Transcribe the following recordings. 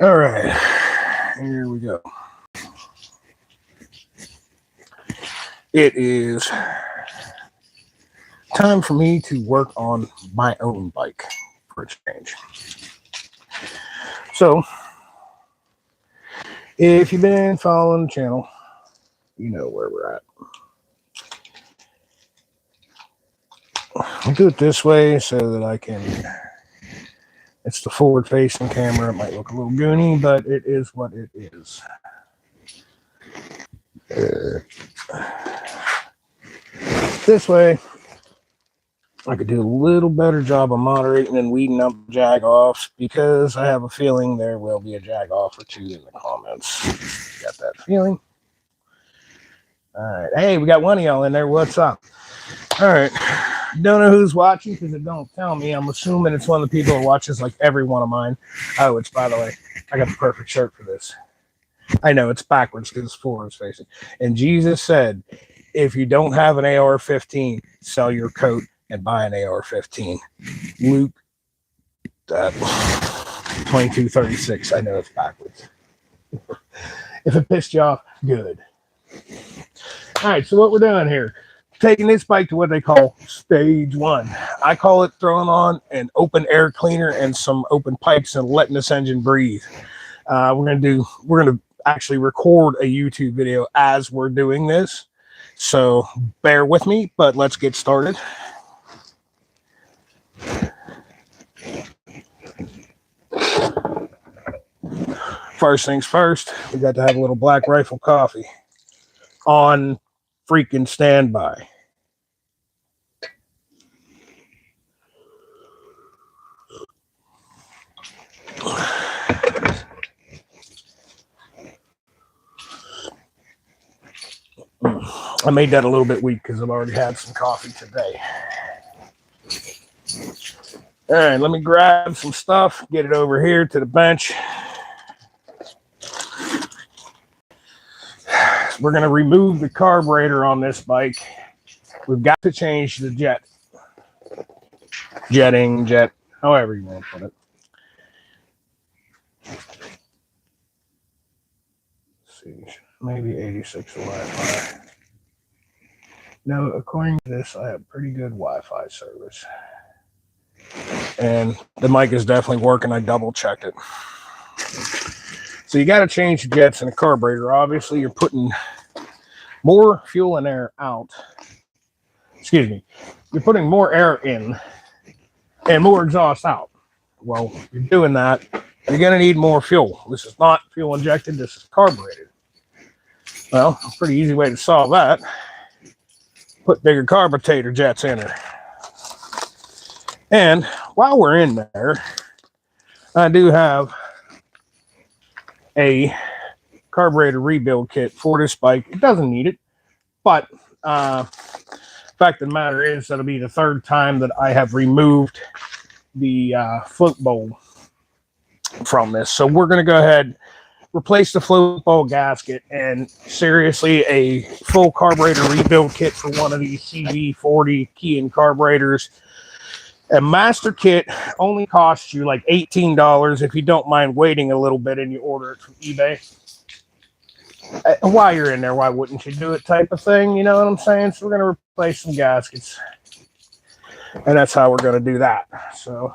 All right, here we go. It is time for me to work on my own bike for a change. So, if you've been following the channel, you know where we're at. I do it this way so that I can. It's the forward-facing camera. It might look a little goony, but it is what it is. This way, I could do a little better job of moderating and weeding up jag-offs because I have a feeling there will be a jag-off or two in the comments. Got that feeling. All right. Hey, we got one of y'all in there. What's up? All right. Don't know who's watching because it don't tell me. I'm assuming it's one of the people who watches like every one of mine. Oh, it's, by the way, I got the perfect shirt for this. I know it's backwards because it's forward facing. And Jesus said, if you don't have an AR-15, sell your coat and buy an AR-15. Luke 22:36. I know it's backwards. If it pissed you off, good. All right, so what we're doing here, taking this bike to what they call stage one. I call it throwing on an open air cleaner and some open pipes and letting this engine breathe. We're gonna actually record a YouTube video as we're doing this, so bear with me. But let's get started. First things first, we got to have a little Black Rifle coffee on freaking standby. I made that a little bit weak because I've already had some coffee today. All right, let me grab some stuff, get it over here to the bench. We're going to remove the carburetor on this bike. We've got to change the jetting, however you want to put it. Let's see, maybe 86 Wi-Fi. No, according to this, I have pretty good Wi-Fi service. And the mic is definitely working. I double checked it. So you got to change the jets and the carburetor. Obviously, you're putting more fuel and air out. Excuse me. You're putting more air in and more exhaust out. Well, you're doing that, you're going to need more fuel. This is not fuel injected. This is carbureted. Well, a pretty easy way to solve that. Put bigger carburetor jets in there. And while we're in there, I do have a carburetor rebuild kit for this bike. It doesn't need it, but fact of the matter is that'll be the third time that I have removed the float bowl from this. So we're going to go ahead, replace the float bowl gasket, and seriously, a full carburetor rebuild kit for one of these CV40 Key carburetors. A master kit only costs you like $18 if you don't mind waiting a little bit and you order it from eBay. While you're in there, why wouldn't you do it type of thing? You know what I'm saying? So we're going to replace some gaskets. And that's how we're going to do that. So,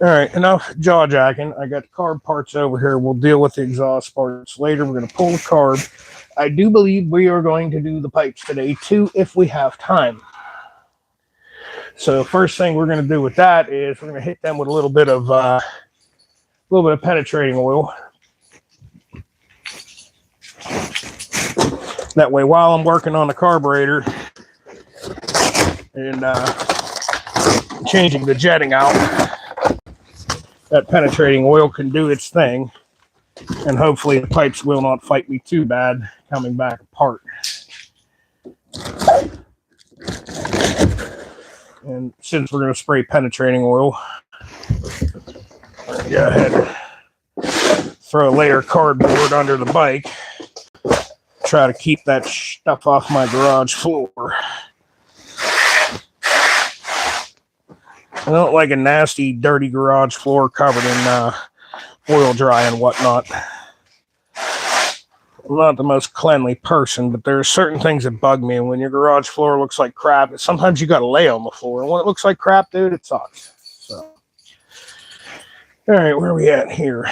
all right, enough jaw jacking. I got the carb parts over here. We'll deal with the exhaust parts later. We're going to pull the carb. I do believe we are going to do the pipes today too, if we have time. So first thing we're going to do with that is we're going to hit them with a little bit of penetrating oil. That way, while I'm working on the carburetor and changing the jetting out, that penetrating oil can do its thing, and hopefully the pipes will not fight me too bad coming back apart. And since we're going to spray penetrating oil, go ahead and throw a layer of cardboard under the bike. Try to keep that stuff off my garage floor. I don't like a nasty, dirty garage floor covered in oil dry and whatnot. I'm not the most cleanly person, but there are certain things that bug me. And when your garage floor looks like crap, sometimes you got to lay on the floor. And when it looks like crap, dude, it sucks. So, all right, where are we at here?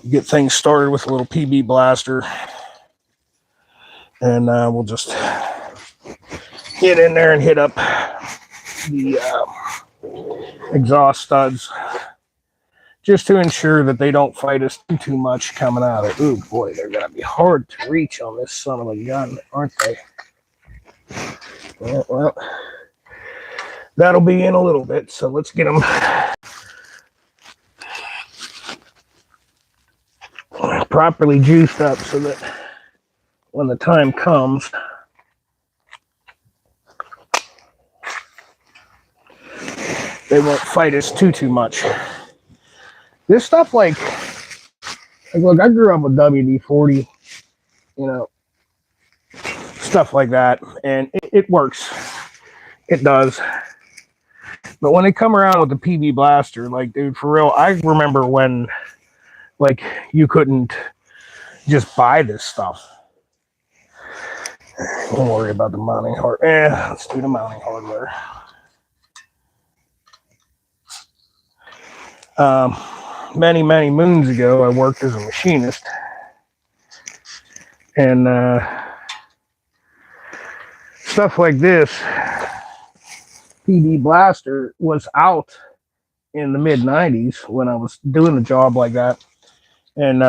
Get things started with a little PB blaster. And we'll just get in there and hit up the exhaust studs, just to ensure that they don't fight us too much coming out of it. Ooh, boy, they're going to be hard to reach on this son of a gun, aren't they? Yeah, well, that'll be in a little bit, so let's get them properly juiced up so that when the time comes, they won't fight us too much. This stuff, like look, I grew up with WD-40, you know, stuff like that, and it works. It does. But when they come around with the PB blaster, like, dude, for real, I remember when, like, you couldn't just buy this stuff. Don't worry about the mounting hardware. Let's do the mounting hardware. Many moons ago, I worked as a machinist, and stuff like this, PB blaster, was out in the mid-90s when I was doing a job like that, and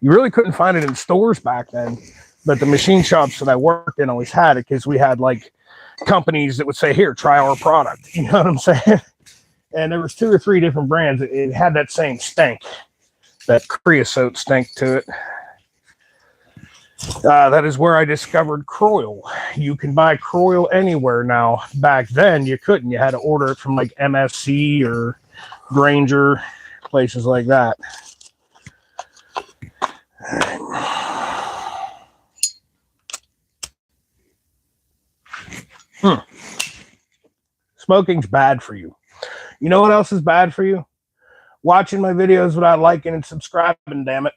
you really couldn't find it in stores back then, but the machine shops that I worked in always had it, because we had like companies that would say, here, try our product, you know what I'm saying? And there was 2 or 3 different brands. It had that same stink, that creosote stink to it. That is where I discovered Croyle. You can buy Croyle anywhere now. Back then, you couldn't. You had to order it from like MSC or Granger, places like that. Smoking's bad for you. You know what else is bad for you? Watching my videos without liking and subscribing, damn it.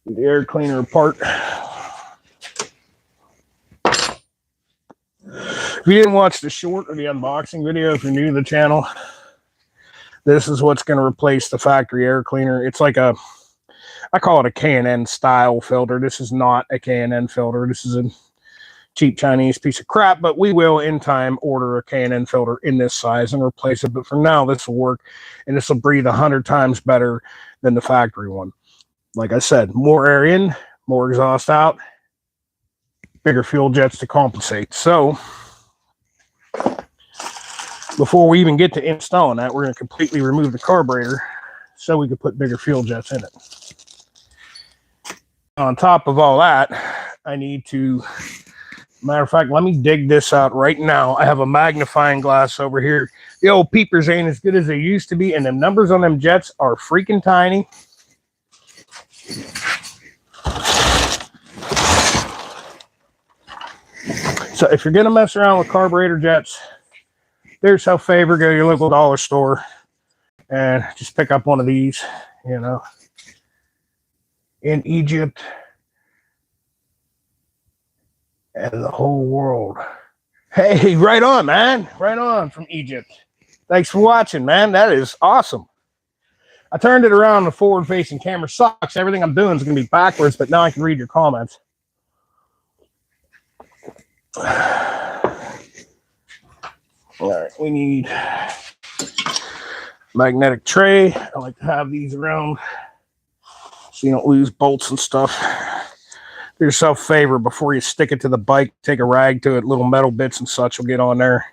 The air cleaner apart. If you didn't watch the short or the unboxing video, if you're new to the channel, this is what's going to replace the factory air cleaner. It's like a, I call it a K&N style filter. This is not a K&N filter. This is a cheap Chinese piece of crap, but we will in time order a K&N filter in this size and replace it. But for now, this will work, and this will breathe 100 times better than the factory one. Like I said, more air in, more exhaust out, bigger fuel jets to compensate. So before we even get to installing that, we're going to completely remove the carburetor so we can put bigger fuel jets in it. On top of all that, I need to, matter of fact, let me dig this out right now. I have a magnifying glass over here. The old peepers ain't as good as they used to be, and the numbers on them jets are freaking tiny. So if you're going to mess around with carburetor jets, do yourself a favor, go to your local dollar store and just pick up one of these, you know. In Egypt and the whole world. Hey, right on, man. Right on from Egypt. Thanks for watching, man. That is awesome. I turned it around. The forward-facing camera sucks. Everything I'm doing is going to be backwards, but now I can read your comments. All right, we need magnetic tray. I like to have these around so you don't lose bolts and stuff. Do yourself a favor, before you stick it to the bike, take a rag to it, little metal bits and such will get on there.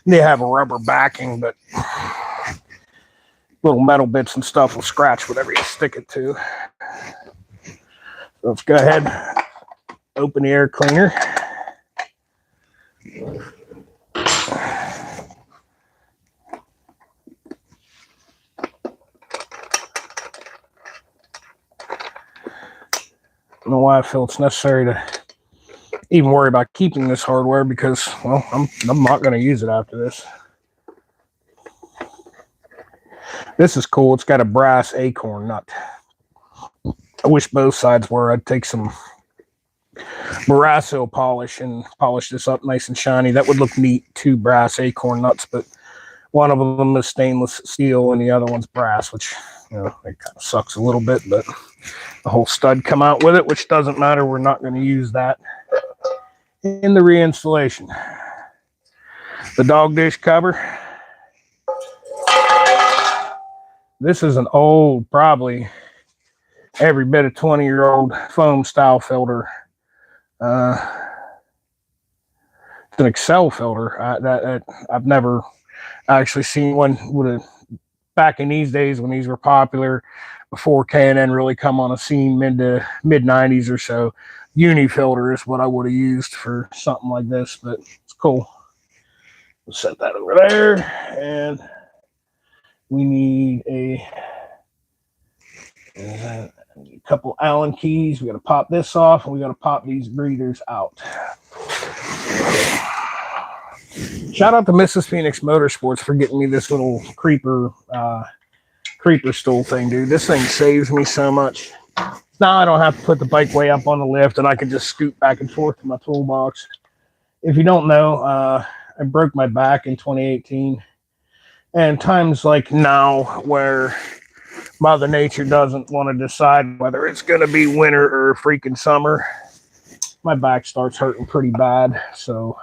They have a rubber backing, but little metal bits and stuff will scratch whatever you stick it to. So let's go ahead, open the air cleaner. don't know why I feel it's necessary to even worry about keeping this hardware, because, well, I'm not going to use it after this. This is cool. It's got a brass acorn nut. I wish both sides were. I'd take some Marasso polish and polish this up nice and shiny. That would look neat. 2 brass acorn nuts, but one of them is stainless steel and the other one's brass, which, you know, it kind of sucks a little bit, but the whole stud come out with it, which doesn't matter. We're not going to use that in the reinstallation. The dog dish cover. This is an old, probably every bit of 20-year-old foam style filter. It's an Excel filter. I've never actually seen one with a, back in these days when these were popular, before K&N really come on a scene, mid 90s or so. Uni filter is what I would have used for something like this, but it's cool. We'll set that over there, and we need a couple Allen keys. We got to pop this off, and we got to pop these breathers out. Shout out to Mrs. Phoenix Motorsports for getting me this little creeper stool thing, dude. This thing saves me so much. Now I don't have to put the bike way up on the lift, and I can just scoot back and forth to my toolbox. If you don't know, I broke my back in 2018. And times like now where Mother Nature doesn't want to decide whether it's going to be winter or freaking summer, my back starts hurting pretty bad. So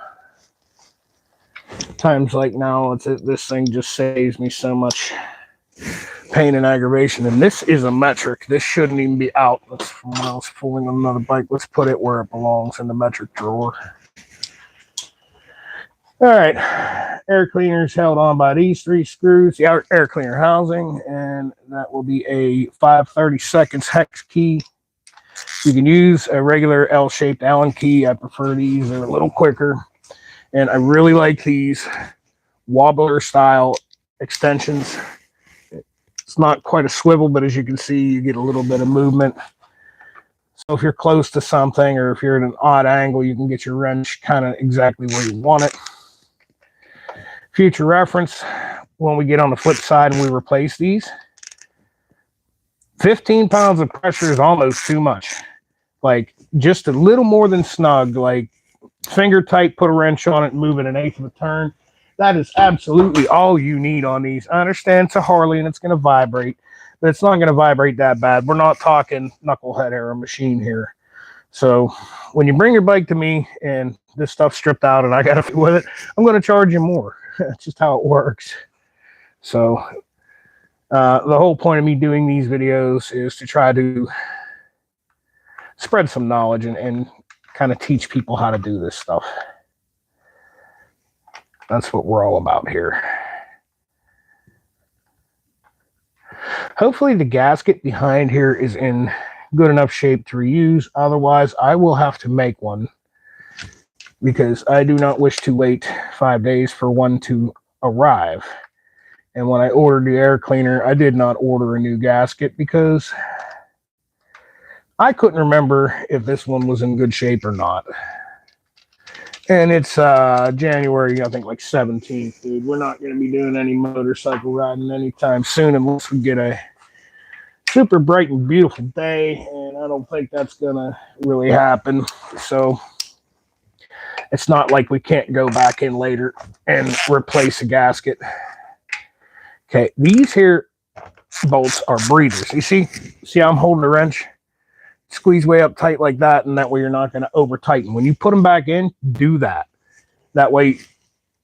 times like now, this thing just saves me so much pain and aggravation. And this is a metric. This shouldn't even be out. That's from when I was fooling on another bike. Let's put it where it belongs, in the metric drawer. All right, air cleaner is held on by these 3 screws, the air cleaner housing, and that will be a 5/32 hex key. You can use a regular L-shaped Allen key. I prefer these. They're a little quicker, and I really like these wobbler style extensions. It's not quite a swivel, but as you can see, you get a little bit of movement. So if you're close to something, or if you're at an odd angle, you can get your wrench kind of exactly where you want it. Future reference, when we get on the flip side and we replace these, 15 pounds of pressure is almost too much. Like, just a little more than snug, like finger tight, put a wrench on it and move it 1/8 of a turn. That is absolutely all you need on these. I understand it's a Harley and it's going to vibrate, but it's not going to vibrate that bad. We're not talking knucklehead era machine here. So when you bring your bike to me and this stuff's stripped out and I got to deal with it, I'm going to charge you more. That's just how it works. So the whole point of me doing these videos is to try to spread some knowledge and kind of teach people how to do this stuff. That's what we're all about here. Hopefully the gasket behind here is in good enough shape to reuse. Otherwise, I will have to make one, because I do not wish to wait 5 days for one to arrive. And when I ordered the air cleaner, I did not order a new gasket because I couldn't remember if this one was in good shape or not. And it's January, I think, like 17th, dude. We're not going to be doing any motorcycle riding anytime soon unless we get a super bright and beautiful day, and I don't think that's going to really happen. So it's not like we can't go back in later and replace a gasket. Okay, these here bolts are breathers. You see how I'm holding the wrench? Squeeze way up tight like that, and that way you're not going to over tighten. When you put them back in, do that. That way,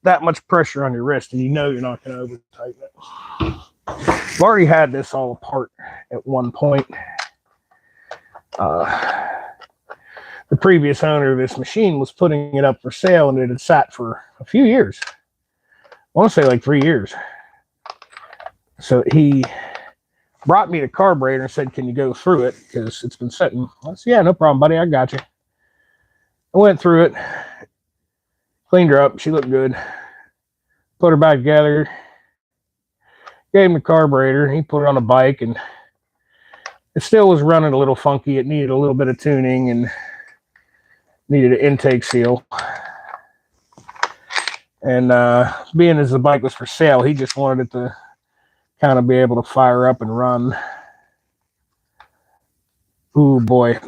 that much pressure on your wrist, and you know you're not going to over tighten it. I've already had this all apart at one point. The previous owner of this machine was putting it up for sale, and it had sat for a few years. I want to say like 3 years. So he brought me the carburetor and said, "Can you go through it? Because it's been sitting." I said, "Yeah, no problem, buddy. I got you." I went through it, cleaned her up. She looked good. Put her back together. Gave him the carburetor. He put it on the bike, and It still was running a little funky. It needed a little bit of tuning and needed an intake seal. And being as the bike was for sale, he just wanted it to kind of be able to fire up and run. Ooh, boy.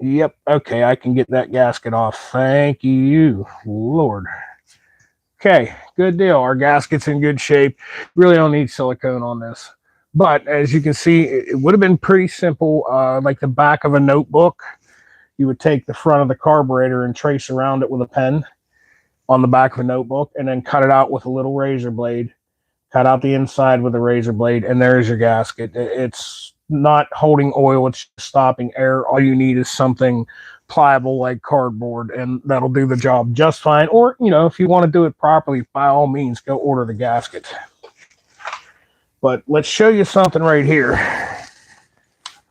Yep. Okay, I can get that gasket off. Thank you, Lord. Okay, good deal. Our gasket's in good shape. Really don't need silicone on this. But as you can see, it would have been pretty simple, like the back of a notebook. You would take the front of the carburetor and trace around it with a pen on the back of a notebook, and then cut it out with a little razor blade. Cut out the inside with a razor blade, and there's your gasket. It's not holding oil, it's stopping air. All you need is something pliable like cardboard, and that'll do the job just fine. Or, you know, if you want to do it properly, by all means, go order the gasket. But let's show you something right here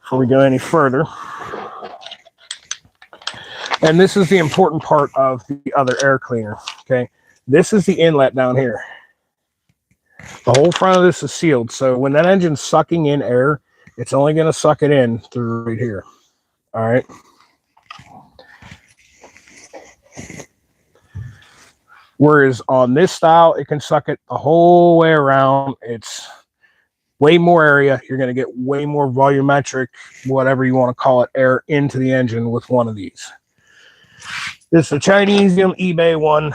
before we go any further. And this is the important part of the other air cleaner, okay? This is the inlet down here. The whole front of this is sealed, so when that engine's sucking in air, it's only going to suck it in through right here. All right. Whereas on this style, it can suck it the whole way around. It's way more area. You're going to get way more volumetric, whatever you want to call it, air into the engine with one of these. This is a Chinese eBay one.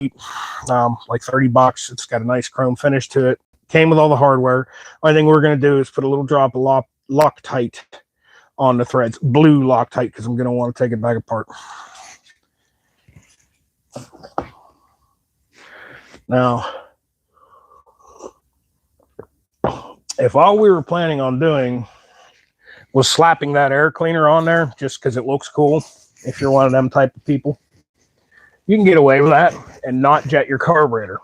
Like $30. It's got a nice chrome finish to it. Came with all the hardware. Only thing we're going to do is put a little drop of Loctite on the threads. Blue Loctite, because I'm going to want to take it back apart. Now, if all we were planning on doing was slapping that air cleaner on there just because it looks cool, if you're one of them type of people, you can get away with that and not jet your carburetor,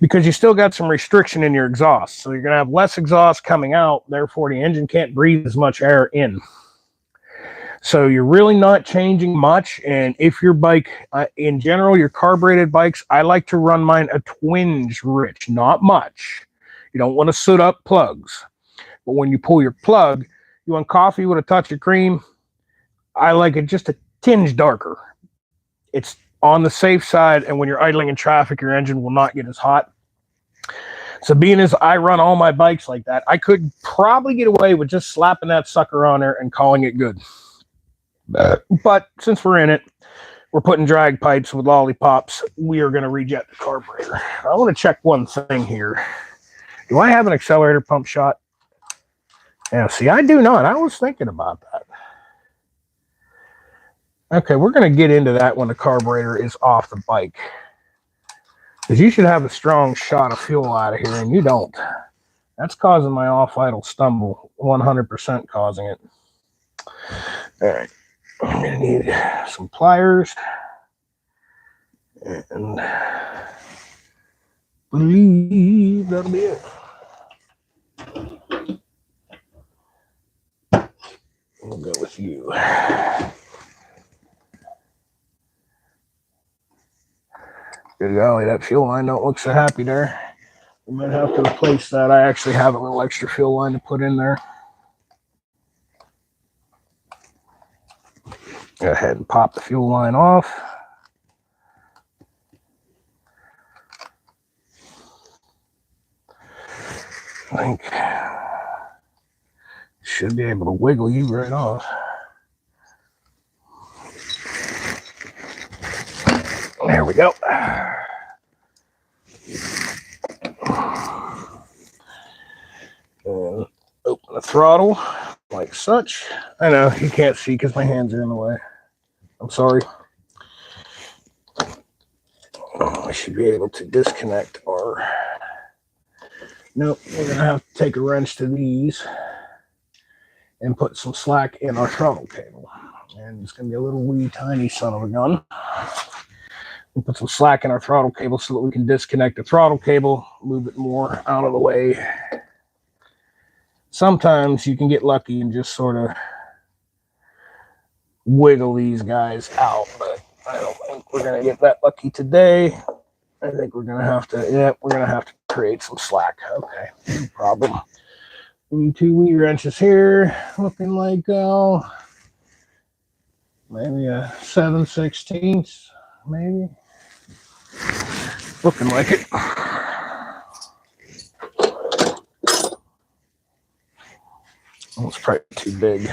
because you still got some restriction in your exhaust. So you're going to have less exhaust coming out, therefore the engine can't breathe as much air in. So you're really not changing much. And if your bike, in general, your carbureted bikes, I like to run mine a twinge rich, not much. You don't want to soot up plugs. But when you pull your plug, you want coffee with a touch of cream. I like it just a tinge darker. It's on the safe side, and when you're idling in traffic, your engine will not get as hot. So being as I run all my bikes like that, I could probably get away with just slapping that sucker on there and calling it good. But since we're in it, we're putting drag pipes with lollipops, we are going to rejet the carburetor. I want to check one thing here. Do I have an accelerator pump shot? Yeah, see, I do not. I was thinking about that. Okay, we're going to get into that when the carburetor is off the bike, because you should have a strong shot of fuel out of here, and you don't. That's causing my off-idle stumble, 100% causing it. All right, I'm going to need some pliers, and I believe that'll be it. We'll go with you. Good golly, that fuel line don't look so happy there. We might have to replace that. I actually have a little extra fuel line to put in there. Go ahead and pop the fuel line off. I think should be able to wiggle you right off. There we go. And open the throttle like such. I know you can't see because my hands are in the way. I'm sorry. I should be able to disconnect our... Nope, we're going to have to take a wrench to these and put some slack in our throttle cable. And it's going to be a little wee tiny son of a gun. We'll put some slack in our throttle cable so that we can disconnect the throttle cable, move it more out of the way. Sometimes you can get lucky and just sort of wiggle these guys out, but I don't think we're going to get that lucky today. I think we're going to have to, we're going to have to create some slack. Okay, no problem. Maybe 2 wee wrenches here, looking like maybe a 7/16, maybe. Looking like it. Oh, it's probably too big.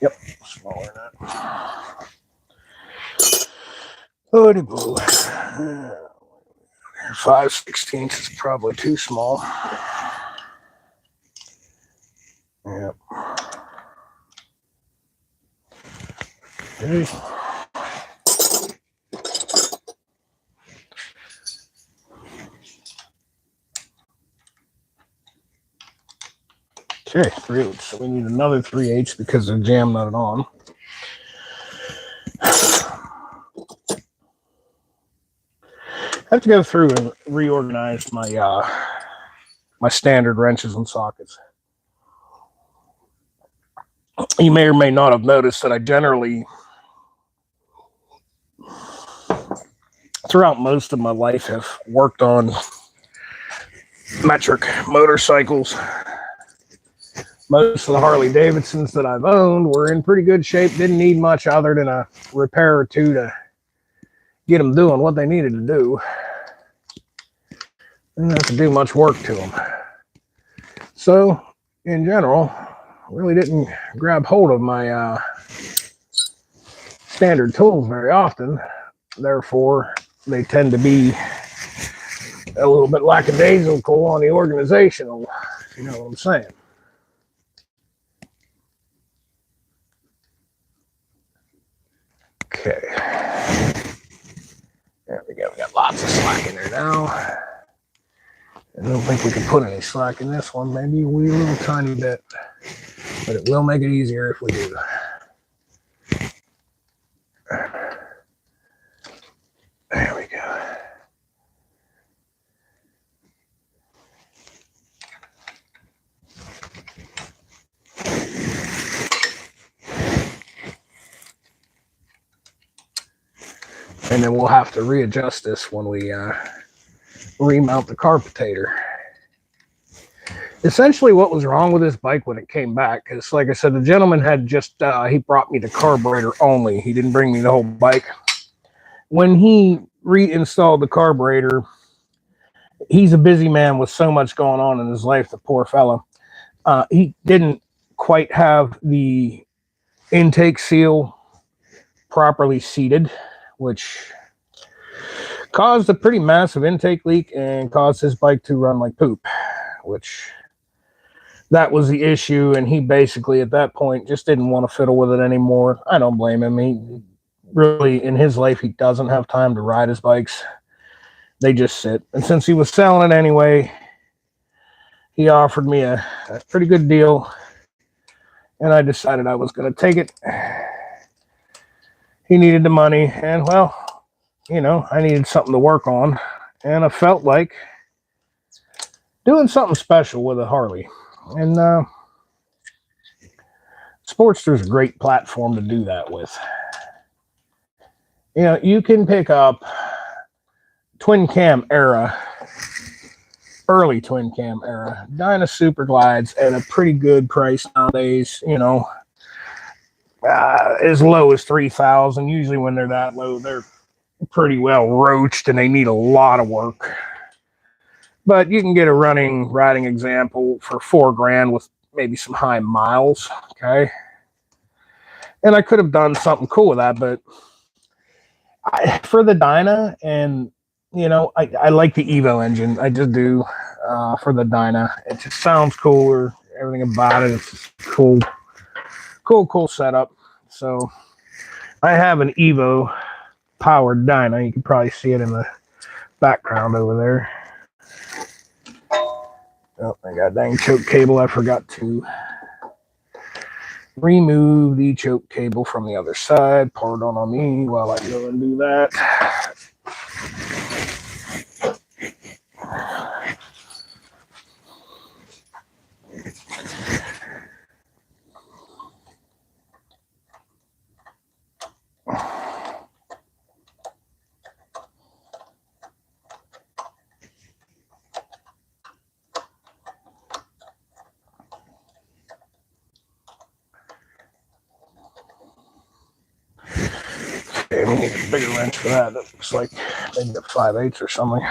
Yep, smaller than that. Oh, 5/16 is probably too small. Yep. Okay. Okay, 3/8. So we need another 3/8 because they're jam nutted on. I have to go through and reorganize my my standard wrenches and sockets. You may or may not have noticed that I generally, throughout most of my life, have worked on metric motorcycles. Most of the Harley Davidsons that I've owned were in pretty good shape, didn't need much other than a repair or two to get them doing what they needed to do. Didn't have to do much work to them. So, in general, really didn't grab hold of my standard tools very often. Therefore, they tend to be a little bit lackadaisical on the organizational, if you know what I'm saying. Okay. There we go. We got lots of slack in there now. I don't think we can put any slack in this one. Maybe a wee little tiny bit. But it will make it easier if we do. There we go. And then we'll have to readjust this when we remount the carburetor. Essentially what was wrong with this bike when it came back, because like I said, the gentleman had just, he brought me the carburetor only. He didn't bring me the whole bike. When he reinstalled the carburetor, he's a busy man with so much going on in his life, the poor fellow. He didn't quite have the intake seal properly seated, which caused a pretty massive intake leak and caused his bike to run like poop, which that was the issue. And he basically at that point just didn't want to fiddle with it anymore. I don't blame him. He really, in his life, he doesn't have time to ride his bikes. They just sit. And since he was selling it anyway, he offered me a pretty good deal, and I decided I was going to take it. He needed the money, and well, you know, I needed something to work on, and I felt like doing something special with a Harley. And Sportster is a great platform to do that with. You know, you can pick up twin cam era, early twin cam era Dyna Super Glides at a pretty good price nowadays. You know, as low as 3,000. Usually when they're that low, they're pretty well roached and they need a lot of work. But you can get a riding example for $4,000 with maybe some high miles. Okay. And I could have done something cool with that, but for the Dyna, and you know, I like the Evo engine. I just do for the Dyna. It just sounds cooler. Everything about it. It's just cool setup. So I have an Evo powered Dyna. You can probably see it in the background over there. Oh, I got a dang choke cable. I forgot to remove the choke cable from the other side. Pardon on me while I go and do that. Okay, we need a bigger wrench for that. That looks like maybe a 5/8 or something.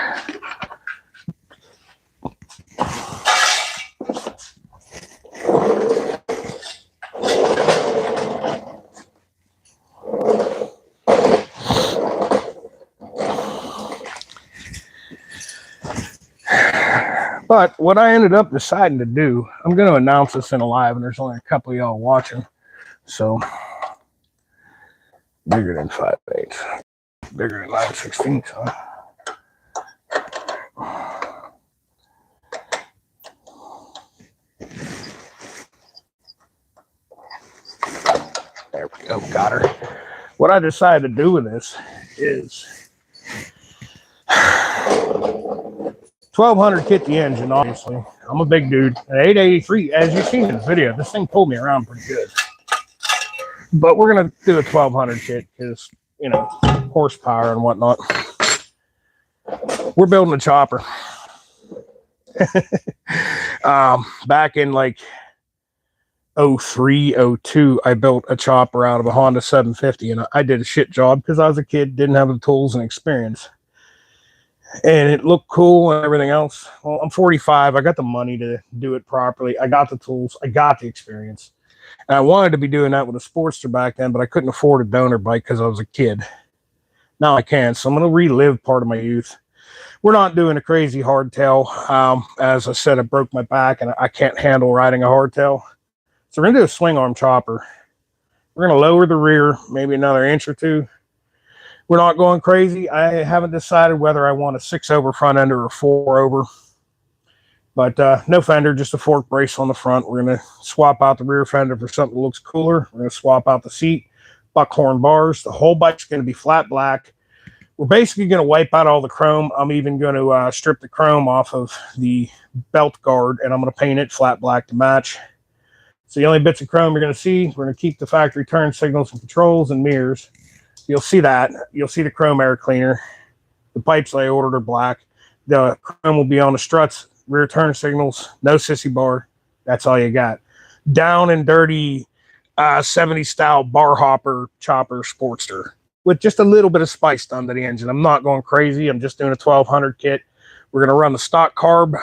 But what I ended up deciding to do, I'm going to announce this in a live, and there's only a couple of y'all watching. So, bigger than 5/8, bigger than 9/16, huh? There we go, got her. What I decided to do with this is 1200 kit the engine, obviously. I'm a big dude. An 883, as you've seen in the video, this thing pulled me around pretty good. But we're going to do a 1200 kit because, you know, horsepower and whatnot. We're building a chopper. Back in like 03, 02, I built a chopper out of a Honda 750, and I did a shit job because I was a kid, didn't have the tools and experience. And it looked cool and everything else. Well, I'm 45. I got the money to do it properly. I got the tools. I got the experience. And I wanted to be doing that with a Sportster back then, but I couldn't afford a donor bike because I was a kid. Now I can, so I'm going to relive part of my youth. We're not doing a crazy hardtail. As I said, I broke my back, and I can't handle riding a hardtail. So we're going to do a swing arm chopper. We're going to lower the rear, maybe another inch or two. We're not going crazy. I haven't decided whether I want a 6-over front end or a 4-over. But no fender, just a fork brace on the front. We're going to swap out the rear fender for something that looks cooler. We're going to swap out the seat, buckhorn bars. The whole bike's going to be flat black. We're basically going to wipe out all the chrome. I'm even going to strip the chrome off of the belt guard, and I'm going to paint it flat black to match. So the only bits of chrome you're going to see, we're going to keep the factory turn signals and controls and mirrors. You'll see that. You'll see the chrome air cleaner. The pipes I ordered are black. The chrome will be on the struts, rear turn signals, no sissy bar. That's all you got. Down and dirty 70s style bar hopper chopper Sportster with just a little bit of spice done to the engine. I'm not going crazy. I'm just doing a 1200 kit. We're going to run the stock carb.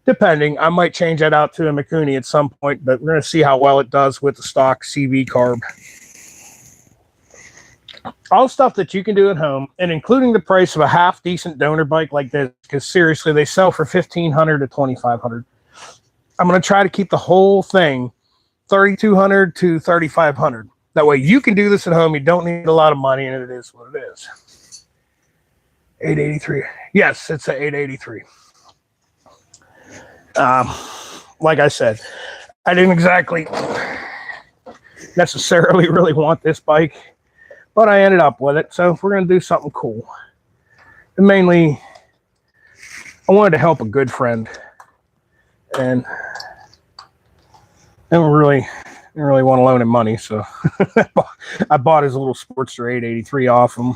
Depending, I might change that out to a Mikuni at some point, but we're going to see how well it does with the stock CV carb. All stuff that you can do at home, and including the price of a half decent donor bike like this, because seriously, they sell for $1,500 to $2,500. I'm going to try to keep the whole thing $3,200 to $3,500. That way you can do this at home. You don't need a lot of money, and it is what it is. 883. Yes, it's an 883. Like I said, I didn't exactly necessarily really want this bike, but I ended up with it. So we're going to do something cool. And mainly, I wanted to help a good friend, and I didn't really want to loan him money, so I bought his little Sportster 883 off him.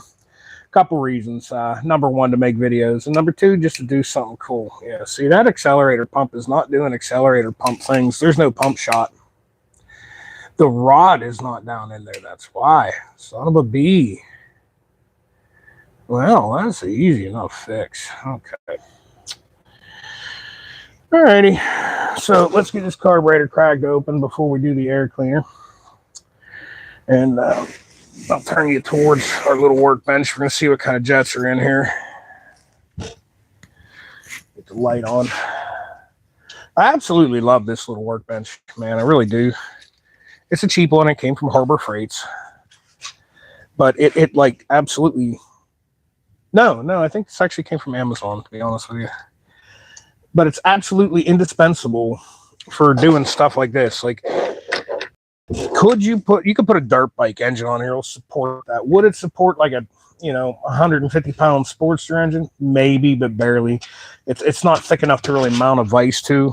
Couple reasons. Number one, to make videos, and number two, just to do something cool. Yeah, see, that accelerator pump is not doing accelerator pump things. There's no pump shot. The rod is not down in there. That's why. Son of a bee. Well, that's an easy enough fix. Okay. Alrighty. So let's get this carburetor cracked open before we do the air cleaner. And I'll turn you towards our little workbench. We're going to see what kind of jets are in here. Get the light on. I absolutely love this little workbench, man. I really do. It's a cheap one. It came from Harbor Freights. But it like absolutely... No, I think this actually came from Amazon, to be honest with you. But it's absolutely indispensable for doing stuff like this. Like, you could put a dirt bike engine on here, it'll support that. Would it support like a 150-pound Sportster engine? Maybe, but barely. It's not thick enough to really mount a vise to.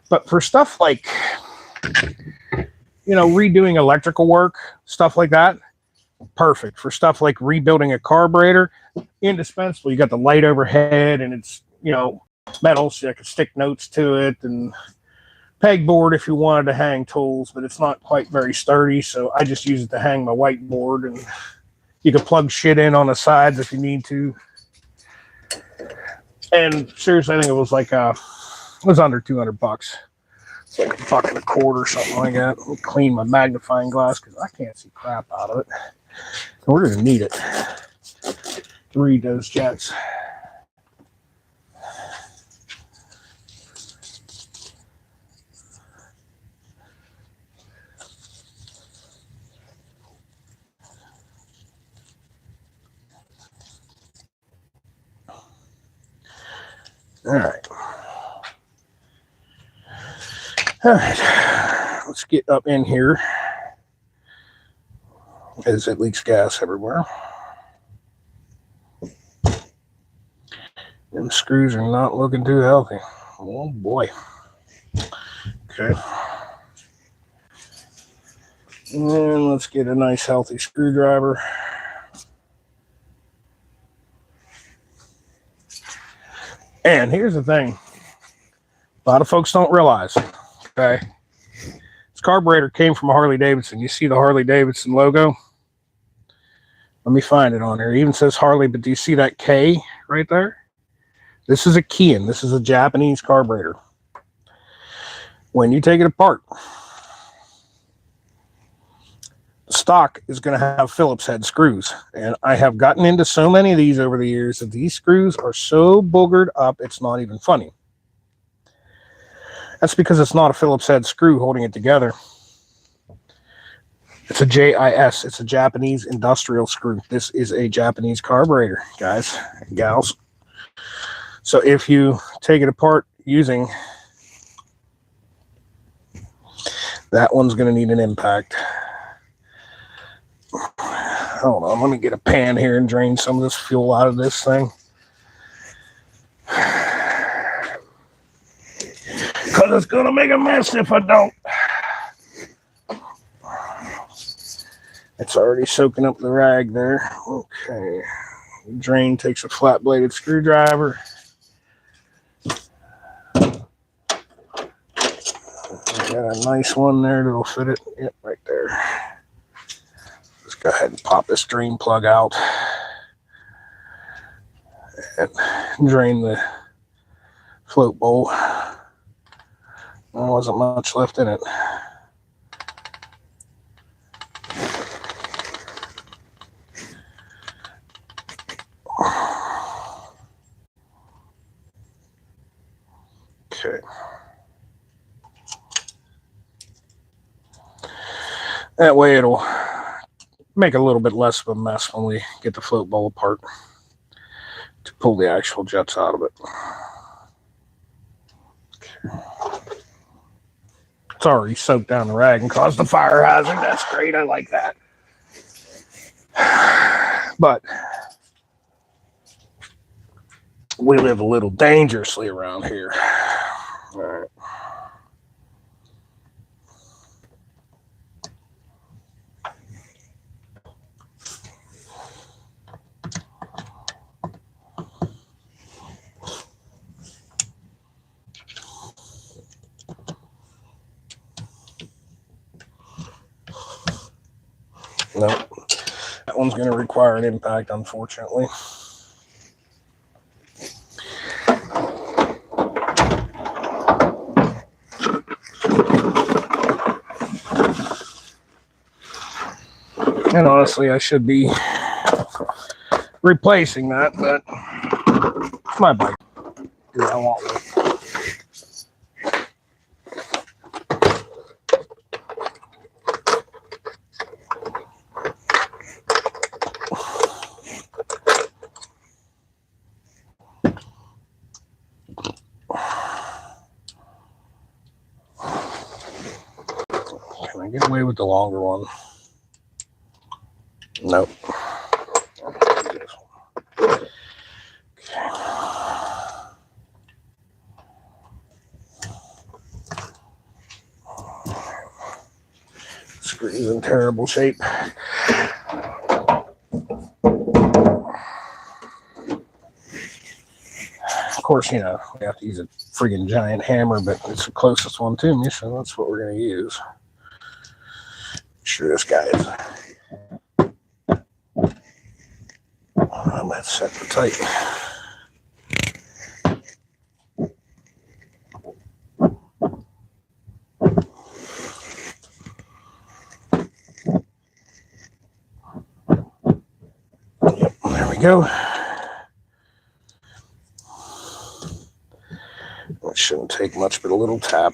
But for stuff like redoing electrical work, stuff like that, perfect. For stuff like rebuilding a carburetor, indispensable. You got the light overhead, and it's metal, so I can stick notes to it and pegboard if you wanted to hang tools, but it's not quite very sturdy, so I just use it to hang my whiteboard, and you can plug shit in on the sides if you need to. And seriously, I think it was like it was under $200. It's like $1.25 or something like that. Let me clean my magnifying glass because I can't see crap out of it. And we're gonna need it to read those jets. All right. All right. Let's get up in here as it leaks gas everywhere. Them screws are not looking too healthy. Oh boy. Okay. And let's get a nice healthy screwdriver. And here's the thing. A lot of folks don't realize, okay? This carburetor came from a Harley Davidson. You see the Harley Davidson logo? Let me find it on there. It even says Harley, but do you see that K right there? This is a Kian. This is a Japanese carburetor. When you take it apart, stock is going to have Phillips head screws. And I have gotten into so many of these over the years that these screws are so boogered up, it's not even funny. That's because it's not a Phillips head screw holding it together. It's a JIS. It's a Japanese industrial screw. This is a Japanese carburetor, guys and gals. So if you take it apart using that, one's going to need an impact. Hold on, let me get a pan here and drain some of this fuel out of this thing. Because it's going to make a mess if I don't. It's already soaking up the rag there. Okay. Drain takes a flat-bladed screwdriver. Got a nice one there that'll fit it. Yep, right there. Let's go ahead and pop this drain plug out and drain the float bowl. There wasn't much left in it. Okay. That way it'll make a little bit less of a mess when we get the float bowl apart to pull the actual jets out of it. Okay. It's already soaked down the rag and caused a fire hazard. That's great. I like that. But we live a little dangerously around here. All right. Nope. That one's going to require an impact, unfortunately. And honestly, I should be replacing that, but it's my bike. Do what I want with it. Can I get away with the longer one? Nope. Okay. Screw's in terrible shape. Of course, you know, we have to use a friggin' giant hammer, but it's the closest one to me, so that's what we're going to use. Make sure this guy is. I'm going to set the tight. Yep, there we go. It shouldn't take much but a little tap.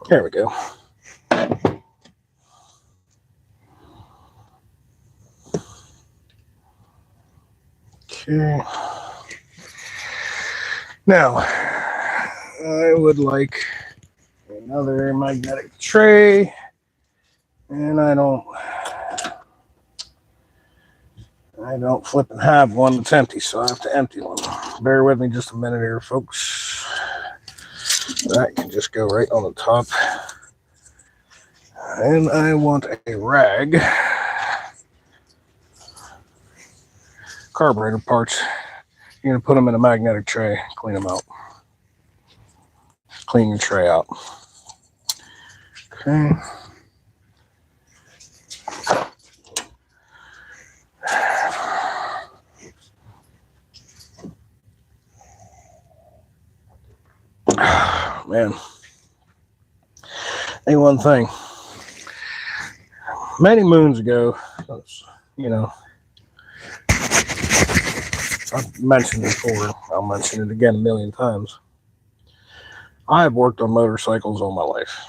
There we go. Okay. Now, I would like another magnetic tray, and I don't flip and have one that's empty, so I have to empty one. Bear with me just a minute here, folks. That can just go right on the top. And I want a rag. Carburetor parts. You're going to put them in a magnetic tray, clean them out. Clean your tray out. Okay. Man. Hey, one thing. Many moons ago, you know, I've mentioned it before. I'll mention it again a million times. I've worked on motorcycles all my life.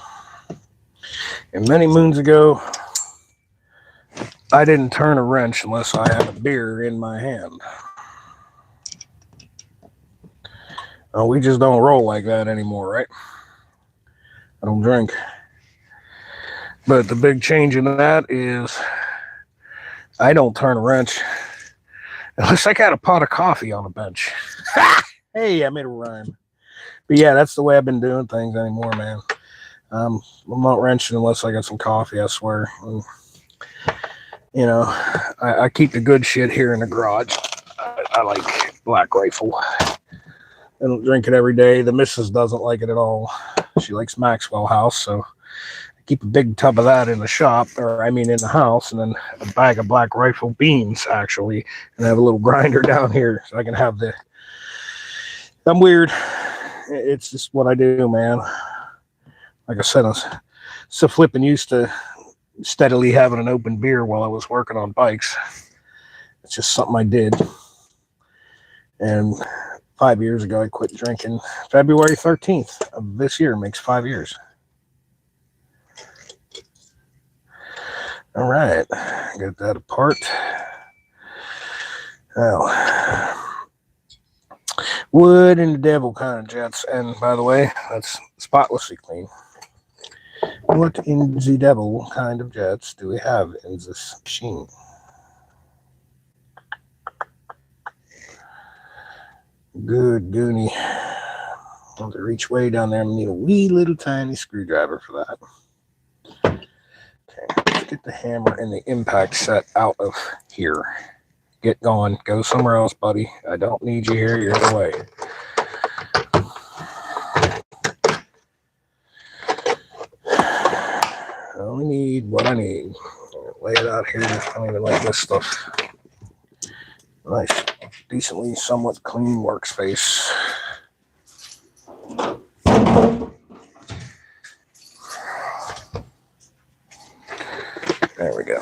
And many moons ago, I didn't turn a wrench unless I had a beer in my hand. We just don't roll like that anymore, right? I don't drink. But the big change in that is I don't turn a wrench unless I got a pot of coffee on the bench. Hey, I made a rhyme. But yeah, that's the way I've been doing things anymore, man. I'm not wrenching unless I got some coffee, I swear. And, you know, I keep the good shit here in the garage. I like Black Rifle. I don't drink it every day. The missus doesn't like it at all. She likes Maxwell House, so I keep a big tub of that in the shop, or I mean in the house, and then a bag of Black Rifle beans, actually, and I have a little grinder down here so I can have the... I'm weird. It's just what I do, man. Like I said, I was so flipping used to steadily having an open beer while I was working on bikes. It's just something I did. And 5 years ago, I quit drinking. February 13th of this year makes 5 years. All right, get that apart. Now, wood and the devil kind of jets. And by the way, that's spotlessly clean. What in the devil kind of jets do we have in this machine? Good goonie. I have to reach way down there. I need a wee little tiny screwdriver for that. Okay, let's get the hammer and the impact set out of here. Get going. Go somewhere else, buddy. I don't need you here. You're in the way. I only need what I need. Lay it out here. I don't even like this stuff. Nice, decently, somewhat clean workspace. There we go.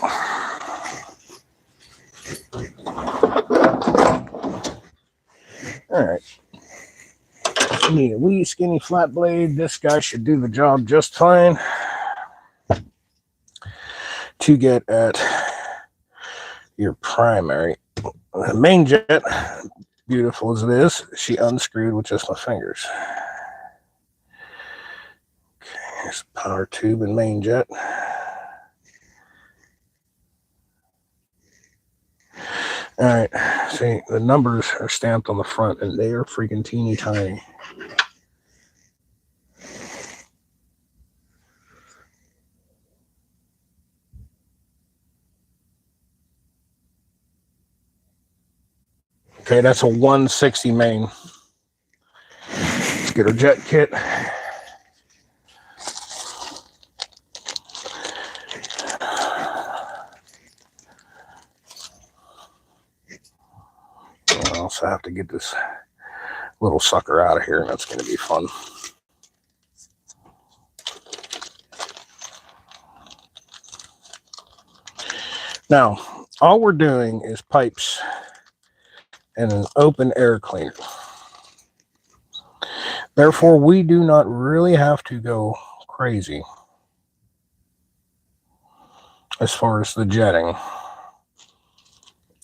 All right. You need a wee skinny flat blade. This guy should do the job just fine. To get at your primary. The main jet, beautiful as it is, she unscrewed with just my fingers. Okay, here's the power tube and main jet. All right, see, the numbers are stamped on the front, and they are freaking teeny tiny. Okay, that's a 160 main. Let's get our jet kit. I also have to get this little sucker out of here, and that's going to be fun. Now, all we're doing is pipes and an open air cleaner. Therefore, we do not really have to go crazy as far as the jetting.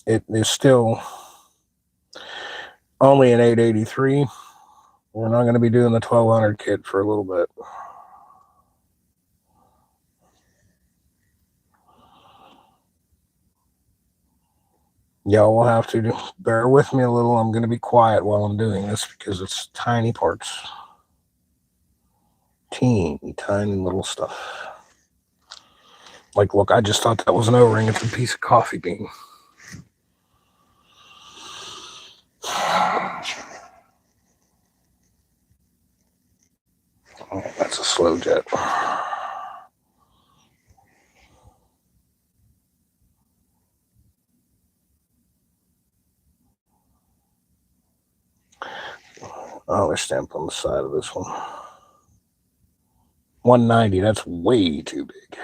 It is still only an 883. We're not going to be doing the 1200 kit for a little bit. Y'all will have to bear with me a little. I'm going to be quiet while I'm doing this because it's tiny parts. Teeny, tiny little stuff. Like, look, I just thought that was an O-ring. It's a piece of coffee bean. Oh, that's a slow jet. Oh, they're stamped on the side of this one. 190, that's way too big.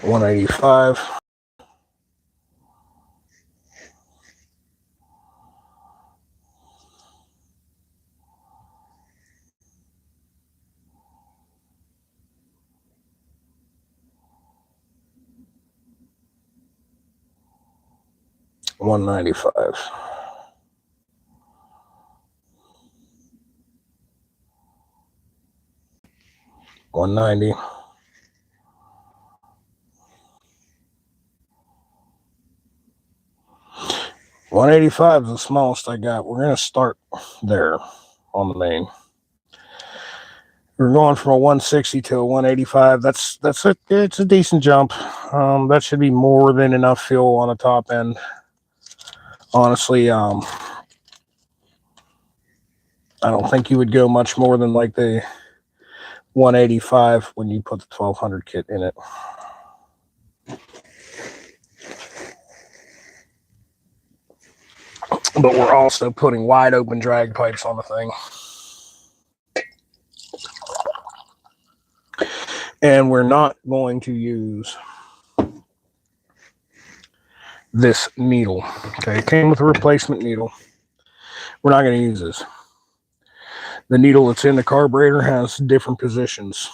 $185. $195. $190. $185 is the smallest I got. We're going to start there on the main. We're going from a 160 to a 185. It's a decent jump. That should be more than enough fuel on the top end. Honestly, I don't think you would go much more than like the 185 when you put the 1200 kit in it. But we're also putting wide open drag pipes on the thing. And we're not going to use this needle. Okay, it came with a replacement needle. We're not going to use this. The needle that's in the carburetor has different positions.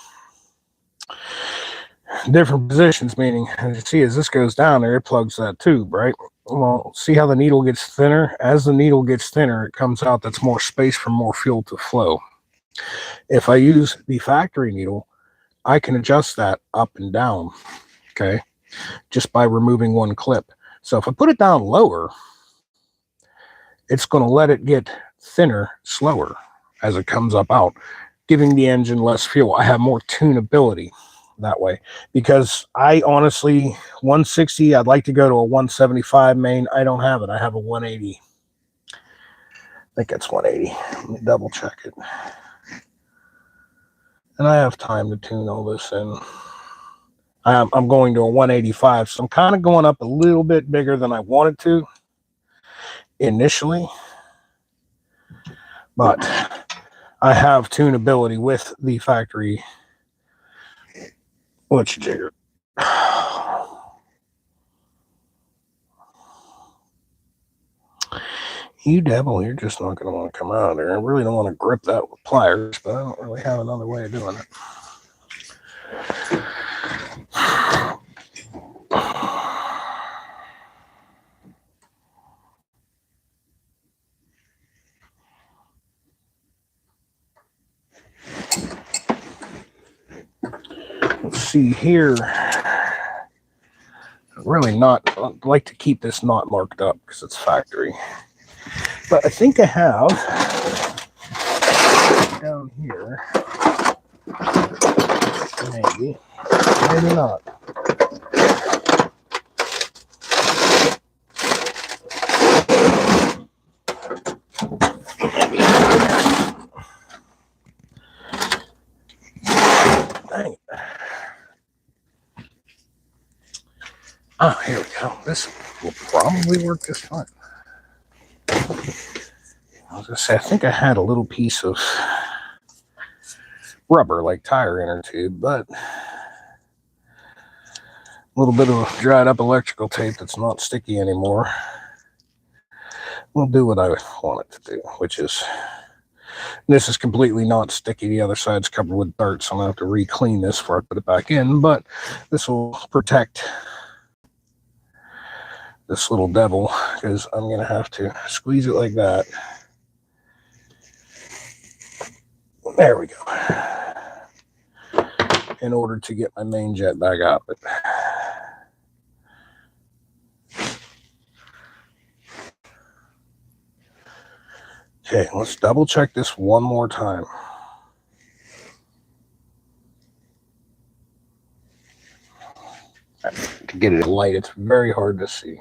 Different positions meaning, as you see, as this goes down there, it plugs that tube, right? Well, see how the needle gets thinner? As the needle gets thinner, it comes out that's more space for more fuel to flow. If I use the factory needle, I can adjust that up and down, okay, just by removing one clip. So if I put it down lower, it's going to let it get thinner slower as it comes up out, giving the engine less fuel. I have more tunability that way because I honestly, 160, I'd like to go to a 175 main. I don't have it. I have a 180. I think that's 180. Let me double check it. And I have time to tune all this in. I'm going to a 185, so I'm kind of going up a little bit bigger than I wanted to initially. But I have tunability with the factory. What's your jigger? You devil, you're just not going to want to come out of there. I really don't want to grip that with pliers, but I don't really have another way of doing it. Let's see here. really not, I'd like to keep this not marked up because it's factory. But I think I have down here, maybe not. Dang it. Ah, here we go. This will probably work just fine. I was gonna say, I think I had a little piece of rubber, like tire inner tube, but a little bit of dried up electrical tape that's not sticky anymore will do what I want it to do, which is, this is completely not sticky. The other side's covered with dirt, so I'm gonna have to re-clean this before I put it back in, but this will protect this little devil, because I'm gonna have to squeeze it like that. There we go. In order to get my main jet back out. Okay, let's double check this one more time. To get it light, it's very hard to see.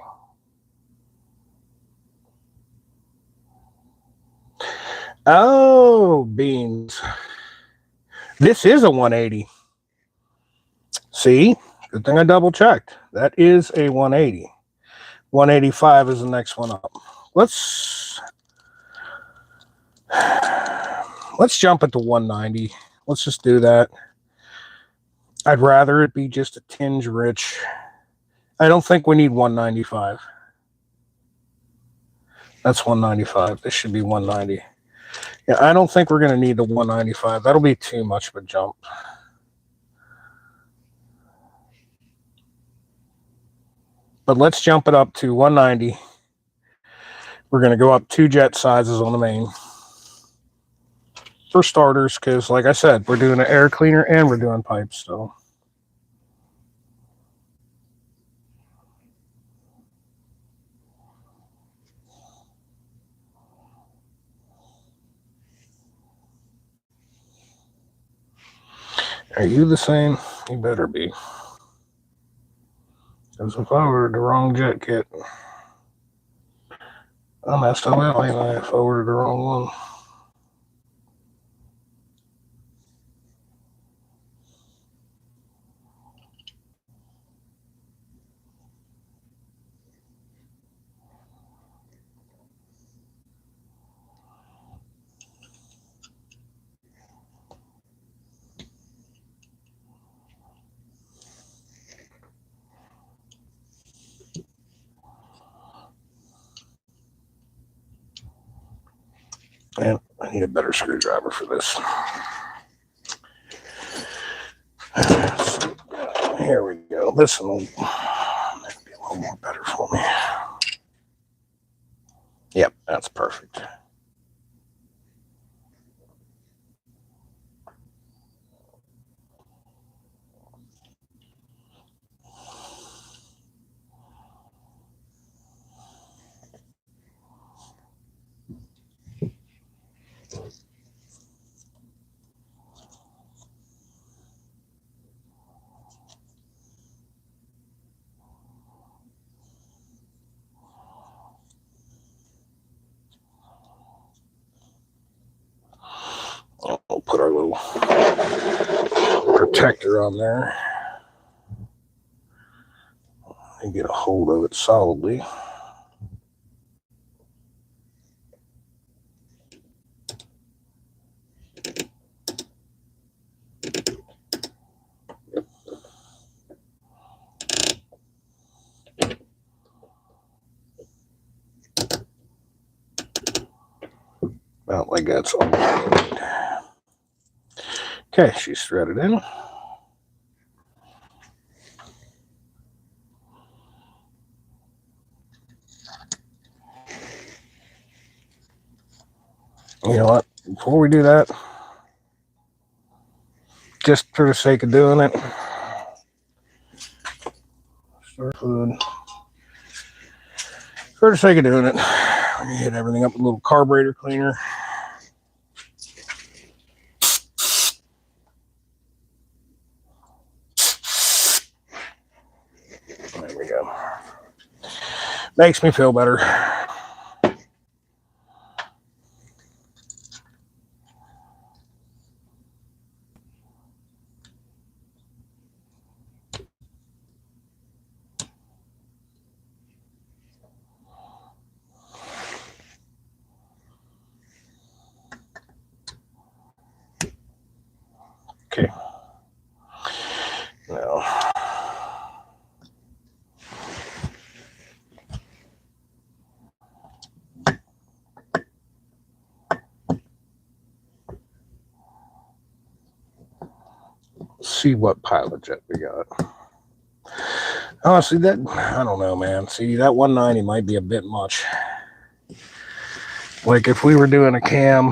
Oh, beans. This is a 180. See? Good thing I double checked. That is a 180. 185 is the next one up. Let's jump it to 190. Let's just do that. I'd rather it be just a tinge rich. I don't think we need 195. That's 195. This should be 190. Yeah, I don't think we're going to need the 195. That'll be too much of a jump. But let's jump it up to 190. We're going to go up 2 jet sizes on the main. For starters, because like I said, we're doing an air cleaner and we're doing pipes, so. Are you the same? You better be. Because if I ordered the wrong jet kit, I messed up that way if I ordered the wrong one. And I need a better screwdriver for this. Here we go. This one will be a little more better for me. Yep, that's perfect. We'll put our little protector on there and get a hold of it solidly. About like that's all I need. Okay, she's threaded in. You know what? Before we do that, just for the sake of doing it, let's store food. For the sake of doing it, I'm gonna hit everything up with a little carburetor cleaner. There we go. Makes me feel better. Okay. Now, let's see what pilot jet we got. Honestly, that, I don't know, man. See, that 190 might be a bit much. Like, if we were doing a cam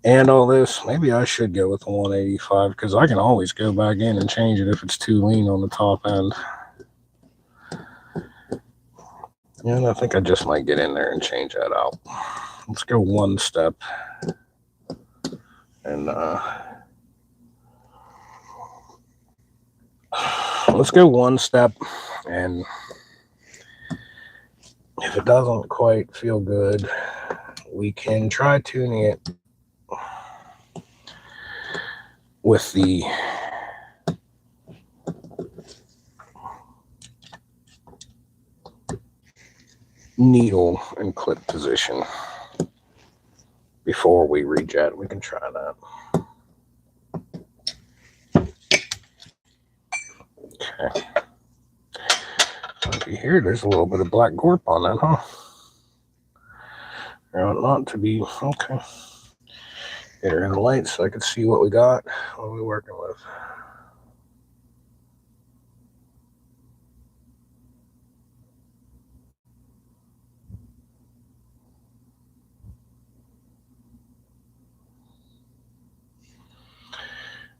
and all this, maybe I should go with the 185, because I can always go back in and change it if it's too lean on the top end. And I think I just might get in there and change that out. Let's go one step. And let's go one step, and if it doesn't quite feel good, we can try tuning it with the needle and clip position before we rejet. We can try that. Okay. Looky here, there's a little bit of black gorp on that, huh? Not to be. Okay. Get her in the light so I can see what we got. What are we working with?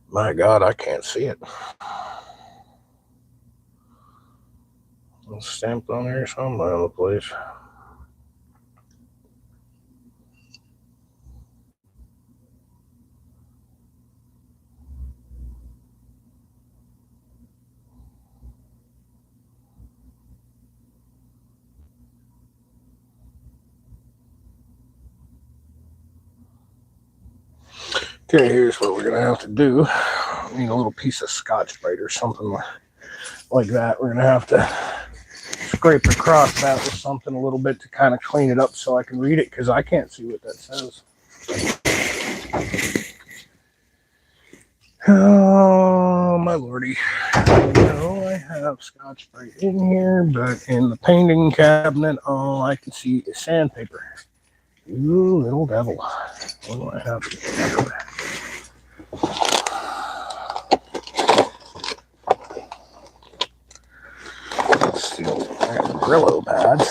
My God, I can't see it. It's stamped on there somewhere in the place. Okay, here's what we're gonna have to do. We need a little piece of Scotch-Brite or something like that. We're gonna have to scrape across that with something a little bit to kind of clean it up so I can read it, because I can't see what that says. Oh my lordy. I know I have Scotch-Brite in here, but in the painting cabinet, all I can see is sandpaper. You little devil. What do I have to do? Let's see. I got Brillo pads.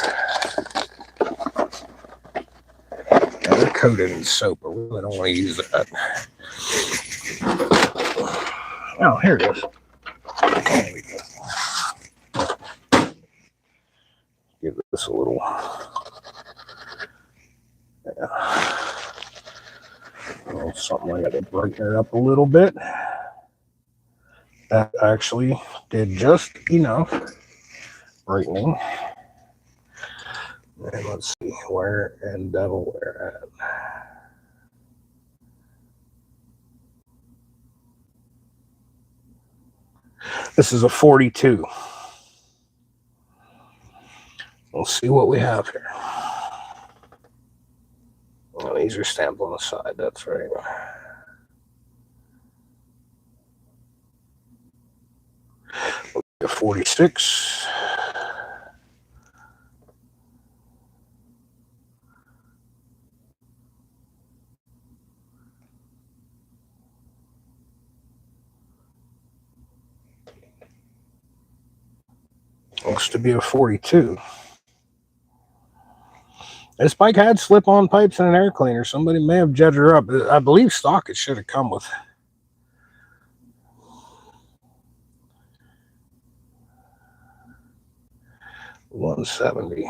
Yeah, they're coated in soap. I really don't want to use that. Oh, here it is. There we go. Give this a little. Something I got to brighten it up a little bit. That actually did just enough brightening. And let's see where and devil we're at. This is a 42. We'll see what we have here. Oh, these are stamped on the side, that's right. A 46. Looks to be a 42. This bike had slip-on pipes and an air cleaner. Somebody may have jetted her up. I believe stock it should have come with. 170.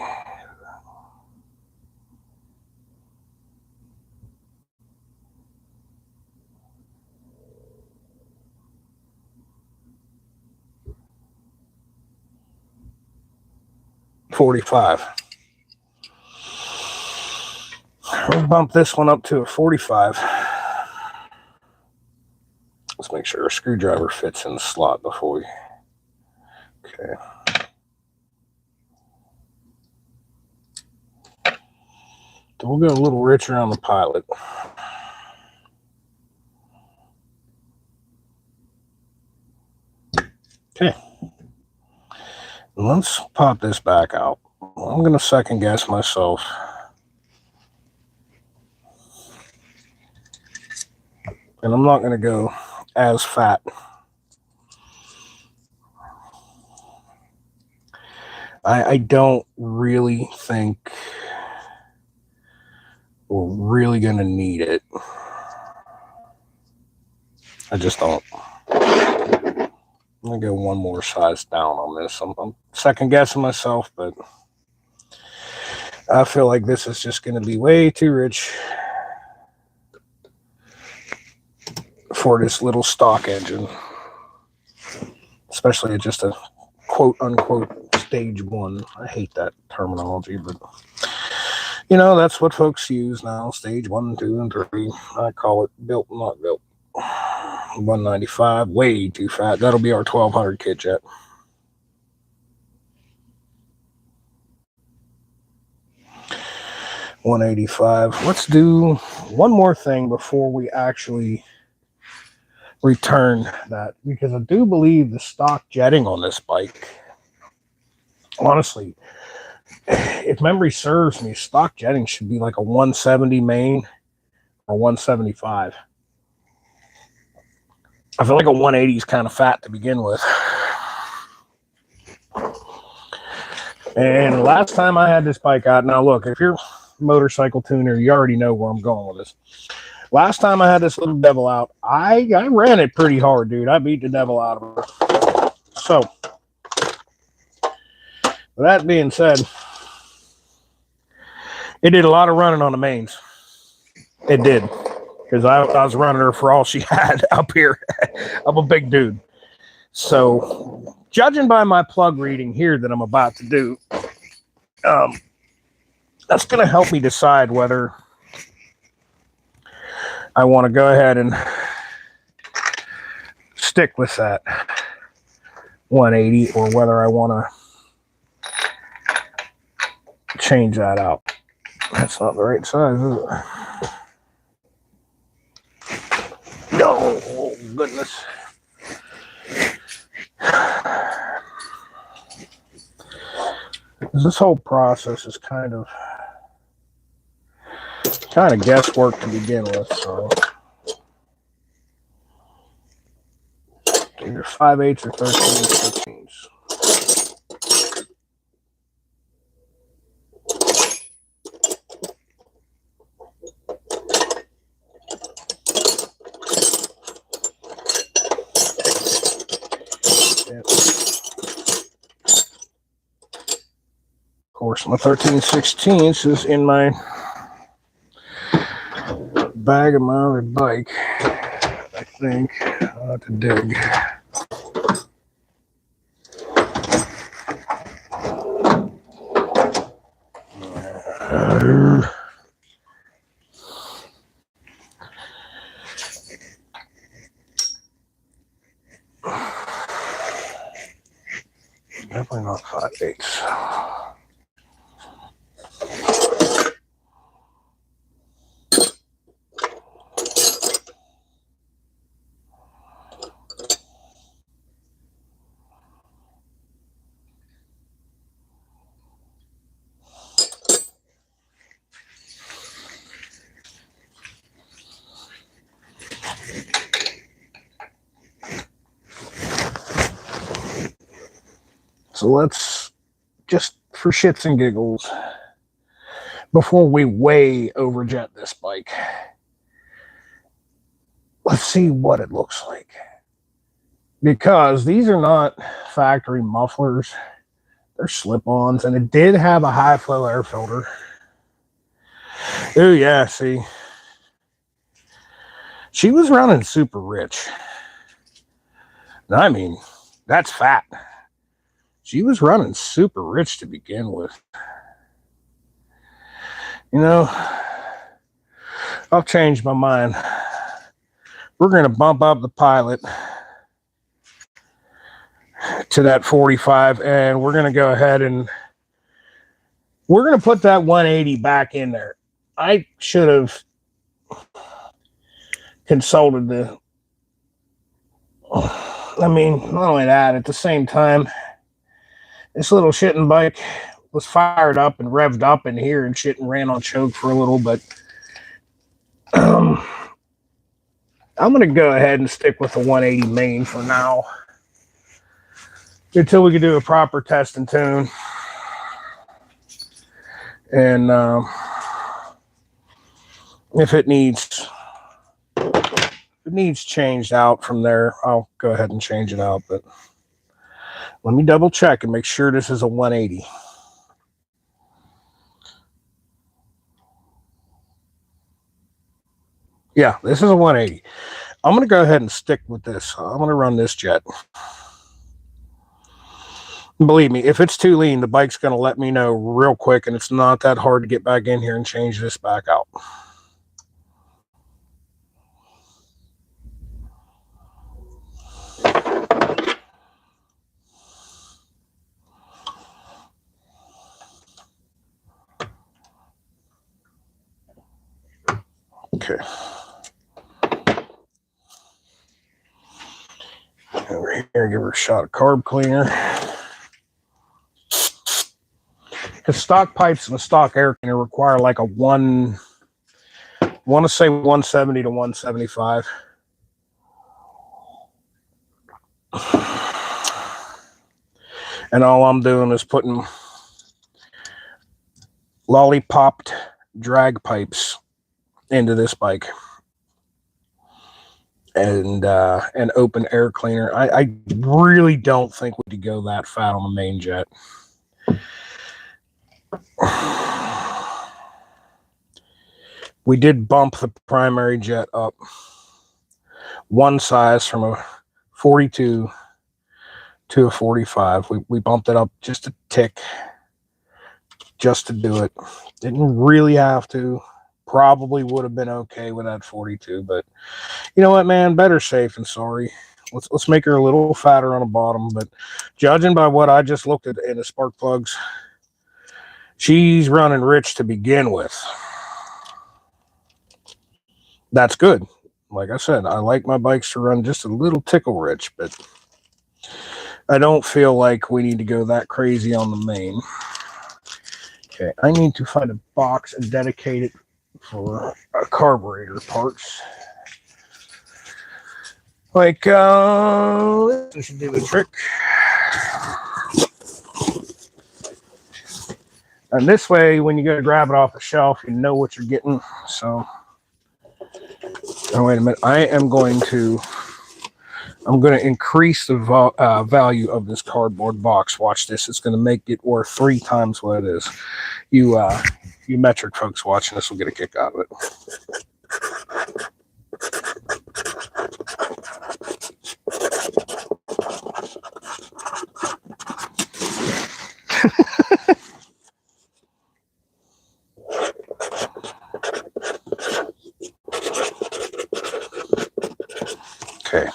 $45. We'll bump this one up to a 45. Let's make sure a screwdriver fits in the slot before we. Okay. So we'll go a little richer on the pilot. Okay. Let's pop this back out. I'm going to second guess myself. And I'm not going to go as fat. I don't really think we're really going to need it. I just don't. I'm going to go one more size down on this. I'm second guessing myself, but I feel like this is just going to be way too rich for this little stock engine, especially just a quote unquote stage one. I hate that terminology, but you know, that's what folks use now. Stage 1, 2, and 3. I call it built, not built. 195, way too fat. That'll be our 1200 kit jet. $185. Let's do one more thing before we actually return that, because I do believe the stock jetting on this bike, honestly, if memory serves me, stock jetting should be like a 170 main or 175. I feel like a 180 is kind of fat to begin with. And last time I had this bike out, now look, if you're a motorcycle tuner, you already know where I'm going with this. Last time I had this little devil out, I ran it pretty hard, dude. I beat the devil out of her. So, with that being said, it did a lot of running on the mains. It did. Because I was running her for all she had up here. I'm a big dude. So, judging by my plug reading here that I'm about to do, that's going to help me decide whether I want to go ahead and stick with that 180 or whether I want to change that out. That's not the right size, is it? No, oh, goodness. This whole process is kind of guesswork to begin with, so either 5/8 or 13/16. Of course, my 13/16 is in my bag of my other bike, I think. I'll have to dig. Definitely not 5/8. So let's just, for shits and giggles, before we way overjet this bike, let's see what it looks like. Because these are not factory mufflers. They're slip-ons, and it did have a high flow air filter. Oh yeah, see, she was running super rich. I mean, that's fat. She was running super rich to begin with. You know, I'll change my mind. We're going to bump up the Pilot to that 45, and we're going to go ahead and we're going to put that 180 back in there. I should have consulted the, I mean, not only that, at the same time, this little shitting bike was fired up and revved up in here and shit and ran on choke for a little, but I'm going to go ahead and stick with the 180 main for now until we can do a proper test and tune. And if it needs changed out from there, I'll go ahead and change it out. But let me double check and make sure this is a 180. Yeah, this is a 180. I'm going to go ahead and stick with this. I'm going to run this jet. Believe me, if it's too lean, the bike's going to let me know real quick, and it's not that hard to get back in here and change this back out. Okay. Over here, give her a shot of carb cleaner. Because stock pipes and a stock air cleaner require like a I want to say 170 to 175. And all I'm doing is putting lollipopped drag pipes into this bike. And an open air cleaner. I really don't think we could go that fat on the main jet. We did bump the primary jet up one size from a 42 to a 45. We bumped it up just a tick just to do it. Didn't really have to. Probably would have been okay with that 42, but you know what, man? Better safe than sorry. Let's make her a little fatter on the bottom, but judging by what I just looked at in the spark plugs, she's running rich to begin with. That's good. Like I said, I like my bikes to run just a little tickle rich, but I don't feel like we need to go that crazy on the main. Okay, I need to find a box and dedicate it for carburetor parts. Like, this should do the trick. And this way, when you go to grab it off the shelf, you know what you're getting. So, oh, wait a minute. I'm going to increase the value of this cardboard box. Watch this. It's going to make it worth 3 times what it is. You metric folks watching this will get a kick out of it. Okay.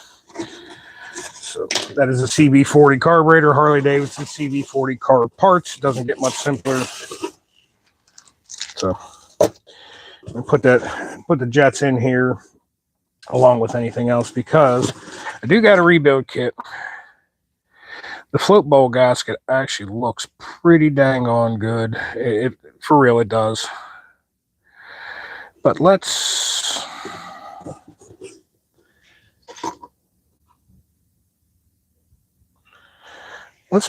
So that is a CB40 carburetor, Harley Davidson CB40 carb parts. Doesn't get much simpler. So I put the jets in here along with anything else because I do got a rebuild kit. The float bowl gasket actually looks pretty dang on good. It for real, it does. But let's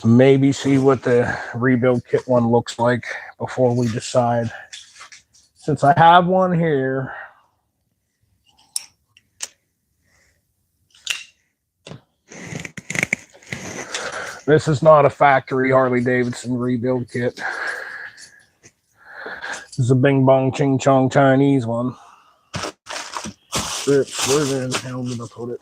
maybe see what the rebuild kit one looks like before we decide. Since I have one here, This is not a factory Harley-Davidson rebuild kit. This is a Bing Bong Ching Chong Chinese one. Strips, where the hell did I put it?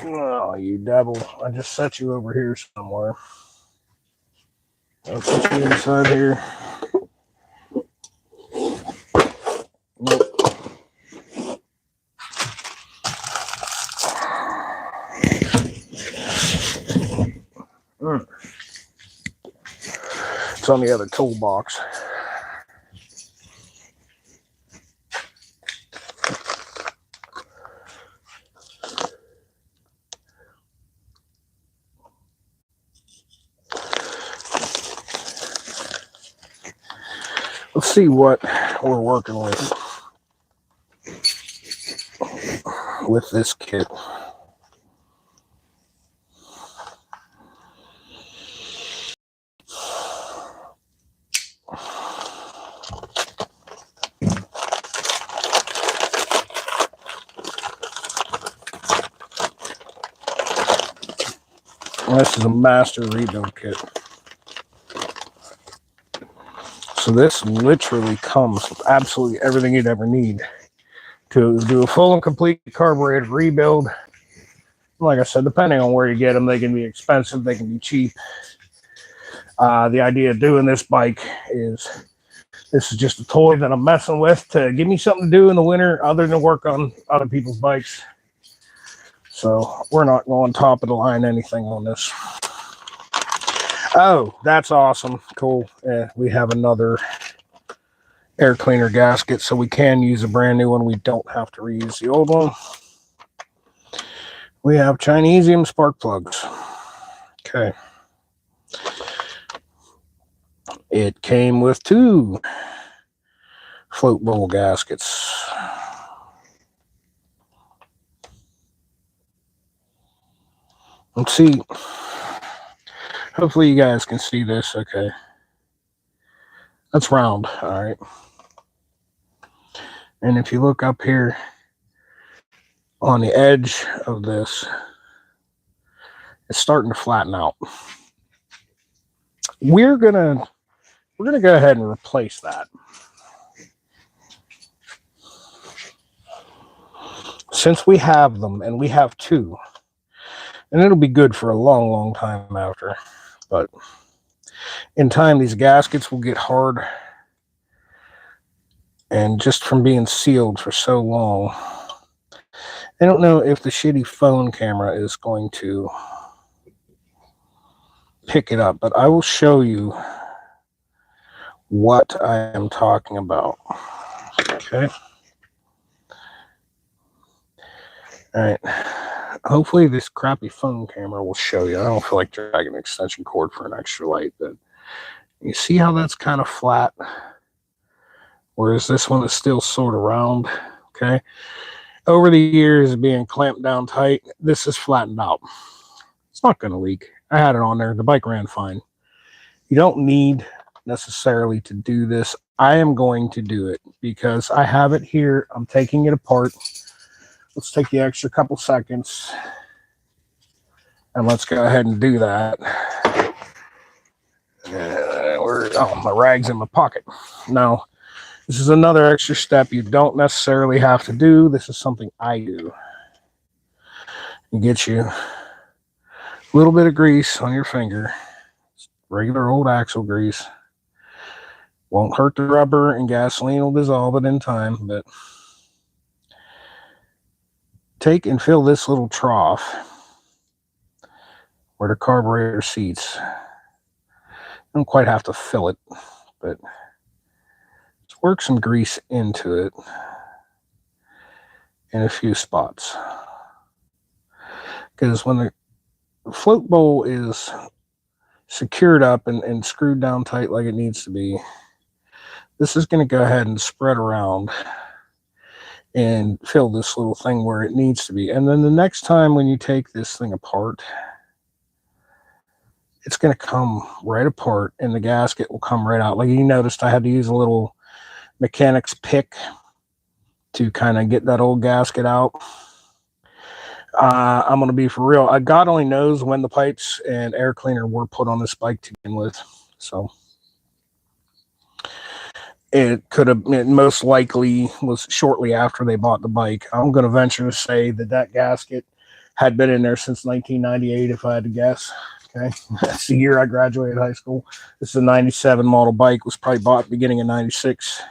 Oh, you devil. I just set you over here somewhere. I'll put you inside here. Nope. It's on the other toolbox. Let's see what we're working with this kit. This is a master rebuild kit. So this literally comes with absolutely everything you'd ever need to do a full and complete carburetor rebuild. Like I said, depending on where you get them, they can be expensive, they can be cheap. The idea of doing this bike is, this is just a toy that I'm messing with to give me something to do in the winter other than work on other people's bikes. So we're not going top of the line anything on this. Oh, that's awesome. Cool. We have another air cleaner gasket, so we can use a brand new one. We don't have to reuse the old one. We have Chinesium spark plugs. Okay. It came with 2 float bowl gaskets. Let's see. Hopefully you guys can see this. Okay. That's round. All right. And if you look up here on the edge of this, it's starting to flatten out. We're gonna go ahead and replace that. Since we have them, and we have 2, and it'll be good for a long, long time after. But in time, these gaskets will get hard, and just from being sealed for so long, I don't know if the shitty phone camera is going to pick it up, but I will show you what I am talking about. Okay. All right. Hopefully this crappy phone camera will show you. I don't feel like dragging an extension cord for an extra light, but you see how that's kind of flat, whereas this one is still sort of round. Okay. Over the years being clamped down tight, this is flattened out. It's not going to leak. I had it on there. The bike ran fine. You don't need necessarily to do this. I am going to do it because I have it here. I'm taking it apart. Let's take the extra couple seconds and let's go ahead and do that. Oh, my rag's in my pocket. Now, this is another extra step you don't necessarily have to do. This is something I do. You get you a little bit of grease on your finger. It's regular old axle grease. Won't hurt the rubber, and gasoline will dissolve it in time, but take and fill this little trough where the carburetor seats. You don't quite have to fill it, but let's work some grease into it in a few spots. Because when the float bowl is secured up and screwed down tight like it needs to be, this is going to go ahead and spread around and fill this little thing where it needs to be. And then the next time when you take this thing apart, it's going to come right apart and the gasket will come right out. Like you noticed, I had to use a little mechanic's pick to kind of get that old gasket out. I'm going to be for real. God only knows when the pipes and air cleaner were put on this bike to begin with. So it most likely was shortly after they bought the bike. I'm going to venture to say that gasket had been in there since 1998, if I had to guess. Okay. That's the year I graduated high school. This is a 97 model bike, was probably bought at the beginning of 96.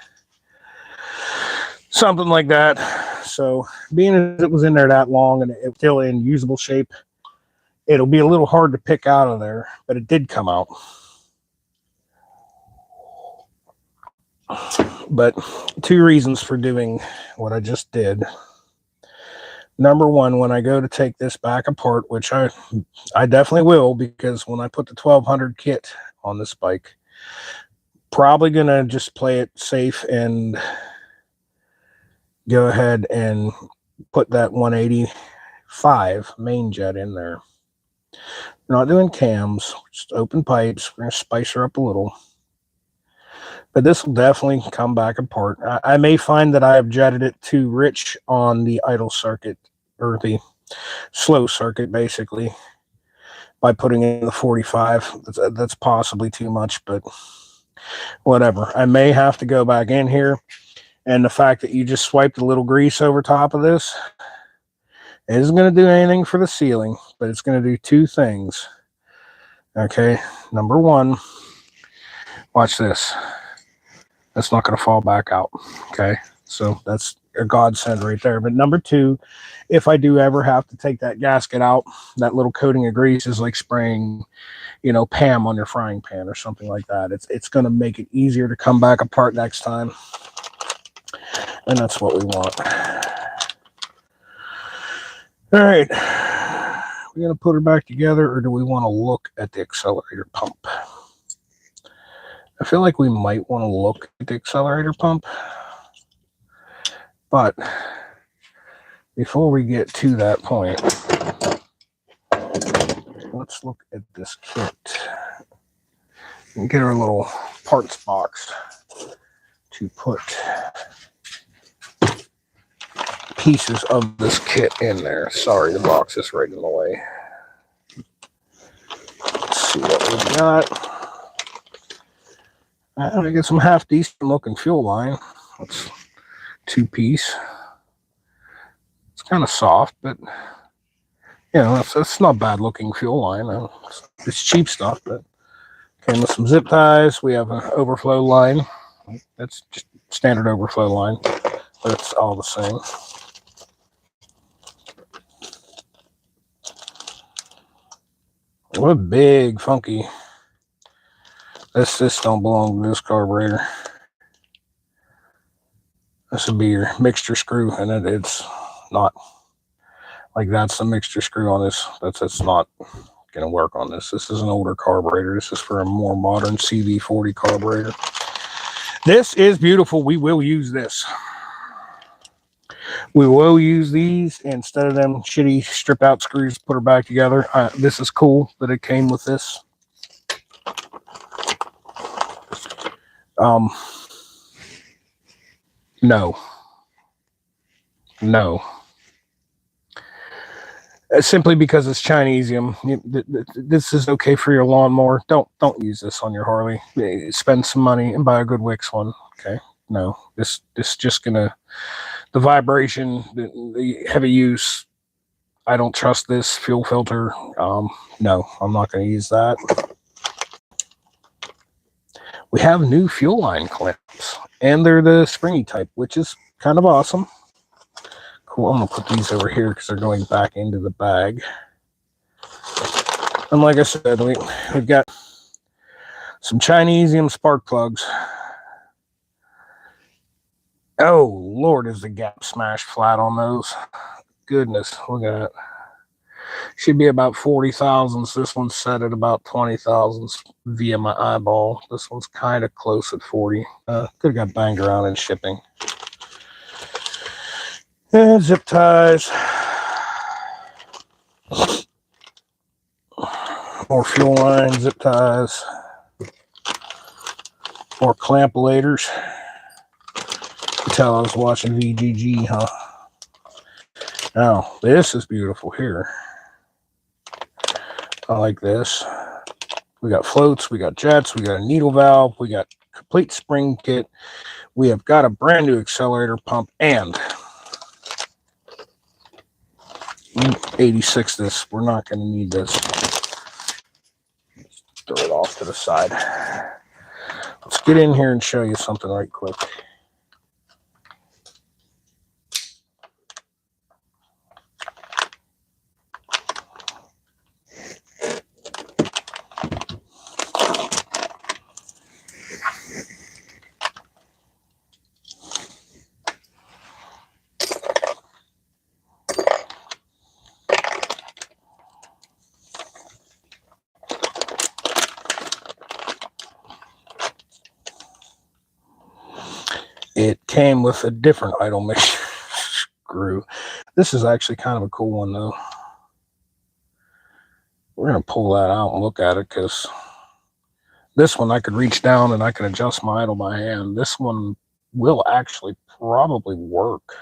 Something like that. So being as it was in there that long and it's still in usable shape, it'll be a little hard to pick out of there, but it did come out. But 2 reasons for doing what I just did. Number one, when I go to take this back apart, which I definitely will, because when I put the 1200 kit on this bike, probably going to just play it safe and go ahead and put that 185 main jet in there. We're not doing cams, just open pipes. We're going to spice her up a little. But this will definitely come back apart. I may find that I have jetted it too rich on the idle circuit, or the slow circuit, basically, by putting in the 45. That's possibly too much, but whatever. I may have to go back in here, and the fact that you just swiped a little grease over top of this isn't going to do anything for the sealing, but it's going to do 2 things. Okay, number one, watch this. That's not going to fall back out. Okay, so that's a godsend right there. But number 2, if I do ever have to take that gasket out, that little coating of grease is like spraying, Pam on your frying pan or something like that. It's going to make it easier to come back apart next time, and that's what we want. All right, we're going to put her back together, or do we want to look at the accelerator pump? I feel like we might want to look at the accelerator pump, but before we get to that point, let's look at this kit and get our little parts box to put pieces of this kit in there. Sorry, the box is right in the way. Let's see what we got. I get some half decent looking fuel line. That's 2-piece. It's kind of soft, but that's not bad looking fuel line. It's cheap stuff, but came with some zip ties. We have an overflow line. That's just standard overflow line, but it's all the same. What a big funky. This don't belong to this carburetor. This would be your mixture screw, and it's not. Like, that's the mixture screw on this. That's not going to work on this. This is an older carburetor. This is for a more modern CV40 carburetor. This is beautiful. We will use this. We will use these instead of them shitty strip out screws, put her back together. This is cool that it came with this. No. Simply because it's Chinesium. This is okay for your lawnmower. Don't use this on your Harley. Spend some money and buy a good Wix one. Okay. No, this just gonna, the vibration, the heavy use. I don't trust this fuel filter. No, I'm not going to use that. We have new fuel line clamps, and they're the springy type, which is kind of awesome. Cool. I'm going to put these over here because they're going back into the bag. And like I said, we've got some Chinesium spark plugs. Oh, Lord, is the gap smashed flat on those. Goodness, look at that. Should be about 40 thousandths. This one's set at about 20 thousandths via my eyeball. This one's kind of close at 40. Could have got banged around in shipping. And zip ties. More fuel line, zip ties. More clampulators. You can tell I was watching VGG, huh? Now, this is beautiful here. I like this. We got floats, we got jets, we got a needle valve, we got complete spring kit. We have got a brand new accelerator pump and 86 this. We're not going to need this. Throw it off to the side. Let's get in here and show you something right quick. It came with a different idle mixture screw. This is actually kind of a cool one, though. We're going to pull that out and look at it, because this one I could reach down and I can adjust my idle by hand. This one will actually probably work.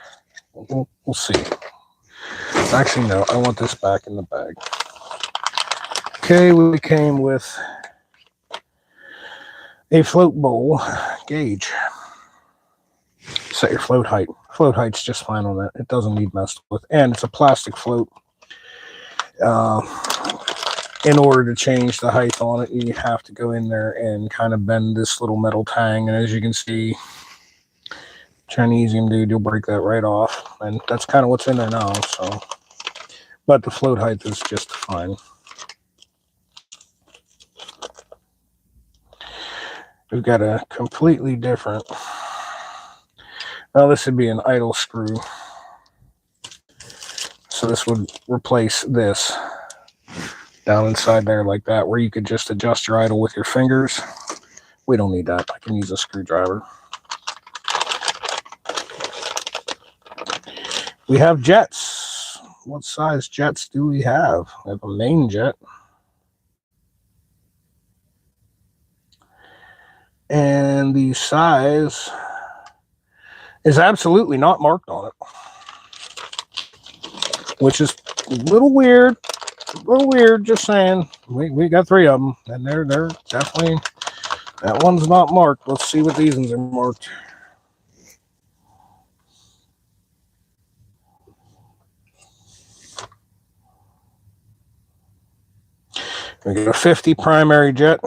We'll see. Actually, no, I want this back in the bag. Okay, we came with a float bowl gauge. Set your float height. Float height's just fine on that. It doesn't need messed with. And it's a plastic float. In order to change the height on it, you have to go in there and kind of bend this little metal tang. And as you can see, Chinesium dude, you'll break that right off. And that's kind of what's in there now. So, but the float height is just fine. We've got a completely different. Now this would be an idle screw. So this would replace this down inside there like that, where you could just adjust your idle with your fingers. We don't need that. I can use a screwdriver. We have jets. What size jets do we have? We have a main jet. And the size is absolutely not marked on it, which is a little weird. Just saying. We got 3 of them, and they're definitely, that one's not marked. Let's see what these ones are marked. We got a 50 primary jet.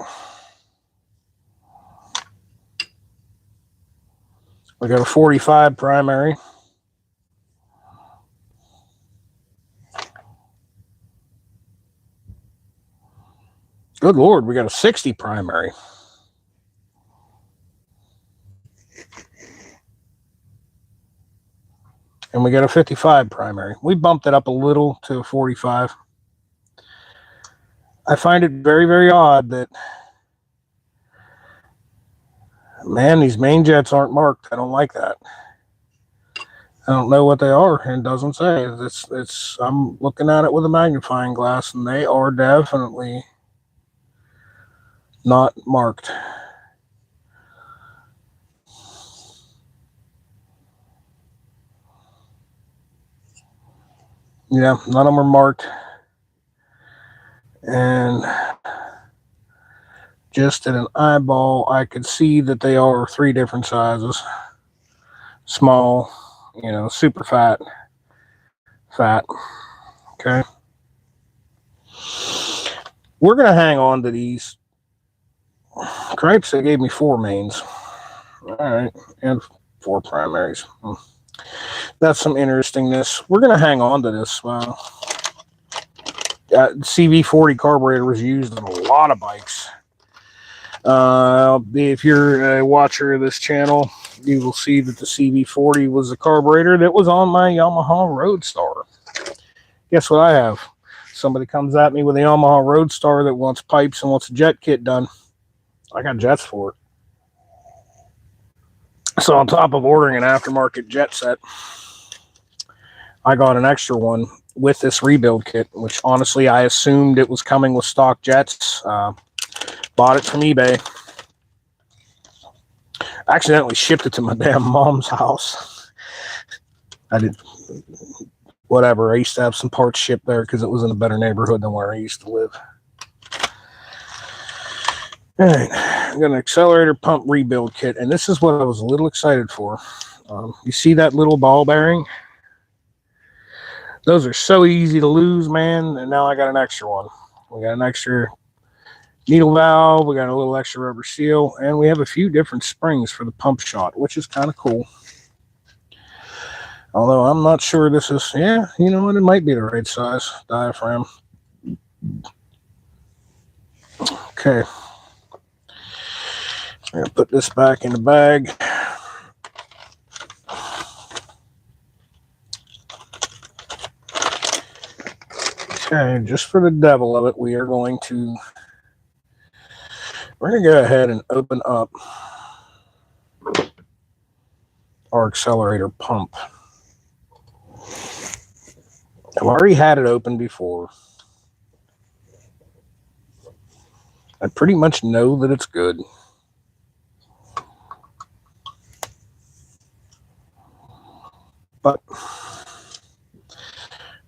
We got a 45 primary. Good Lord, we got a 60 primary. And we got a 55 primary. We bumped it up a little to a 45. I find it very, very odd that, man, these main jets aren't marked. I don't like that. I don't know what they are. It doesn't say. I'm looking at it with a magnifying glass, and they are definitely not marked. Yeah, none of them are marked. And just at an eyeball, I could see that they are 3 different sizes. Small, super fat. Okay. We're going to hang on to these. Cripes, they gave me 4 mains. All right. And 4 primaries. That's some interestingness. We're going to hang on to this. CV40 carburetor was used on a lot of bikes. If you're a watcher of this channel, you will see that the CV40 was a carburetor that was on my Yamaha Roadstar. Guess what I have? Somebody comes at me with a Yamaha Roadstar that wants pipes and wants a jet kit done. I got jets for it. So on top of ordering an aftermarket jet set, I got an extra one with this rebuild kit, which honestly I assumed it was coming with stock jets. Bought it from eBay. Accidentally shipped it to my damn mom's house. I did. whatever. I used to have some parts shipped there because it was in a better neighborhood than where I used to live. All right, I got an accelerator pump rebuild kit, and this is what I was a little excited for. You see that little ball bearing? Those are so easy to lose, man, and now I got an extra one. We got an extra needle valve, we got a little extra rubber seal, and we have a few different springs for the pump shot, which is kind of cool. Although I'm not sure this is, yeah, you know what, it might be the right size diaphragm. Okay. I'm gonna put this back in the bag. Okay, just for the devil of it, we're going to go ahead and open up our accelerator pump. I've already had it open before. I pretty much know that it's good. But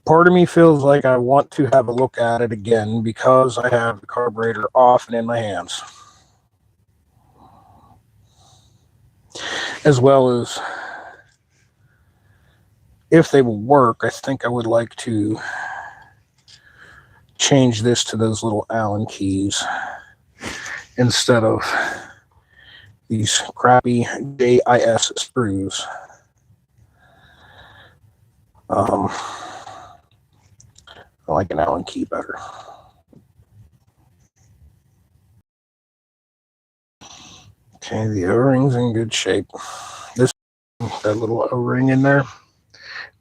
part of me feels like I want to have a look at it again because I have the carburetor off and in my hands. As well as, if they will work, I think I would like to change this to those little Allen keys instead of these crappy JIS screws. I like an Allen key better. Okay, the O-ring's in good shape. That little O-ring in there,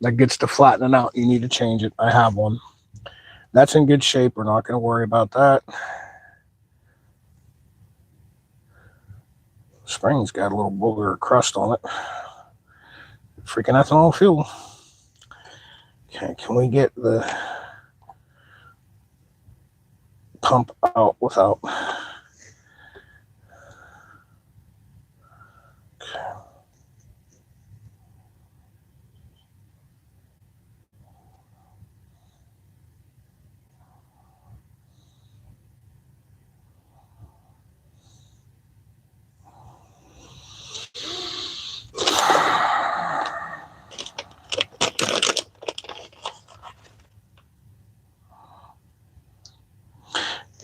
that gets to flattening out. You need to change it. I have one. That's in good shape. We're not going to worry about that. Spring's got a little booger of crust on it. Freaking ethanol fuel. Okay, can we get the pump out without...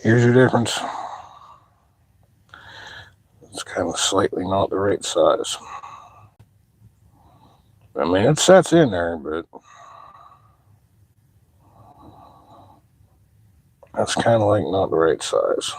Here's your difference. It's kind of slightly not the right size. I mean, it sets in there, but that's kind of like not the right size.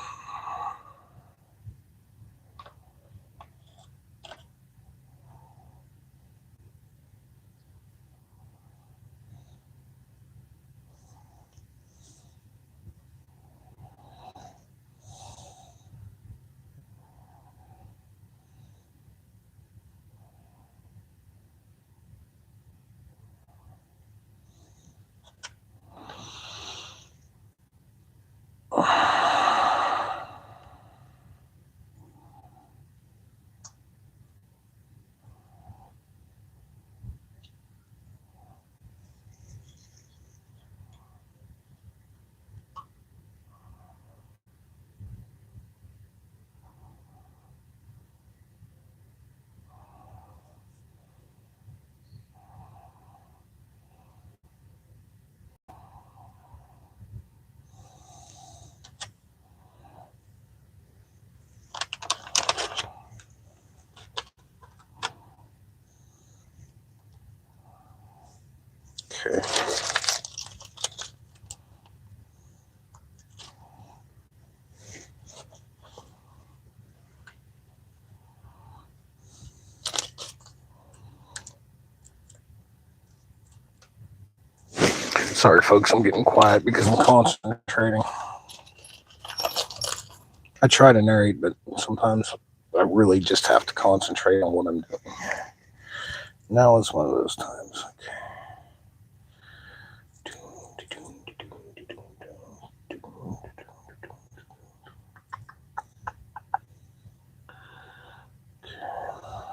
Okay. Sorry, folks, I'm getting quiet because I'm concentrating. I try to narrate, but sometimes I really just have to concentrate on what I'm doing. Now is one of those times. Okay.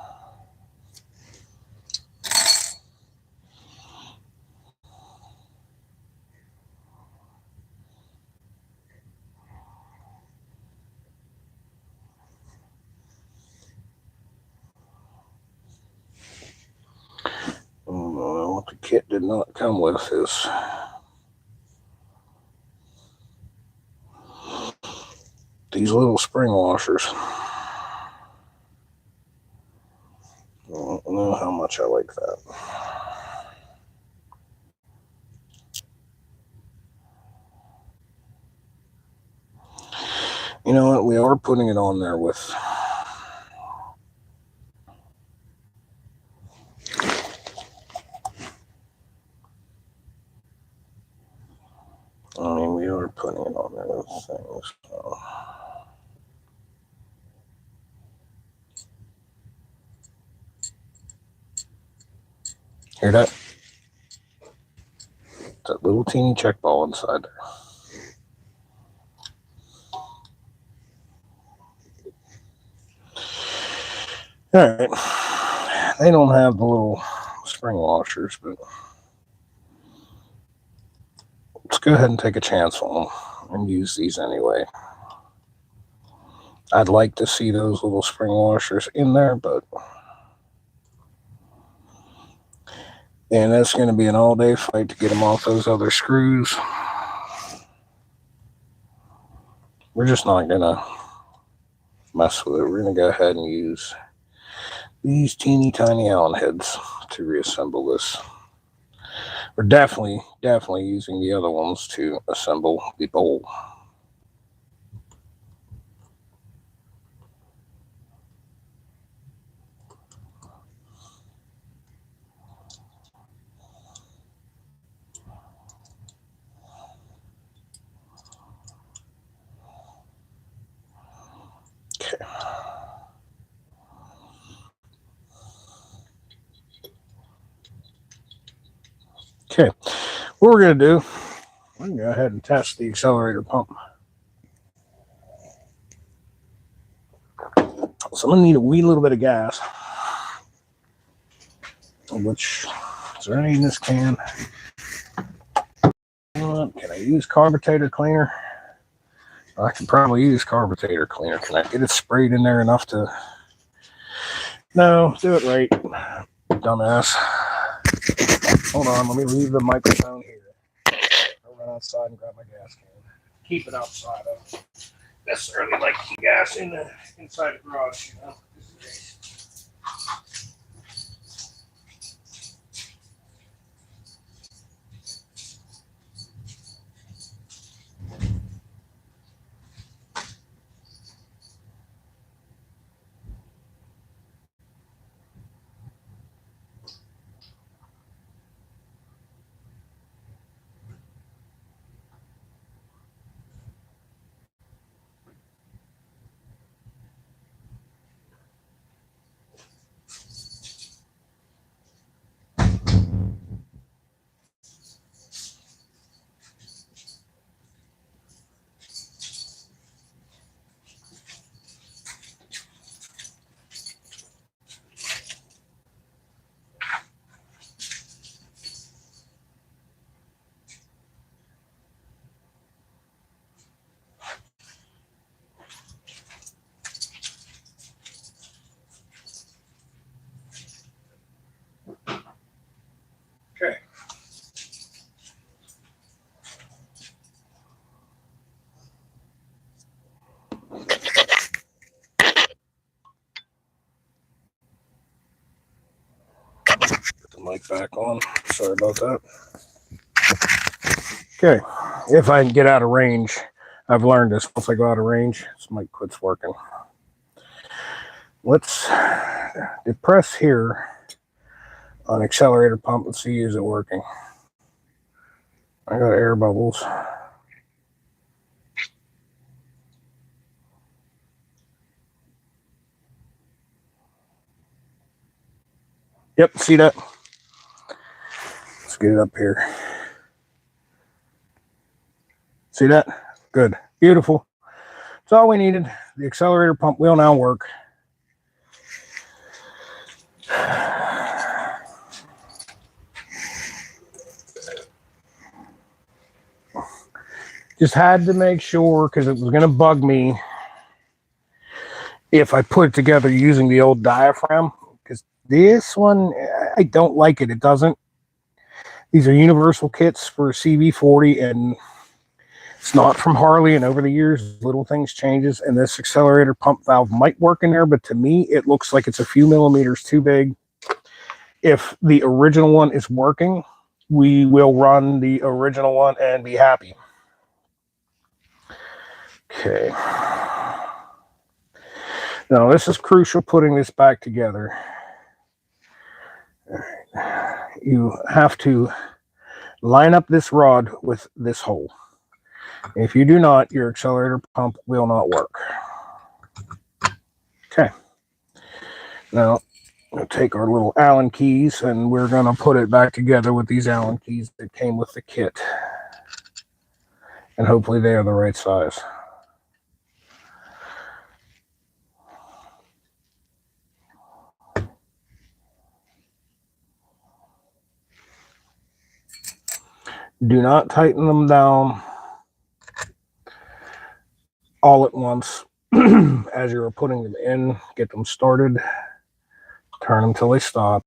kit did not come with is these little spring washers. I don't know how much I like that. You know what? We are putting it on there with we are putting it on there with things. So. Hear that? That little teeny check ball inside there. All right. They don't have the little spring washers, but let's go ahead and take a chance on them and use these anyway. I'd like to see those little spring washers in there, but and that's going to be an all-day fight to get them off those other screws. We're just not going to mess with it. We're going to go ahead and use these teeny tiny Allen heads to reassemble this. We're definitely using the other ones to assemble the bowl. Okay. Okay, what we're going to do, we're going to go ahead and test the accelerator pump. So I'm going to need a wee little bit of gas, which is there any in this can? Can I use carburetor cleaner? I can probably use carburetor cleaner. Can I get it sprayed in there enough to... No, do it right, dumbass. Hold on, let me leave the microphone here. I'll run outside and grab my gas can. Keep it outside. I don't necessarily like the gas inside the garage, you know. Okay. Put the mic back on. Sorry about that. Okay. If I can get out of range, I've learned this. Once I go out of range, this mic quits working. Let's depress here on accelerator pump. Let's see, is it working? I got air bubbles. Yep, see that? Let's get it up here. See that? Good. Beautiful. That's all we needed. The accelerator pump will now work. Just had to make sure, because it was going to bug me if I put it together using the old diaphragm, because this one, I don't like it. It doesn't These are universal kits for CV40, and it's not from Harley, and over the years, little things changes, and this accelerator pump valve might work in there, but to me, it looks like it's a few millimeters too big. If the original one is working, we will run the original one and be happy. Okay. Now, this is crucial, putting this back together. You have to line up this rod with this hole. If you do not, your accelerator pump will not work. Okay. Now, we'll take our little Allen keys, and we're going to put it back together with these Allen keys that came with the kit. And hopefully they are the right size. Do not tighten them down all at once as you're putting them in. Get them started. Turn them till they stop.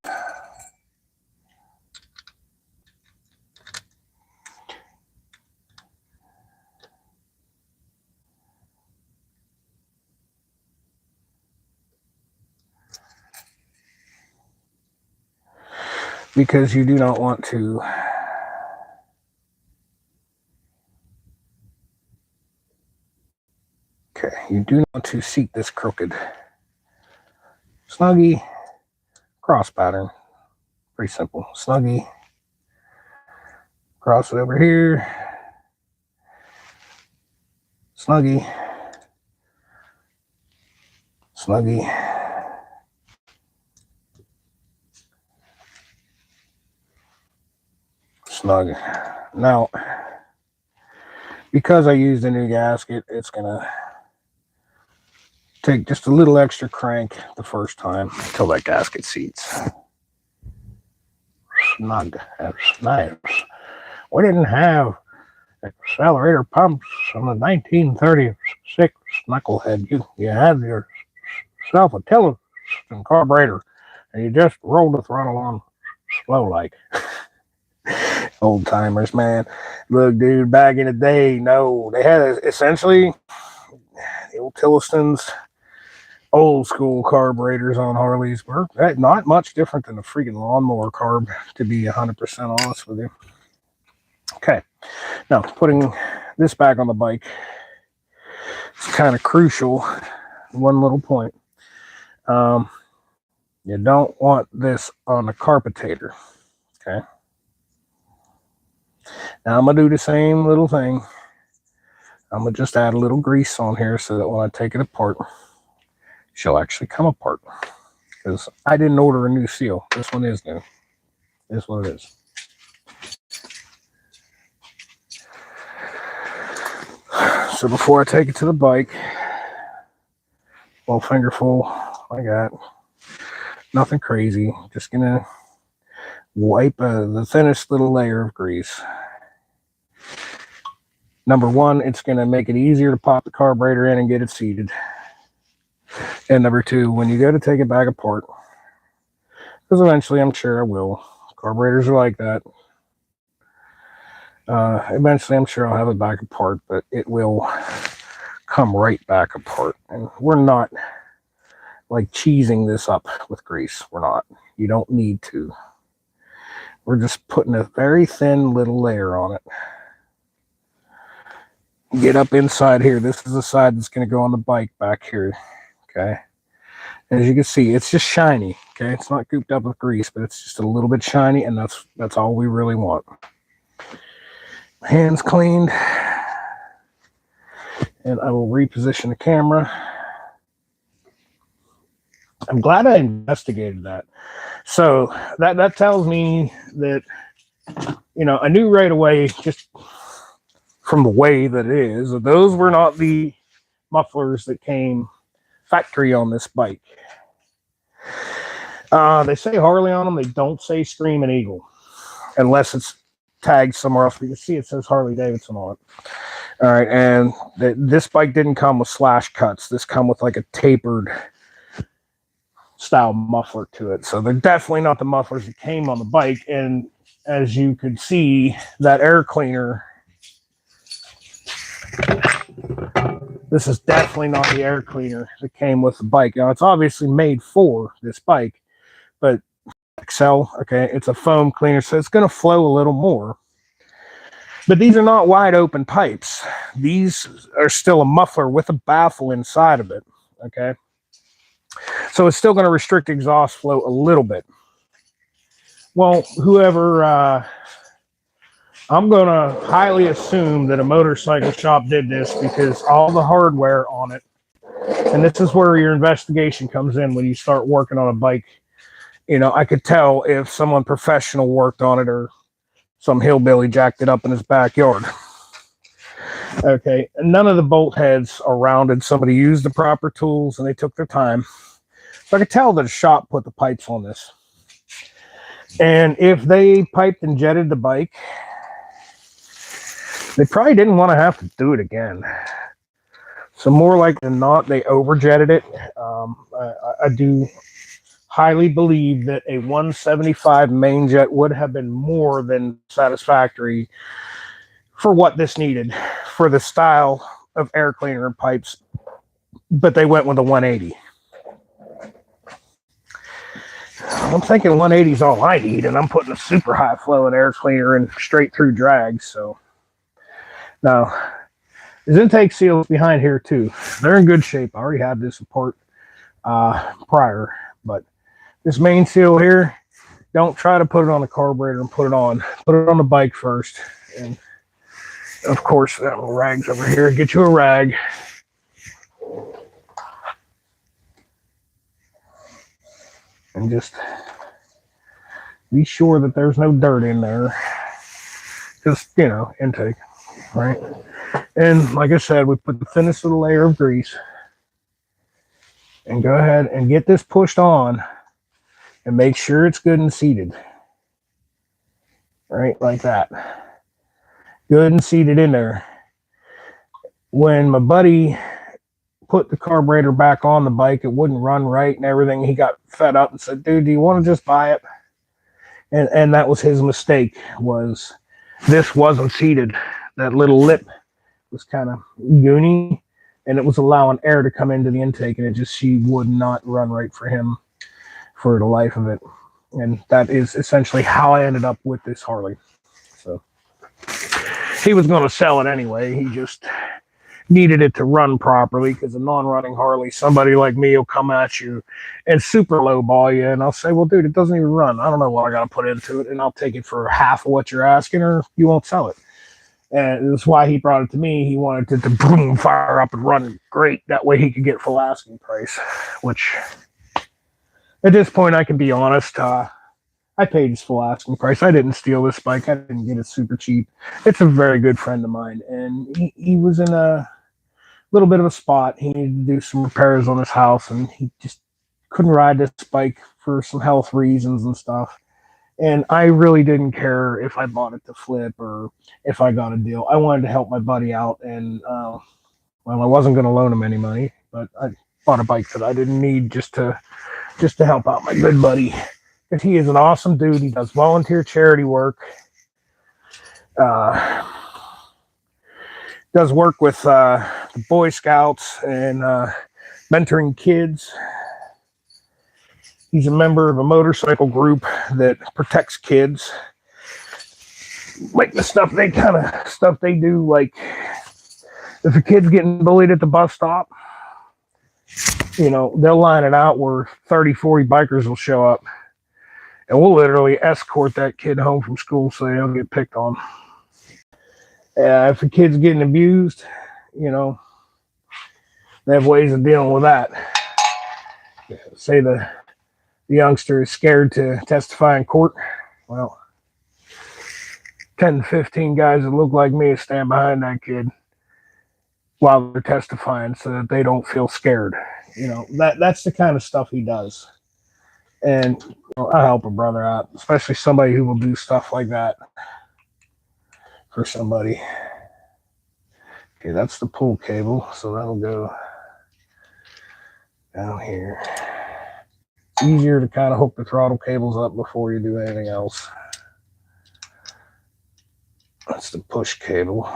Because you do not want to you do not want to seat this crooked. Snuggie, cross pattern. Pretty simple. Snuggie, cross it over here. Snuggie, snuggie. Snug. Now, because I used a new gasket, it's gonna take just a little extra crank the first time until that gasket seats. Snug. That's nice. We didn't have accelerator pumps from the 1936, knucklehead. You had yourself a Tillotson carburetor, and you just rolled the throttle on slow like. Old timers, man. Look, dude, back in the day, no, they had essentially the old Tillotson's old school carburetors on Harleys were not much different than a freaking lawnmower carb, to be 100% honest with you. Okay, now putting this back on the bike is kind of crucial. One little point. You don't want this on the carburetor. Okay. Now I'm going to do the same little thing. I'm going to just add a little grease on here so that when I take it apart, she'll actually come apart. Because I didn't order a new seal. This one is new. This is what it is. So before I take it to the bike, little fingerful I got. Nothing crazy. Just going to wipe the thinnest little layer of grease. Number one, it's going to make it easier to pop the carburetor in and get it seated. And number two, when you go to take it back apart, because eventually I'm sure I will. Carburetors are like that. Eventually I'm sure I'll have it back apart, but it will come right back apart. And we're not like cheesing this up with grease. We're not. You don't need to. We're just putting a very thin little layer on it. Get up inside here. This is the side that's going to go on the bike back here. Okay. As you can see, it's just shiny. Okay. It's not gooped up with grease, but it's just a little bit shiny, and that's all we really want. Hands cleaned. And I will reposition the camera. I'm glad I investigated that. So that tells me that, you know, I knew right away, just from the way that it is, that those were not the mufflers that came factory on this bike. They say Harley on them. They don't say Screaming Eagle unless it's tagged somewhere else. But you can see it says Harley Davidson on it. All right, and this bike didn't come with slash cuts. This come with like a tapered style muffler to it. So they're definitely not the mufflers that came on the bike. And as you could see, that air cleaner, this is definitely not the air cleaner that came with the bike. Now, it's obviously made for this bike, but Excel, okay, it's a foam cleaner, so it's going to flow a little more. But these are not wide open pipes. These are still a muffler with a baffle inside of it, okay? So it's still going to restrict exhaust flow a little bit. Well, whoever, I'm going to highly assume that a motorcycle shop did this because all the hardware on it, and this is where your investigation comes in when you start working on a bike. You know, I could tell if someone professional worked on it or some hillbilly jacked it up in his backyard. Okay, none of the bolt heads are rounded. Somebody used the proper tools and they took their time. So I could tell that a shop put the pipes on this. And if they piped and jetted the bike, they probably didn't want to have to do it again. So more like than not, they overjetted it. I do highly believe that a 175 main jet would have been more than satisfactory for what this needed, for the style of air cleaner and pipes, but they went with a 180. I'm thinking 180 is all I need, and I'm putting a super high flowing air cleaner in straight through drag. So now, his intake seals behind here too. They're in good shape. I already had this apart prior, but this main seal here, don't try to put it on the carburetor and put it on. Put it on the bike first. And of course, that little rag's over here. Get you a rag. And just be sure that there's no dirt in there. Just, you know, intake, right? And like I said, we put the thinnest little layer of grease. And go ahead and get this pushed on and make sure it's good and seated. Right, like that. Good and seated in there. When my buddy put the carburetor back on the bike, it wouldn't run right and everything. He got fed up and said, dude, do you want to just buy it? And that was his mistake, was this wasn't seated. That little lip was kind of goony, and it was allowing air to come into the intake, and it just, she would not run right for him for the life of it. And that is essentially how I ended up with this Harley. So he was going to sell it anyway. He just needed it to run properly, because a non-running Harley, somebody like me will come at you and super lowball you, and I'll say, well, dude, it doesn't even run. I don't know what I got to put into it, and I'll take it for half of what you're asking, or you won't sell it. And that's why he brought it to me. He wanted it to boom, fire up and run great. That way he could get full asking price, which at this point, I can be honest, I paid his full asking price. I didn't steal this bike. I didn't get it super cheap. It's a very good friend of mine, and he was in a little bit of a spot. He needed to do some repairs on his house, and he just couldn't ride this bike for some health reasons and stuff. And I really didn't care if I bought it to flip or if I got a deal. I wanted to help my buddy out, and well, I wasn't going to loan him any money, but I bought a bike that I didn't need just to help out my good buddy. Because he is an awesome dude. He does volunteer charity work. Does work with the Boy Scouts and mentoring kids. He's a member of a motorcycle group that protects kids. Like the stuff they do, like if a kid's getting bullied at the bus stop, you know, they'll line it out where 30, 40 bikers will show up. And we'll literally escort that kid home from school so they don't get picked on. If a kid's getting abused, you know, they have ways of dealing with that. Say the youngster is scared to testify in court. Well, 10 to 15 guys that look like me stand behind that kid while they're testifying so that they don't feel scared. You know, that's the kind of stuff he does. And you know, I help a brother out, especially somebody who will do stuff like that for somebody. Okay, that's the pull cable, so that'll go down here. It's easier to kind of hook the throttle cables up before you do anything else. That's the push cable.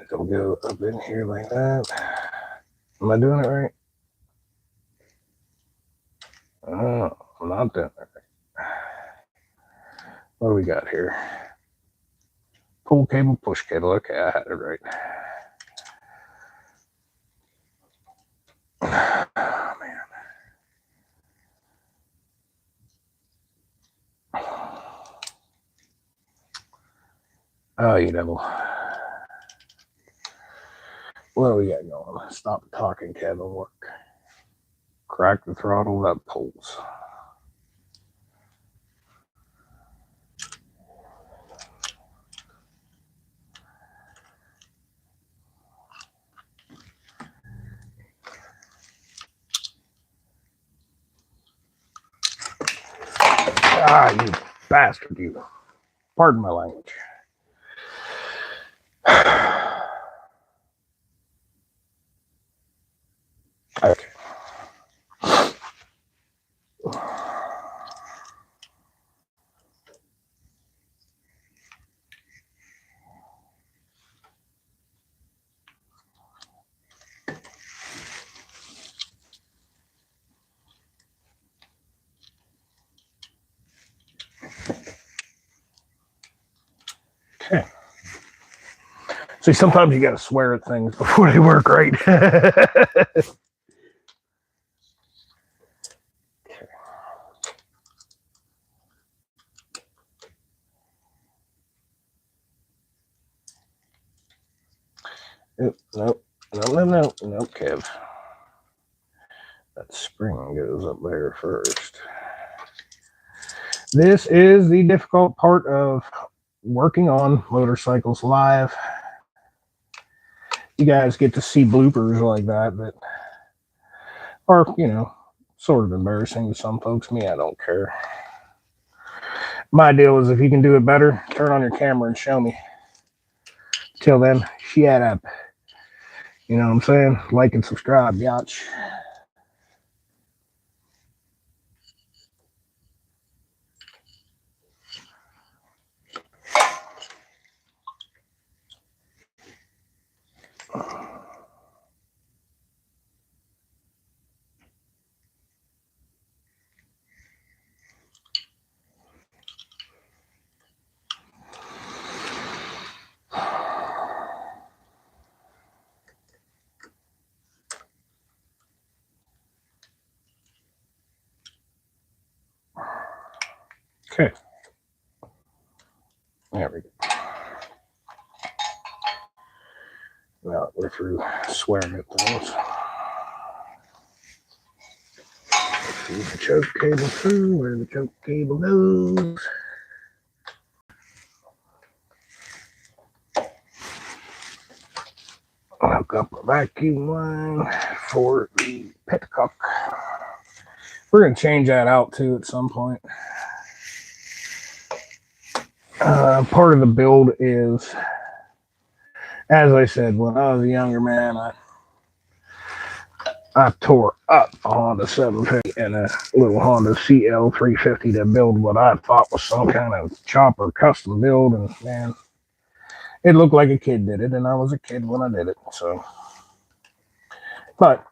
It'll go up in here like that. Am I doing it right? Oh, I'm not doing it right. What do we got here? Pull cable, push cable. Okay, I had it right. Oh, man. Oh, you devil. What do we got going? Stop talking, Kevin. Work. Crack the throttle, that pulls. Ah, you bastard, you. Pardon my language. Okay. Okay. See, sometimes you got to swear at things before they work right. Nope. No, Kev. That spring goes up there first. This is the difficult part of working on motorcycles live. You guys get to see bloopers like that are, sort of embarrassing to some folks. Me, I don't care. My deal is if you can do it better, turn on your camera and show me. Till then, shut up. You know what I'm saying? Like and subscribe, yatch. Okay. There we go. Now we're through swearing at things. See the choke cable through, where the choke cable goes. Hook up a vacuum line for the petcock. We're going to change that out too at some point. Part of the build is, as I said, when I was a younger man, I tore up a Honda 750 and a little Honda CL350 to build what I thought was some kind of chopper custom build. And man, it looked like a kid did it, and I was a kid when I did it. So, but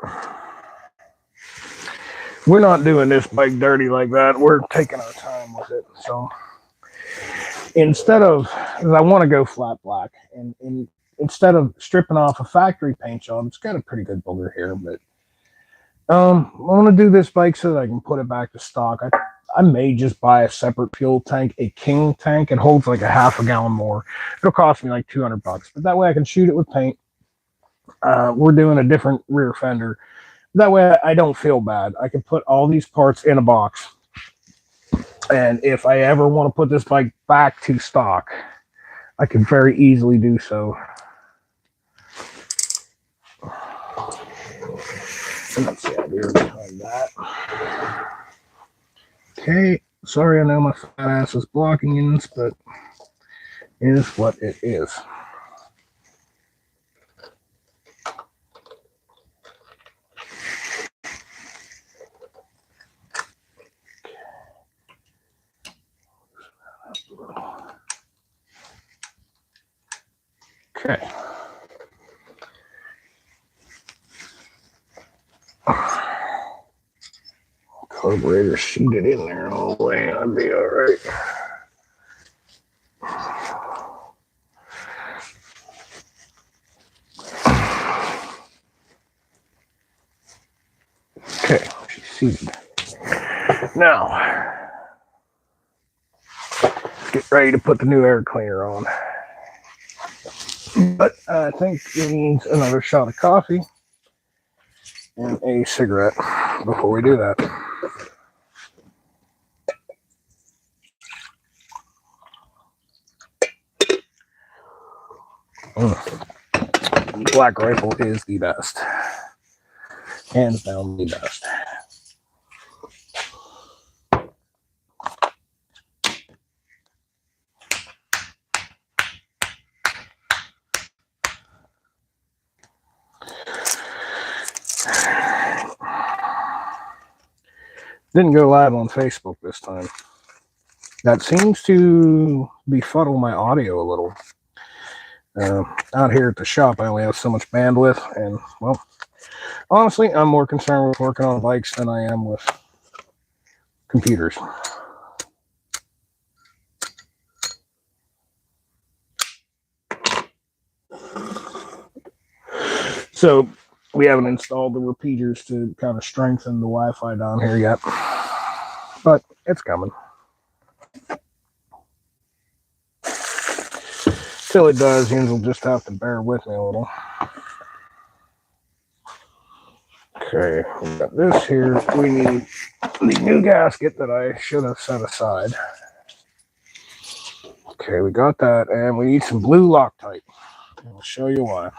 we're not doing this bike dirty like that. We're taking our time with it. So instead of, I want to go flat black, and instead of stripping off a factory paint job, it's got a pretty good booger here, but I want to do this bike so that I can put it back to stock. I may just buy a separate fuel tank, a King tank. It holds like a half a gallon more. It'll cost me like $200, but that way I can shoot it with paint. We're doing a different rear fender. That way I don't feel bad. I can put all these parts in a box. And if I ever want to put this bike back to stock, I can very easily do so. And that's the idea behind that. Okay, sorry I know my fat ass is blocking this, but it is what it is. Okay. Carburetor seated in there all the way, I'd be all right. Okay, she's seated. Now, get ready to put the new air cleaner on. But I think it needs another shot of coffee and a cigarette before we do that. Black Rifle is the best. Hands down the best. Didn't go live on Facebook this time. That seems to befuddle my audio a little. Out here at the shop, I only have so much bandwidth, and, well, honestly, I'm more concerned with working on bikes than I am with computers. So we haven't installed the repeaters to kind of strengthen the Wi-Fi down here yet, but it's coming. Till it does, you'll just have to bear with me a little. Okay, we got this here. We need the new gasket that I should have set aside. Okay, we got that, and we need some blue Loctite. I'll show you why.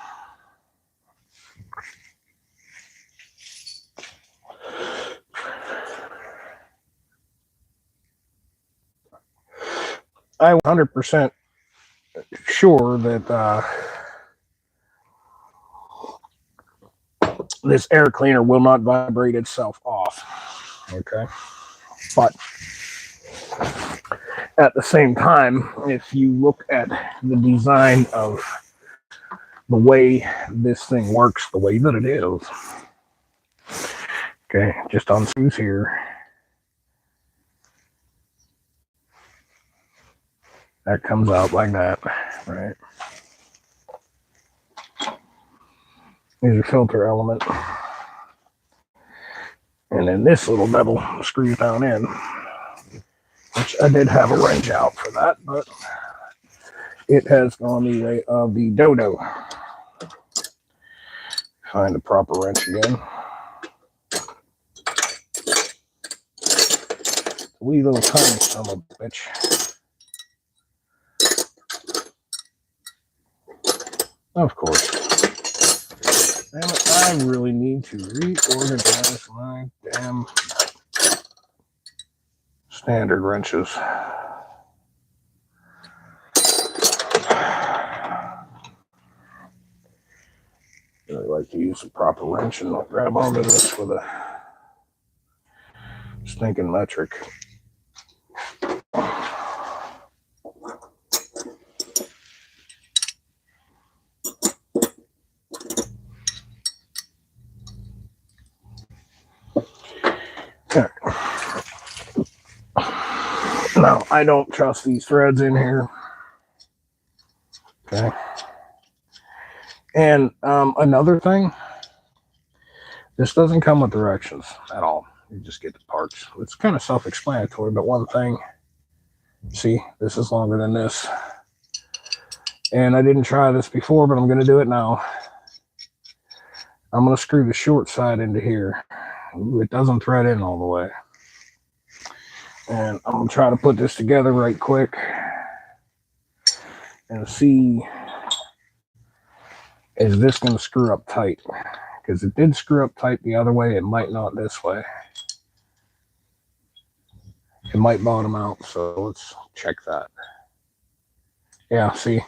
I'm 100% sure that this air cleaner will not vibrate itself off. Okay, but at the same time, if you look at the design of the way this thing works, the way that it is, okay, just on screws here, that comes out like that, right? Here's your filter element. And then this little devil screws down in, which I did have a wrench out for that, but it has gone the way of the dodo. Find the proper wrench again. Wee little tiny son of a bitch. Of course. Damn it, I really need to reorganize my damn standard wrenches. Really like to use the proper wrench and not grab onto this with a stinking metric. Now, I don't trust these threads in here. Okay. And another thing, this doesn't come with directions at all. You just get the parts. It's kind of self-explanatory, but one thing, see, this is longer than this. And I didn't try this before, but I'm going to do it now. I'm going to screw the short side into here. Ooh, it doesn't thread in all the way. And I'm going to try to put this together right quick and see, is this going to screw up tight? Because it did screw up tight the other way. It might not this way. It might bottom out, so let's check that. Yeah, see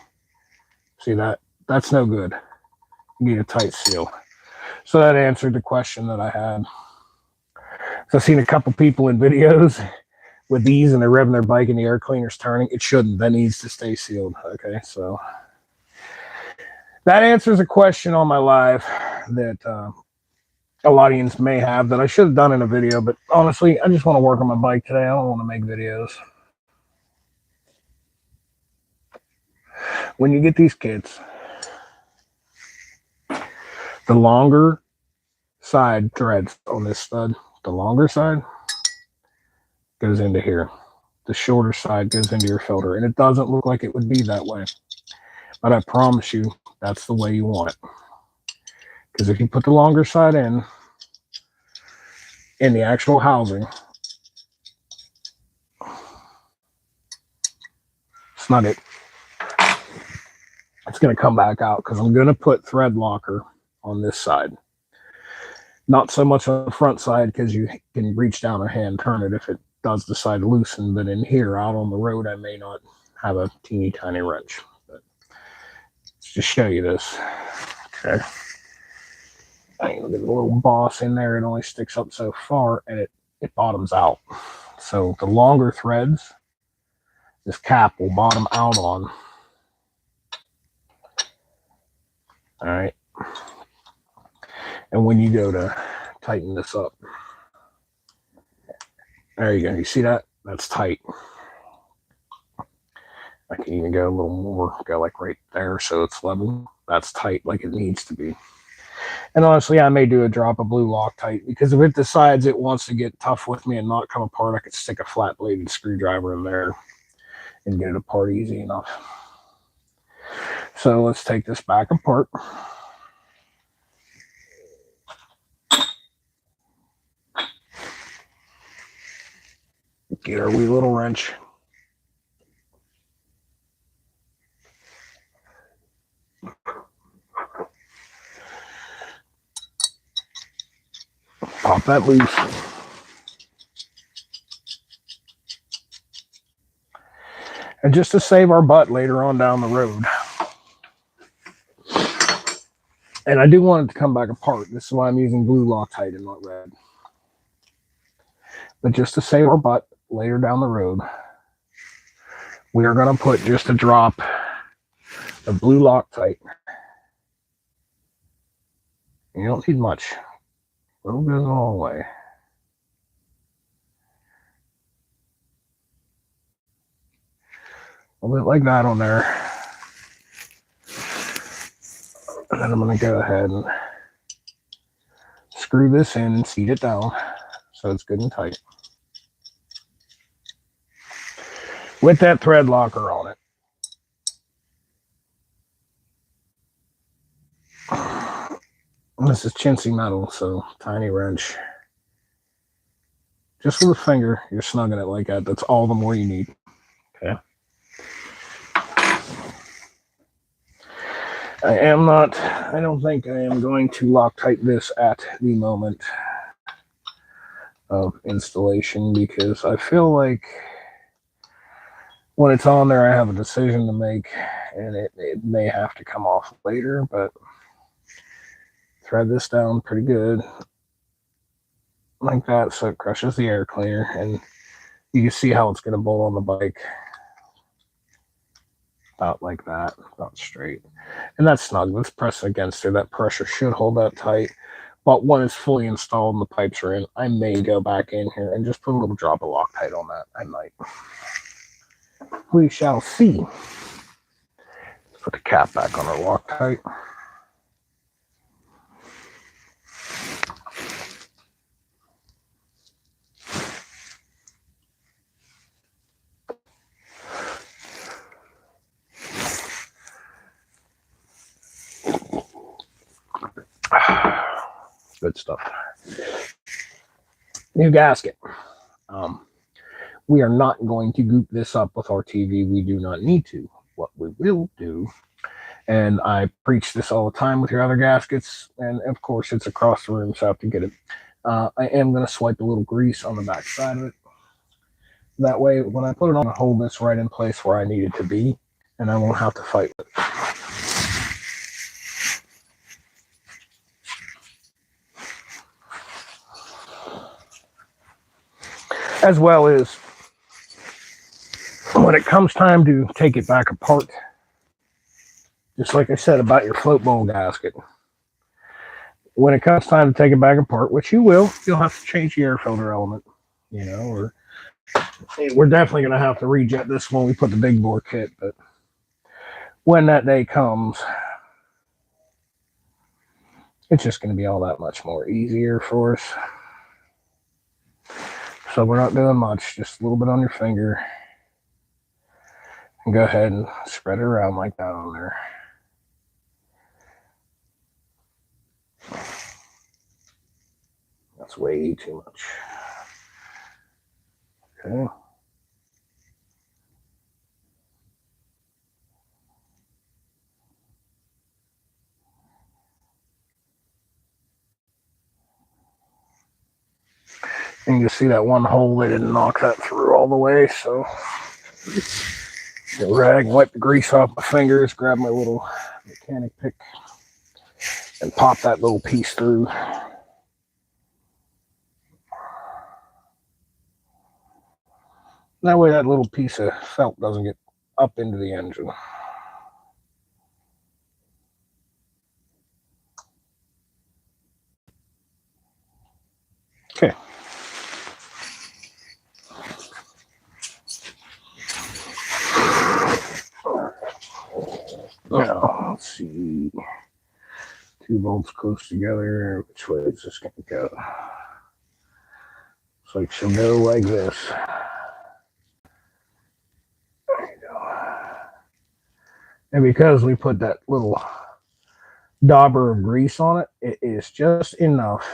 that? That's no good. You need a tight seal. So that answered the question that I had. So I've seen a couple people in videos with these and they're revving their bike and the air cleaner's turning. It shouldn't. That needs to stay sealed. Okay, so that answers a question on my live that a lot of you may have that I should have done in a video, but honestly, I just want to work on my bike today. I don't want to make videos. When you get these kits, the longer side threads on this stud, the longer side goes into here. The shorter side goes into your filter, and it doesn't look like it would be that way. But I promise you, that's the way you want it. Because if you put the longer side in the actual housing, snug it, it's going to come back out because I'm going to put thread locker on this side. Not so much on the front side because you can reach down and hand turn it if it does decide to loosen, but in here out on the road I may not have a teeny tiny wrench. But let's just show you this. Okay. Look at the little boss in there. It only sticks up so far and it bottoms out. So the longer threads, this cap will bottom out on. All right. And when you go to tighten this up, there you go. You see that? That's tight. I can even go a little more, go like right there so it's level. That's tight like it needs to be. And honestly, I may do a drop of blue Loctite because if it decides it wants to get tough with me and not come apart, I could stick a flat bladed screwdriver in there and get it apart easy enough. So let's take this back apart. Get our wee little wrench. Pop that loose. And just to save our butt later on down the road. And I do want it to come back apart. This is why I'm using blue Loctite and not red. But just to save our butt later down the road, we are going to put just a drop of blue Loctite. You don't need much. A little goes a long way. A little bit like that on there. And then I'm going to go ahead and screw this in and seat it down so it's good and tight. With that thread locker on it. This is chintzy metal, so tiny wrench. Just with a finger, you're snugging it like that. That's all the more you need. Okay. I don't think I am going to Loctite this at the moment of installation because I feel like when it's on there, I have a decision to make and it may have to come off later, but thread this down pretty good like that so it crushes the air cleaner and you can see how it's going to bolt on the bike. About like that, about straight. And that's snug. Let's press against there. That pressure should hold that tight. But when it's fully installed and the pipes are in, I may go back in here and just put a little drop of Loctite on that. I might. We shall see. Let's put the cap back on our Loctite. Good stuff. New gasket. We are not going to goop this up with our TV. We do not need to. What we will do, and I preach this all the time with your other gaskets, and of course it's across the room, so I have to get it. I am going to swipe a little grease on the back side of it. That way, when I put it on, I'll hold this right in place where I need it to be, and I won't have to fight with it. As well as when it comes time to take it back apart, Just like I said about your float bowl gasket. When it comes time to take it back apart, which you will, you'll have to change the air filter element, you know, or we're definitely going to have to rejet this when we put the big bore kit. But when that day comes, it's just going to be all that much more easier for us. So we're not doing much, just a little bit on your finger. And go ahead and spread it around like that on there. That's way too much. Okay. And you see that one hole, they didn't knock that through all the way, so get a rag and wipe the grease off my fingers, grab my little mechanic pick, and pop that little piece through. That way that little piece of felt doesn't get up into the engine. Okay. Now, let's see. 2 bolts close together. Which way is this going to go? Looks like she'll go like this. There you go. And because we put that little dauber of grease on it, it is just enough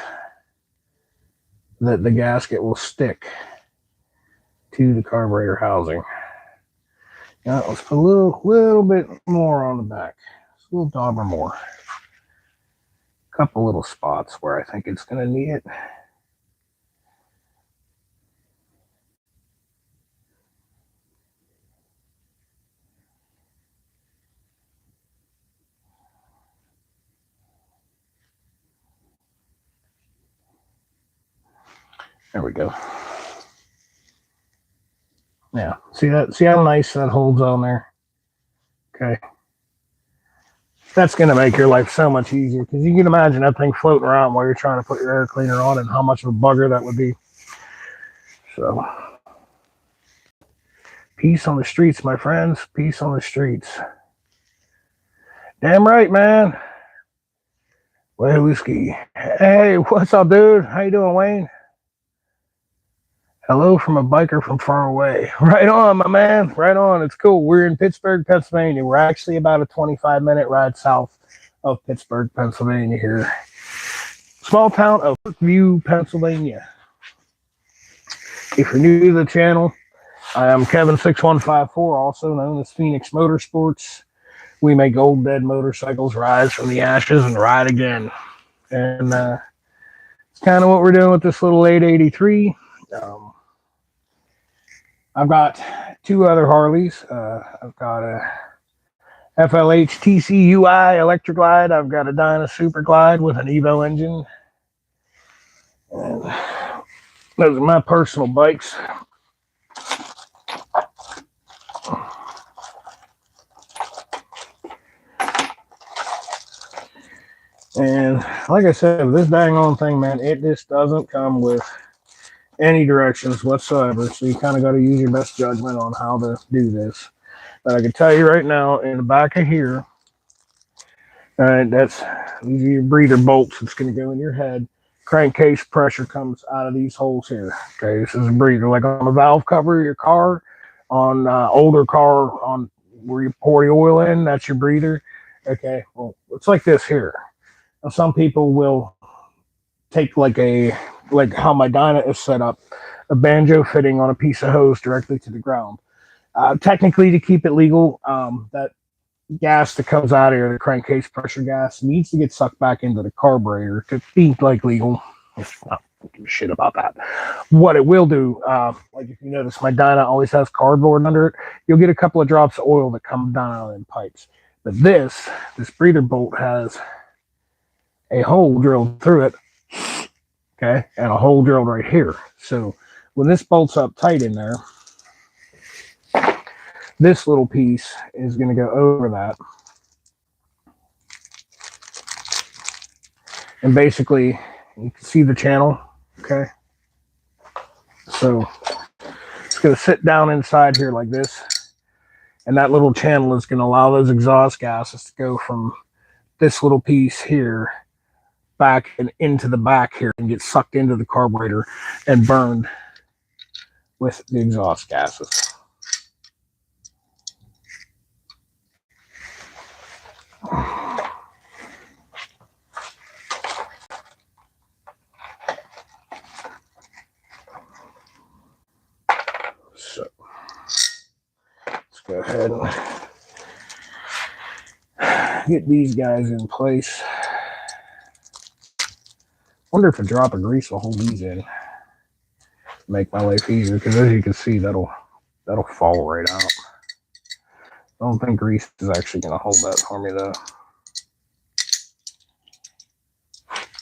that the gasket will stick to the carburetor housing. Now let's put a little bit more on the back. Just a little dauber more. A couple little spots where I think it's going to need it. There we go. Yeah, see that? See how nice that holds on there? Okay. That's going to make your life so much easier, because you can imagine that thing floating around while you're trying to put your air cleaner on and how much of a bugger that would be. So, peace on the streets, my friends. Peace on the streets. Damn right, man. Way whiskey. Hey, what's up, dude? How you doing, Wayne? Hello from a biker from far away. Right on, my man. Right on. It's cool. We're in Pittsburgh, Pennsylvania. We're actually about a 25-minute ride south of Pittsburgh, Pennsylvania here. Small town of View, Pennsylvania. If you're new to the channel, I am Kevin6154, also known as Phoenix Motorsports. We make old dead motorcycles rise from the ashes and ride again. And it's kind of what we're doing with this little 883. I've got 2 other Harleys. I've got a FLH TCUI Electric Glide. I've got a Dyna Super Glide with an Evo engine. And those are my personal bikes. And like I said, this dang on thing, man, it just doesn't come with any directions whatsoever. So you kind of got to use your best judgment on how to do this. But I can tell you right now, in the back of here, all right, these are your breather bolts. It's going to go in your head. Crankcase pressure comes out of these holes here. Okay, this is a breather, like on the valve cover of your car, on older car, on where you pour the oil in. That's your breather. Okay, well, it's like this here. Now, some people will take like how my Dyna is set up, a banjo fitting on a piece of hose directly to the ground. Technically, to keep it legal, that gas that comes out of here, the crankcase pressure gas, needs to get sucked back into the carburetor to be like legal. I don't give a shit about that. What it will do, like if you notice, my Dyna always has cardboard under it. You'll get a couple of drops of oil that come down out of them pipes. But this breather bolt has a hole drilled through it, okay, and a hole drilled right here. So when this bolts up tight in there, this little piece is going to go over that, And basically, you can see the channel, okay? So it's going to sit down inside here like this. And that little channel is going to allow those exhaust gases to go from this little piece here back and into the back here and get sucked into the carburetor and burned with the exhaust gases. So let's go ahead and get these guys in place. Wonder if a drop of grease will hold these in, make my life easier, because as you can see, that'll fall right out. I don't think grease is actually going to hold that for me though.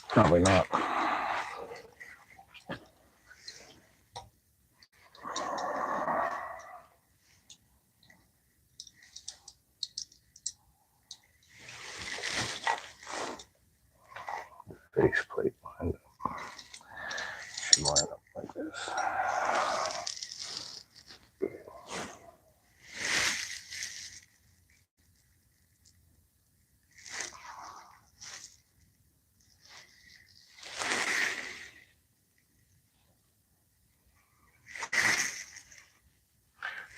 Probably not. Faceplate lined up. Should line up like this.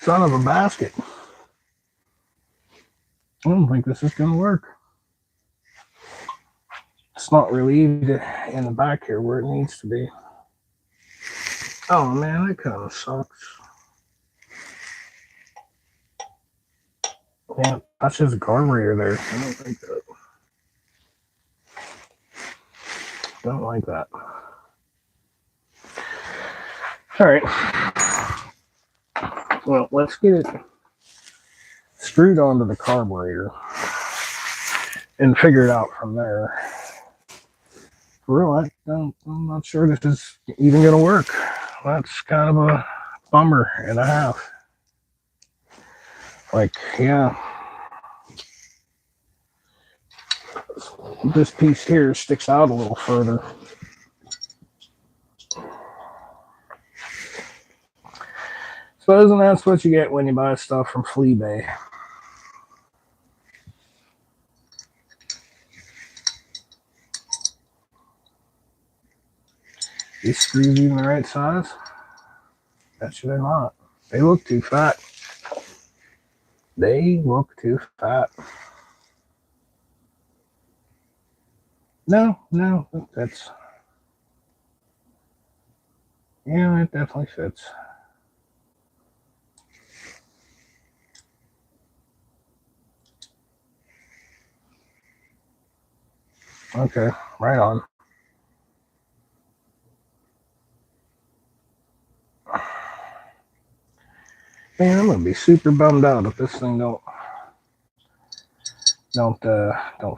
Son of a basket. I don't think this is going to work. It's not relieved in the back here where it needs to be. Oh man, that kind of sucks. Yeah, that's just a carburetor there. I don't like that. Don't like that. All right. Well, let's get it screwed onto the carburetor and figure it out from there. For real, I'm not sure this is even going to work. That's kind of a bummer and a half. Like, yeah. This piece here sticks out a little further. Supposing that's what you get when you buy stuff from Flea Bay. These screws even the right size? Actually, they're not. They look too fat. They look too fat. No, that's... Yeah, it definitely fits. Okay, right on. Man, I'm gonna be super bummed out if this thing don't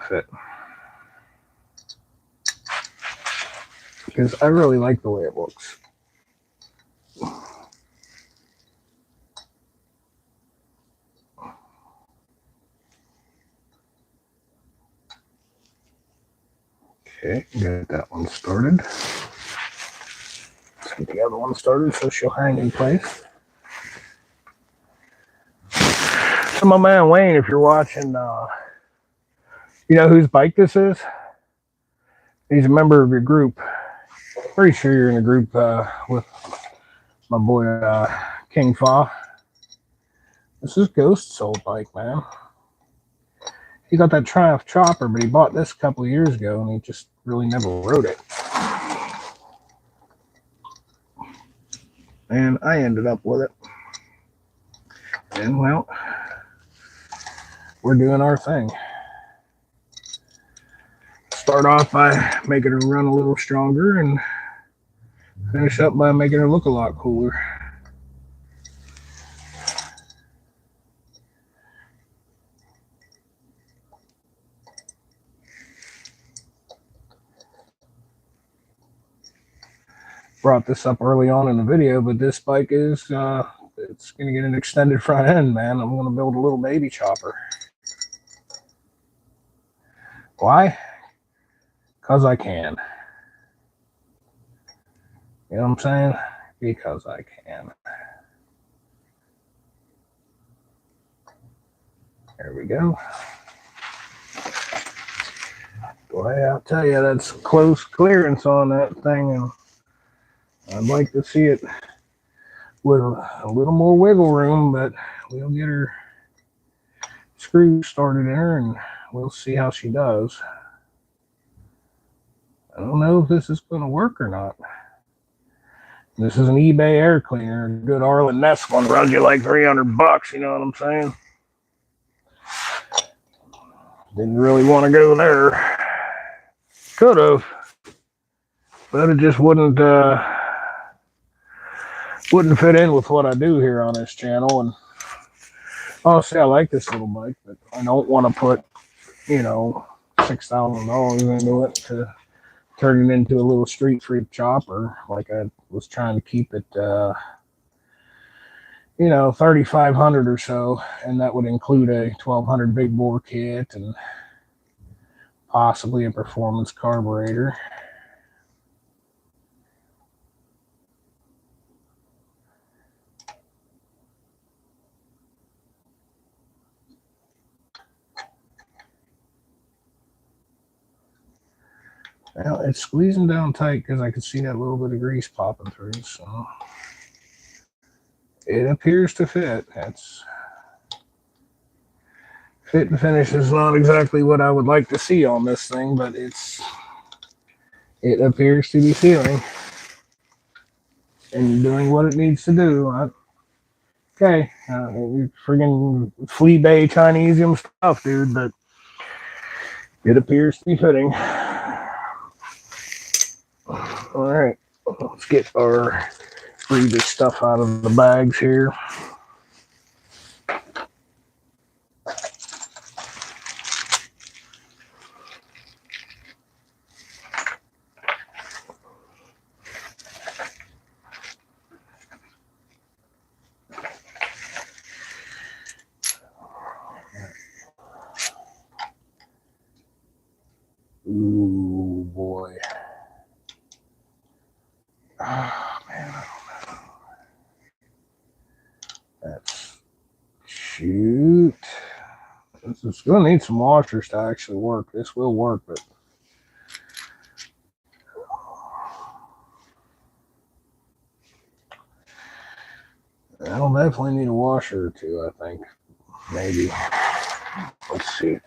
fit. Because I really like the way it looks. Okay, get that one started. Let's get the other one started so she'll hang in place. So my man Wayne, if you're watching, you know whose bike this is? He's a member of your group. Pretty sure you're in a group with my boy King Fa. This is Ghost's old bike, man. He got that Triumph Chopper, but he bought this a couple of years ago and he just really never rode it. And I ended up with it. And well, we're doing our thing. Start off by making her run a little stronger and finish up by making her look a lot cooler. Brought this up early on in the video, but this bike is it's gonna get an extended front end, man. I'm gonna build a little baby chopper. Why? because I can. You know what I'm saying? Because I can. There we go. Boy, I'll tell you, that's close clearance on that thing, and I'd like to see it with a little more wiggle room, but we'll get her screws started in her, and we'll see how she does. I don't know if this is going to work or not. This is an eBay air cleaner. A good Arlen Ness one runs you like $300, you know what I'm saying? Didn't really want to go there. Could have, but it just wouldn't fit in with what I do here on this channel. And honestly, I like this little bike, but I don't want to put, you know, $6,000 into it to turn it into a little street freak chopper. Like I was trying to keep it, you know, 3,500 or so, and that would include a 1,200 big bore kit and possibly a performance carburetor. Well, it's squeezing down tight because I can see that little bit of grease popping through, so it appears to fit. That's fit and finish is not exactly what I would like to see on this thing, but it appears to be sealing and doing what it needs to do. Okay, friggin' flea bay Chinesium stuff, dude, but it appears to be fitting. All right, let's get our breather stuff out of the bags here. Ooh, boy. Oh, man, I don't know. That's... Shoot. This is going to need some washers to actually work. This will work, but... I'll definitely need a washer or two, I think. Maybe. Let's see.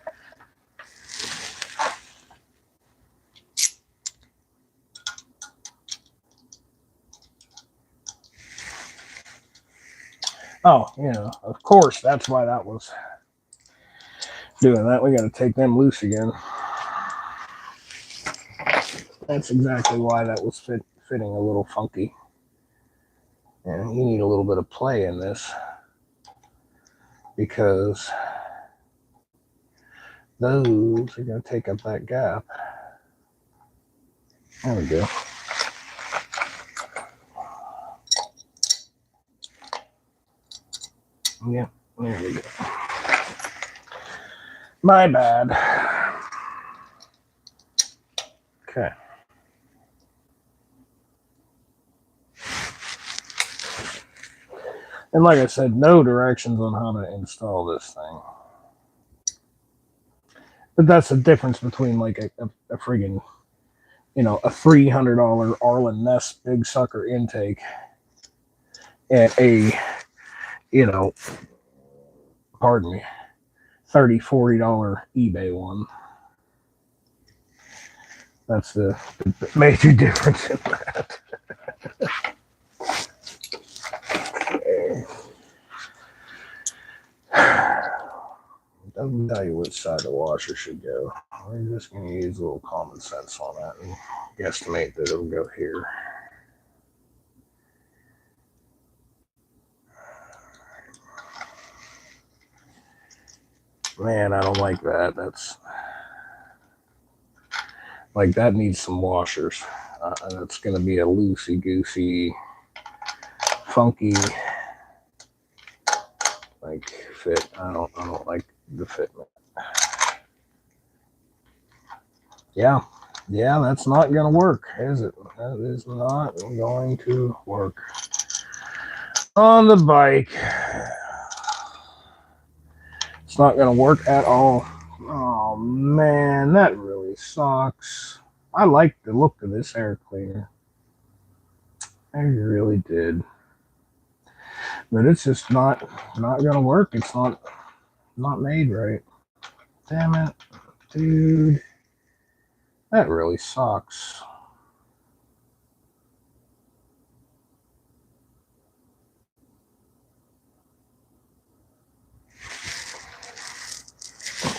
Oh, you know, of course, that's why that was doing that. We got to take them loose again. That's exactly why that was fitting a little funky. And you need a little bit of play in this because those are going to take up that gap. There we go. Yeah, there we go. My bad. Okay. And like I said, no directions on how to install this thing. But that's the difference between like a friggin', you know, a $300 Arlen Ness big sucker intake and a, you know, pardon me, $30, $40 eBay one. That's the major difference in that. It doesn't tell you which side the washer should go. We're just going to use a little common sense on that and guesstimate that it'll go here. Man, I don't like that. That's like that needs some washers. That's going to be a loosey-goosey, funky like fit. I don't like the fitment. Yeah, Yeah, that's not going to work, is it? That is not going to work on the bike. It's not going to work at all. Oh, man, that really sucks. I like the look of this air cleaner. I really did. But it's just not going to work. It's not made right. Damn it, dude. That really sucks.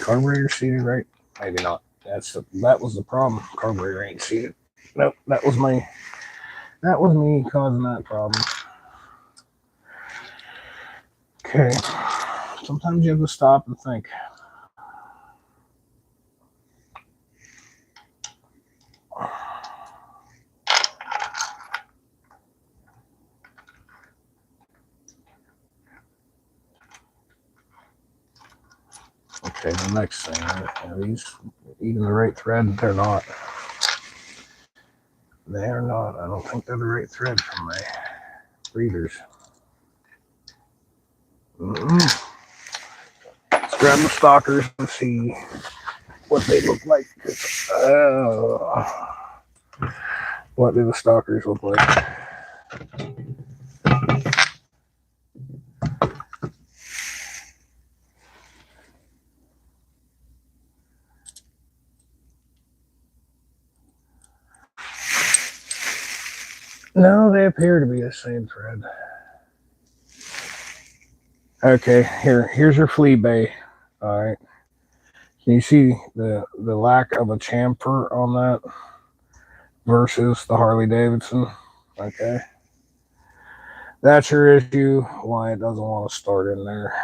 Carburetor seated right? Maybe not. That was the problem. Carburetor ain't seated. Nope, that was me causing that problem. Okay. Sometimes you have to stop and think. Okay, the next thing, are these even the right thread? They're not. They are not. I don't think they're the right thread for my breathers. Let's grab the stalkers and see what they look like. What do the stalkers look like? No, they appear to be the same thread. Okay, here's your flea bay. All right. Can you see the lack of a chamfer on that versus the Harley Davidson? Okay. That's your issue, why it doesn't want to start in there.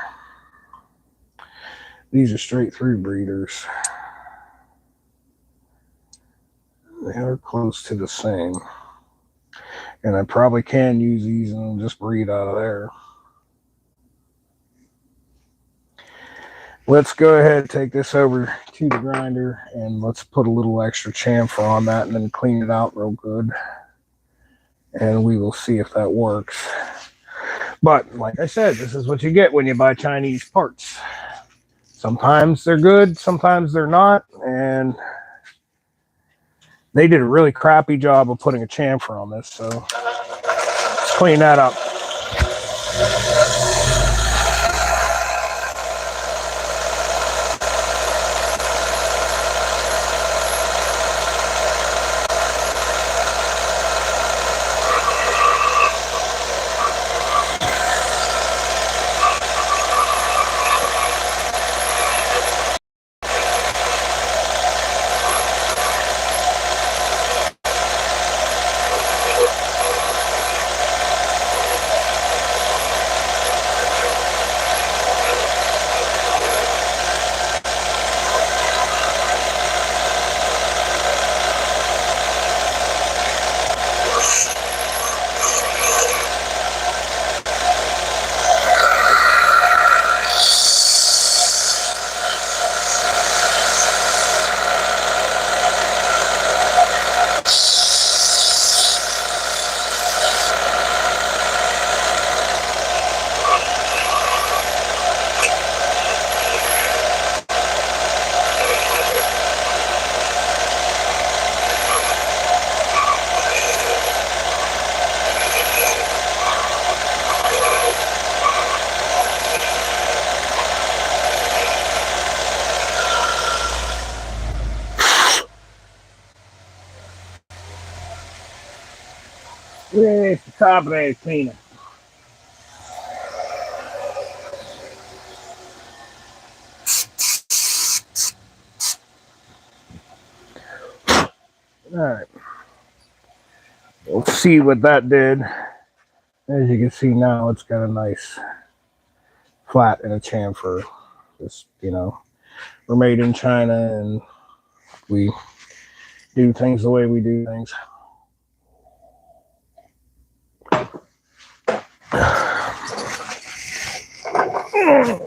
These are straight through breeders. They are close to the same. And I probably can use these and just breed out of there. Let's go ahead and take this over to the grinder and let's put a little extra chamfer on that and then clean it out real good. And we will see if that works. But like I said, this is what you get when you buy Chinese parts. Sometimes they're good, sometimes they're not, and they did a really crappy job of putting a chamfer on this, so let's clean that up. Where's the carburetor cleaner? All right. Let's see what that did. As you can see now, it's got a nice flat and a chamfer. Just, we're made in China and we do things the way we do things.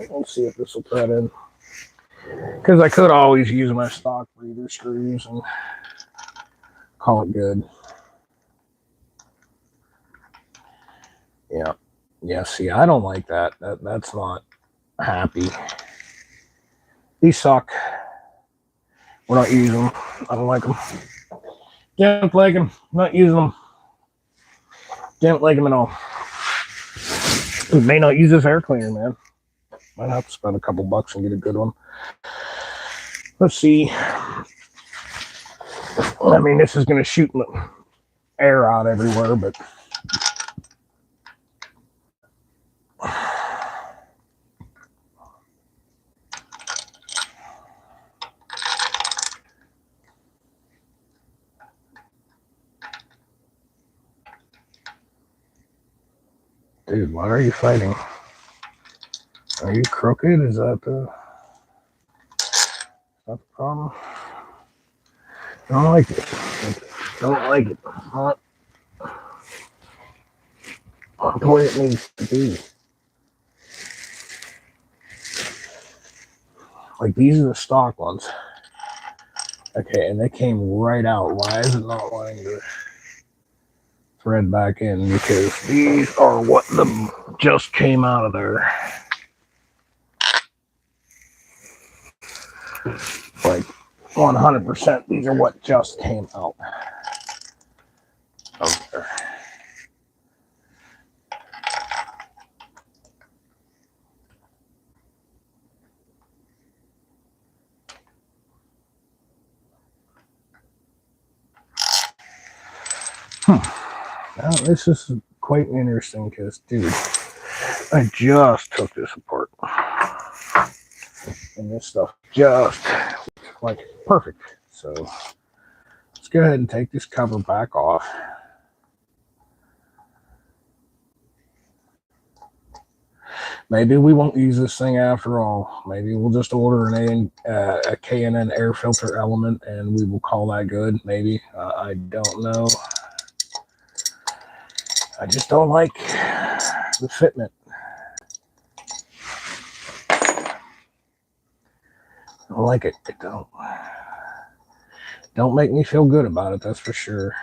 Let's see if this will thread in. Because I could always use my stock breather screws and Call it good. Yeah. Yeah, see, I don't like that. That's not happy. These suck. We're not using them. I don't like them. Don't like them. Not using them. Don't like them at all. We may not use this air cleaner, man. Might have to spend a couple bucks and get a good one. Let's see. I mean, this is going to shoot air out everywhere, but dude, why are you fighting? Are you crooked? Is that the problem? I don't like it. Don't like it. Not the way it needs to be. Like, these are the stock ones. Okay, and they came right out. Why is it not wanting to thread back in? Because these are what just came out of there. Like 100%, these are what just came out of there. Now, this is quite interesting because, dude, I just took this apart. And this stuff just like perfect. So let's go ahead and take this cover back off. Maybe we won't use this thing after all. Maybe we'll just order a K&N air filter element and we will call that good. Maybe. I don't know. I just don't like the fitment. I don't like it. It don't make me feel good about it, that's for sure.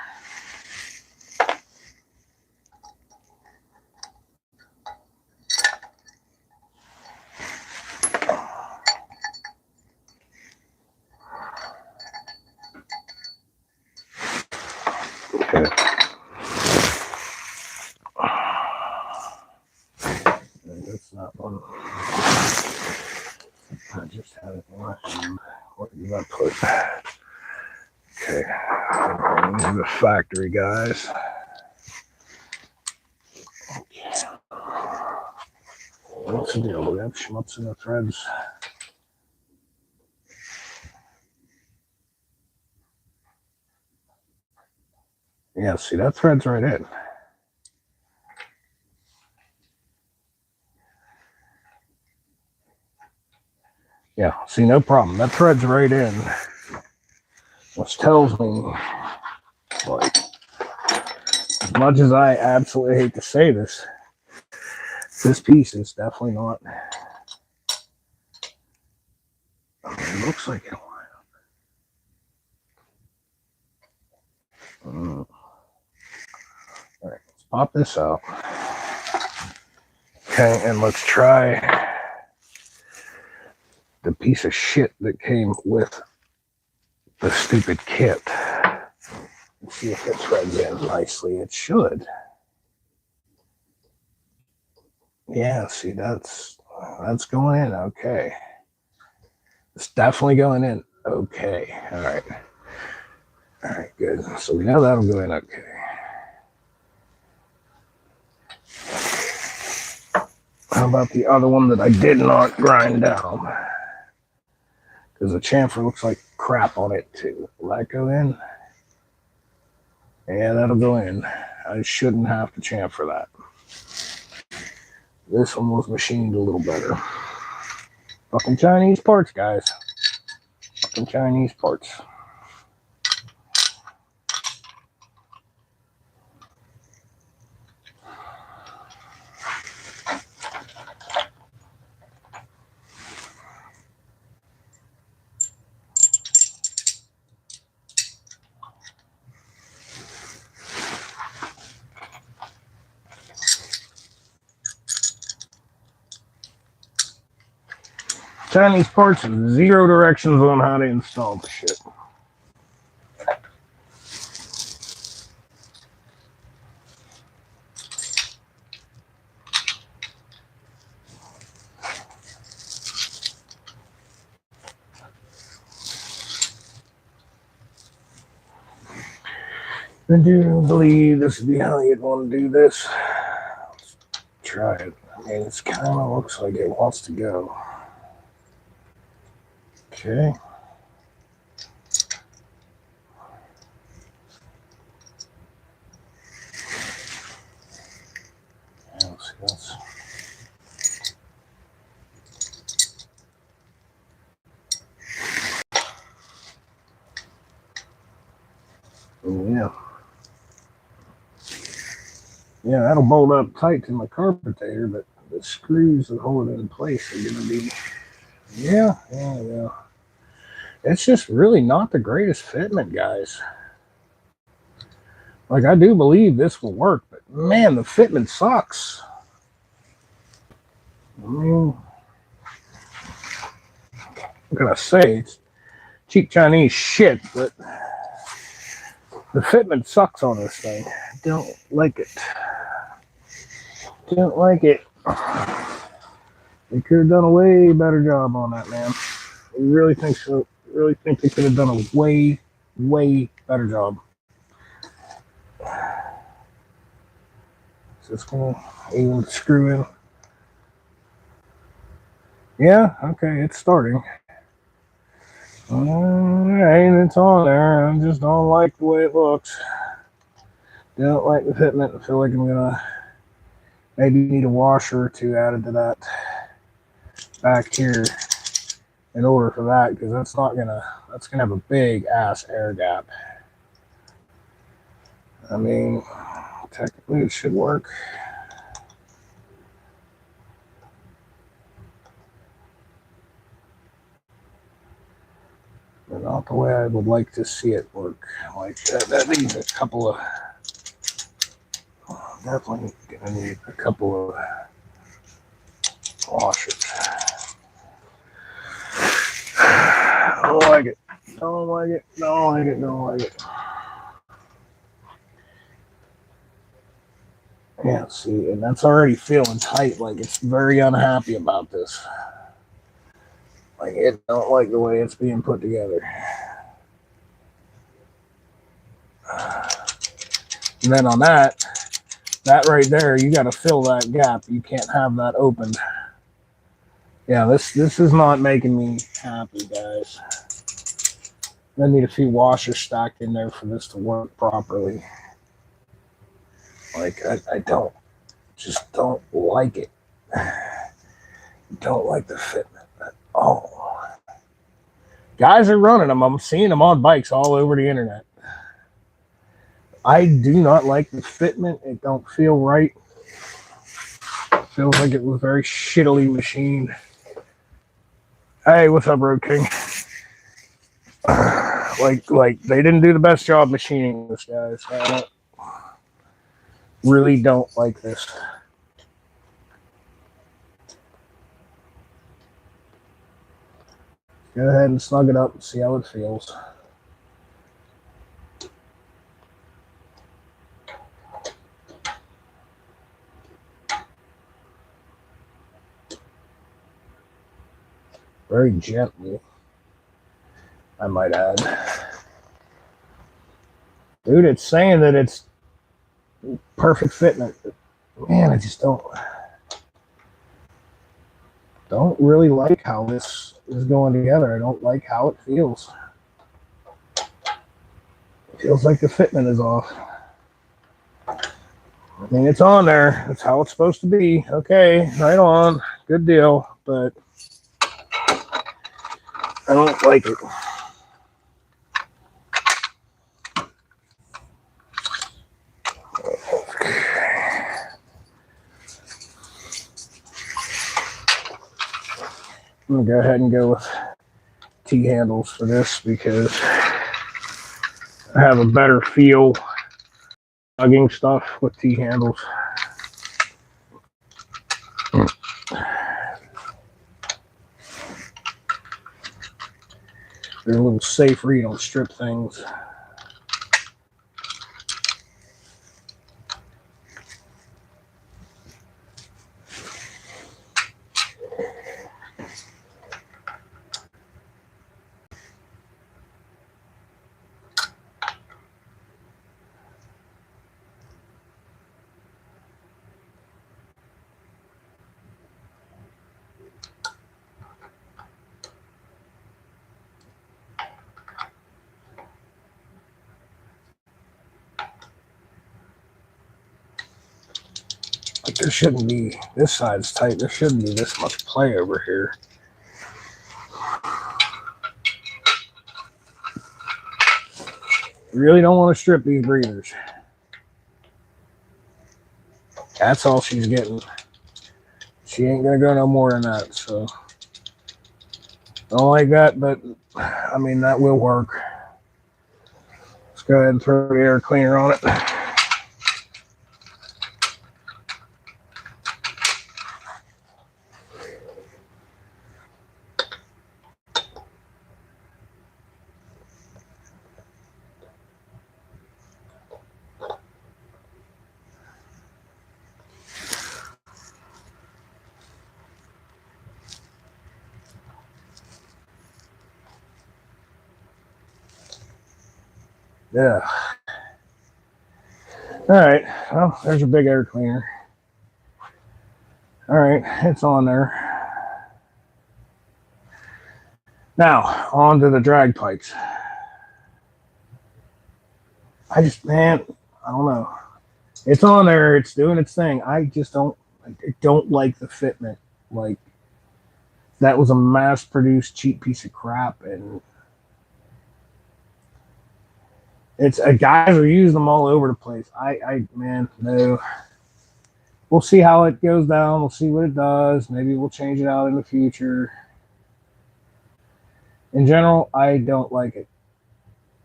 Okay. That's not one. I just had it left. What did I put? Okay. These are the factory guys. Okay. What's the deal? Do we have schmutz in the threads? Yeah, see, that thread's right in. Yeah, see, no problem. That thread's right in. Which tells me, like, as much as I absolutely hate to say this, this piece is definitely not. I mean, it looks like it. All right, let's pop this out. Okay, and let's try the piece of shit that came with the stupid kit. Let's see if it threads in nicely. It should. Yeah, see, that's going in. Okay. It's definitely going in. Okay. All right. All right, good. So we know that'll go in okay. How about the other one that I did not grind down? Because the chamfer looks like crap on it too. Will that go in? Yeah, that'll go in. I shouldn't have to chamfer that. This one was machined a little better. Fucking Chinese parts, guys. Fucking Chinese parts. Chinese parts with 0 directions on how to install the shit. I do believe this would be how you'd want to do this. Let's try it. I mean, it kind of looks like it wants to go. Okay. Let's see, that's... Yeah. Yeah, that'll bolt up tight to my carburetor, but the screws that hold it in place are going to be... Yeah. It's just really not the greatest fitment, guys. Like, I do believe this will work, but man, the fitment sucks. I mean, what can I say? It's cheap Chinese shit, but the fitment sucks on this thing. I don't like it. Don't like it. They could have done a way better job on that, man. I really think so. Really think they could have done a way better job. Is this gonna even screw in? Yeah, okay, it's starting. Alright, it's on there. I just don't like the way it looks. Don't like the fitment. I feel like I'm gonna maybe need a washer or two added to that back here in order for that, because that's gonna have a big ass air gap. I mean, technically it should work. But not the way I would like to see it work. Like that needs a couple of... Definitely gonna need a couple of washers. Don't like it. Don't like it. Don't like it. Don't like it. Yeah, see, and that's already feeling tight. Like, it's very unhappy about this. Like, it don't like the way it's being put together. And then on that right there, you got to fill that gap. You can't have that opened. Yeah, this is not making me happy, guys. I need a few washers stacked in there for this to work properly. Like, I don't like it. Don't like the fitment at all. Guys are running them. I'm seeing them on bikes all over the internet. I do not like the fitment. It don't feel right. It feels like it was very shittily machined. Hey, what's up, Road King? Like they didn't do the best job machining this, guys. I really don't like this. Go ahead and snug it up and see how it feels. Very gently, I might add. Dude, it's saying that it's perfect fitment. Man, I just don't really like how this is going together. I don't like how it feels. It feels like the fitment is off. I mean, it's on there. That's how it's supposed to be. Okay, right on. Good deal. But I don't like it. I'm going to go ahead and go with T-handles for this because I have a better feel plugging stuff with T-handles. They're a little safer. You don't strip things. Like there shouldn't be, this side's tight, there shouldn't be this much play over here. You really don't want to strip these breathers. That's all she's getting. She ain't gonna go no more than that, so don't like that, but I mean that will work. Let's go ahead and throw the air cleaner on it. Yeah. All right. Well, there's a big air cleaner. All right, it's on there. Now, on to the drag pipes. I don't know. It's on there. It's doing its thing. I don't like the fitment. Like, that was a mass-produced cheap piece of crap, and guys are using them all over the place. Man, no. We'll see how it goes down. We'll see what it does. Maybe we'll change it out in the future. In general, I don't like it.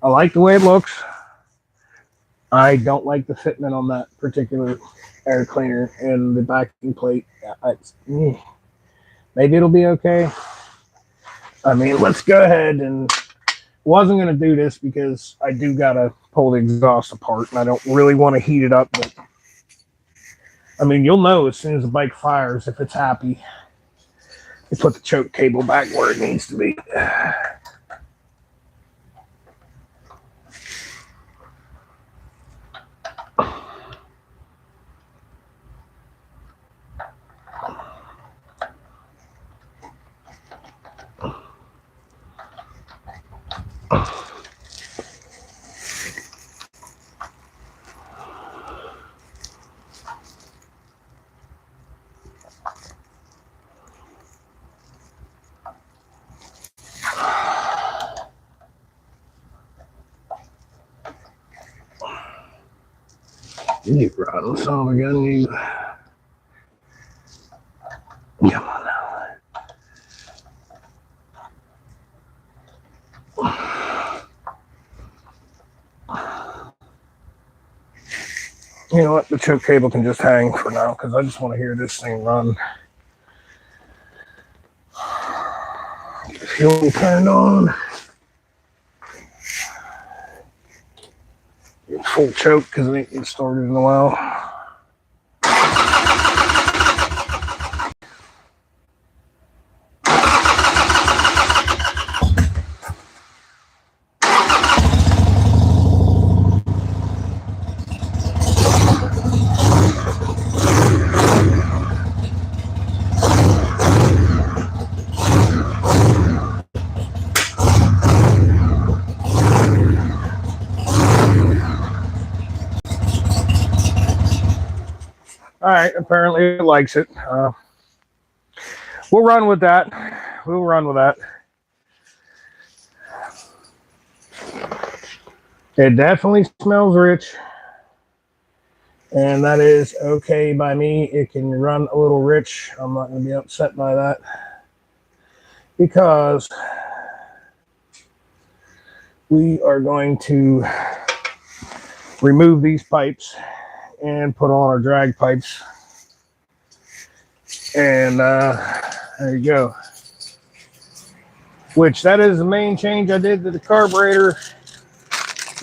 I like the way it looks. I don't like the fitment on that particular air cleaner and the backing plate. Maybe it'll be okay. I mean, let's go ahead and wasn't going to do this because I do got to pull the exhaust apart and I don't really want to heat it up. But I mean, you'll know as soon as the bike fires if it's happy. You put the choke cable back where it needs to be. You rotten son of a gun, you. Come on now. You know what? The choke cable can just hang for now because I just want to hear this thing run. The fuel turned on. Full choke because it ain't been started in a while. All right, apparently it likes it. We'll run with that. We'll run with that. It definitely smells rich. And that is okay by me. It can run a little rich. I'm not going to be upset by that. Because we are going to remove these pipes and put on our drag pipes. And there you go. which that is the main change I did to the carburetor.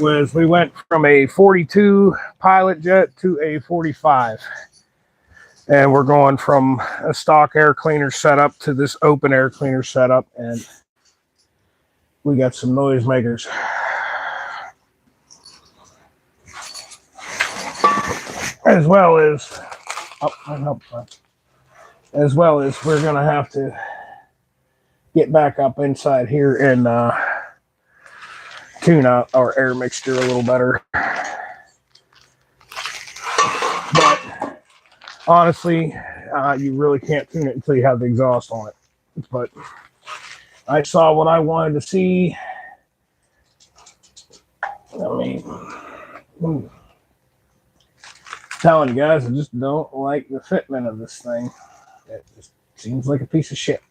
Was we went from a 42 pilot jet to a 45. And we're going from a stock air cleaner setup to this open air cleaner setup. And we got some noisemakers. As well as, as well as we're going to have to get back up inside here and tune out our air mixture a little better. But honestly, you really can't tune it until you have the exhaust on it. But I saw what I wanted to see. I mean, telling you guys, I just don't like the fitment of this thing. It just seems like a piece of shit.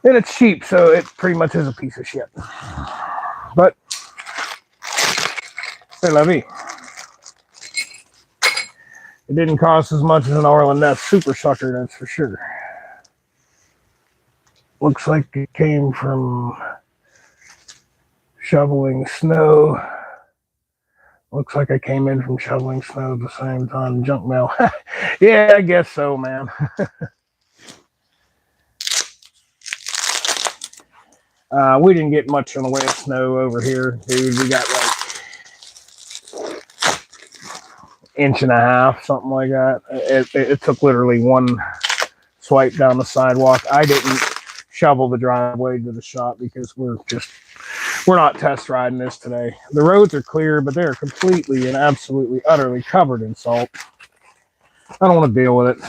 And it's cheap, so it pretty much is a piece of shit. But c'est la vie. It didn't cost as much as an Arlen Ness Super Sucker, that's for sure. Looks like it came from shoveling snow. Looks like I came in from shoveling snow at the same time. Junk mail. Yeah, I guess so, man. We didn't get much in the way of snow over here, dude. We got like 1.5 inches, something like that. It took literally one swipe down the sidewalk. I didn't shovel the driveway to the shop because we're not test riding this today. The roads are clear, but they're completely and absolutely, utterly covered in salt. I don't want to deal with it.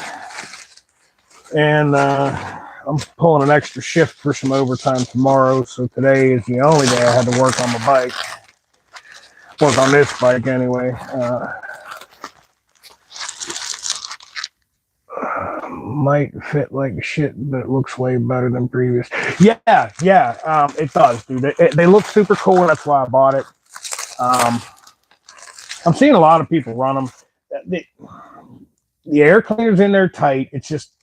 And I'm pulling an extra shift for some overtime tomorrow, so today is the only day I had to work on my bike. Work on this bike anyway. Might fit like shit, but it looks way better than previous. Yeah, it does, dude. They look super cool, and that's why I bought it. I'm seeing a lot of people run them. The air cleaner's in there tight. It's just,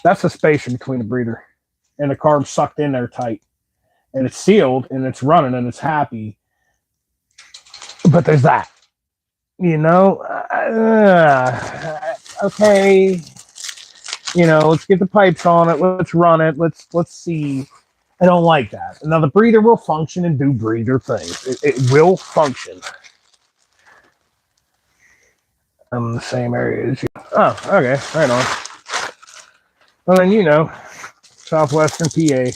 that's the space in between the breather, and the carb's sucked in there tight, and it's sealed, and it's running, and it's happy. But there's that, you know. Okay, you know, let's get the pipes on it. Let's run it. Let's see. I don't like that. Now the breather will function and do breather things. It will function. I'm in the same area as you. Oh, okay, right on. Well, then, you know, southwestern PA.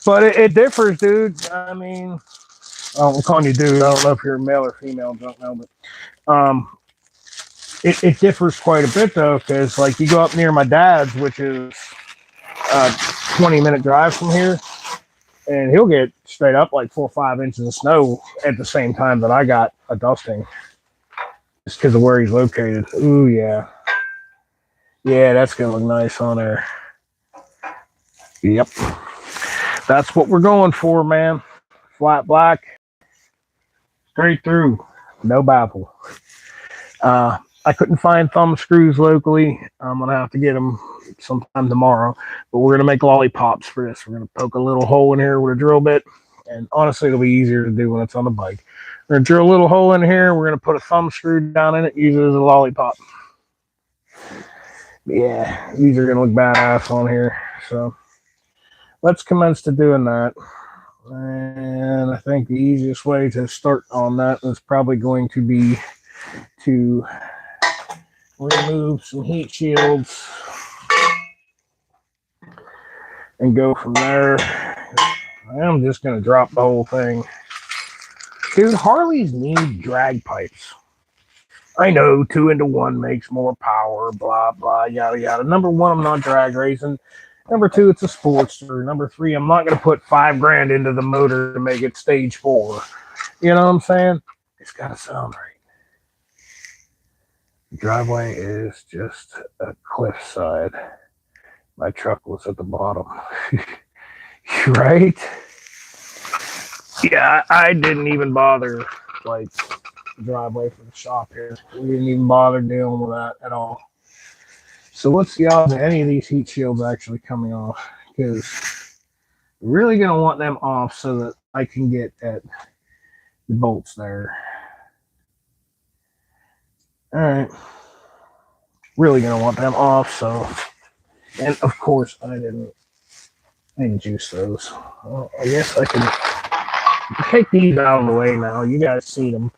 But it differs, dude. I mean, I'm calling you dude. I don't know if you're male or female. Don't know, but it differs quite a bit though, because like you go up near my dad's, which is a 20-minute drive from here, and he'll get straight up like 4 or 5 inches of snow at the same time that I got a dusting, just because of where he's located. Ooh, yeah. Yeah, that's going to look nice on there. Yep. That's what we're going for, man. Flat black. Straight through. No baffle. I couldn't find thumb screws locally. I'm going to have to get them sometime tomorrow. But we're going to make lollipops for this. We're going to poke a little hole in here with a drill bit. And honestly, it'll be easier to do when it's on the bike. We're going to drill a little hole in here. We're going to put a thumb screw down in it, use it as a lollipop. Yeah, these are going to look badass on here. So let's commence to doing that. And I think the easiest way to start on that is probably going to be to remove some heat shields and go from there. I'm just going to drop the whole thing. Dude, Harleys need drag pipes. I know 2-into-1 makes more power, blah, blah, yada, yada. Number one, I'm not drag racing. Number two, it's a Sportster. Number three, I'm not going to put $5,000 into the motor to make it stage 4. You know what I'm saying? It's got to sound right. The driveway is just a cliffside. My truck was at the bottom. Right? Yeah, I didn't even bother, like, the driveway for the shop here. We didn't even bother dealing with that at all. So what's the odds of any of these heat shields actually coming off? Because we're really going to want them off so that I can get at the bolts there. All right. Really going to want them off. So, and of course I didn't juice those. Well, I guess I can take these out of the way now. You guys see them.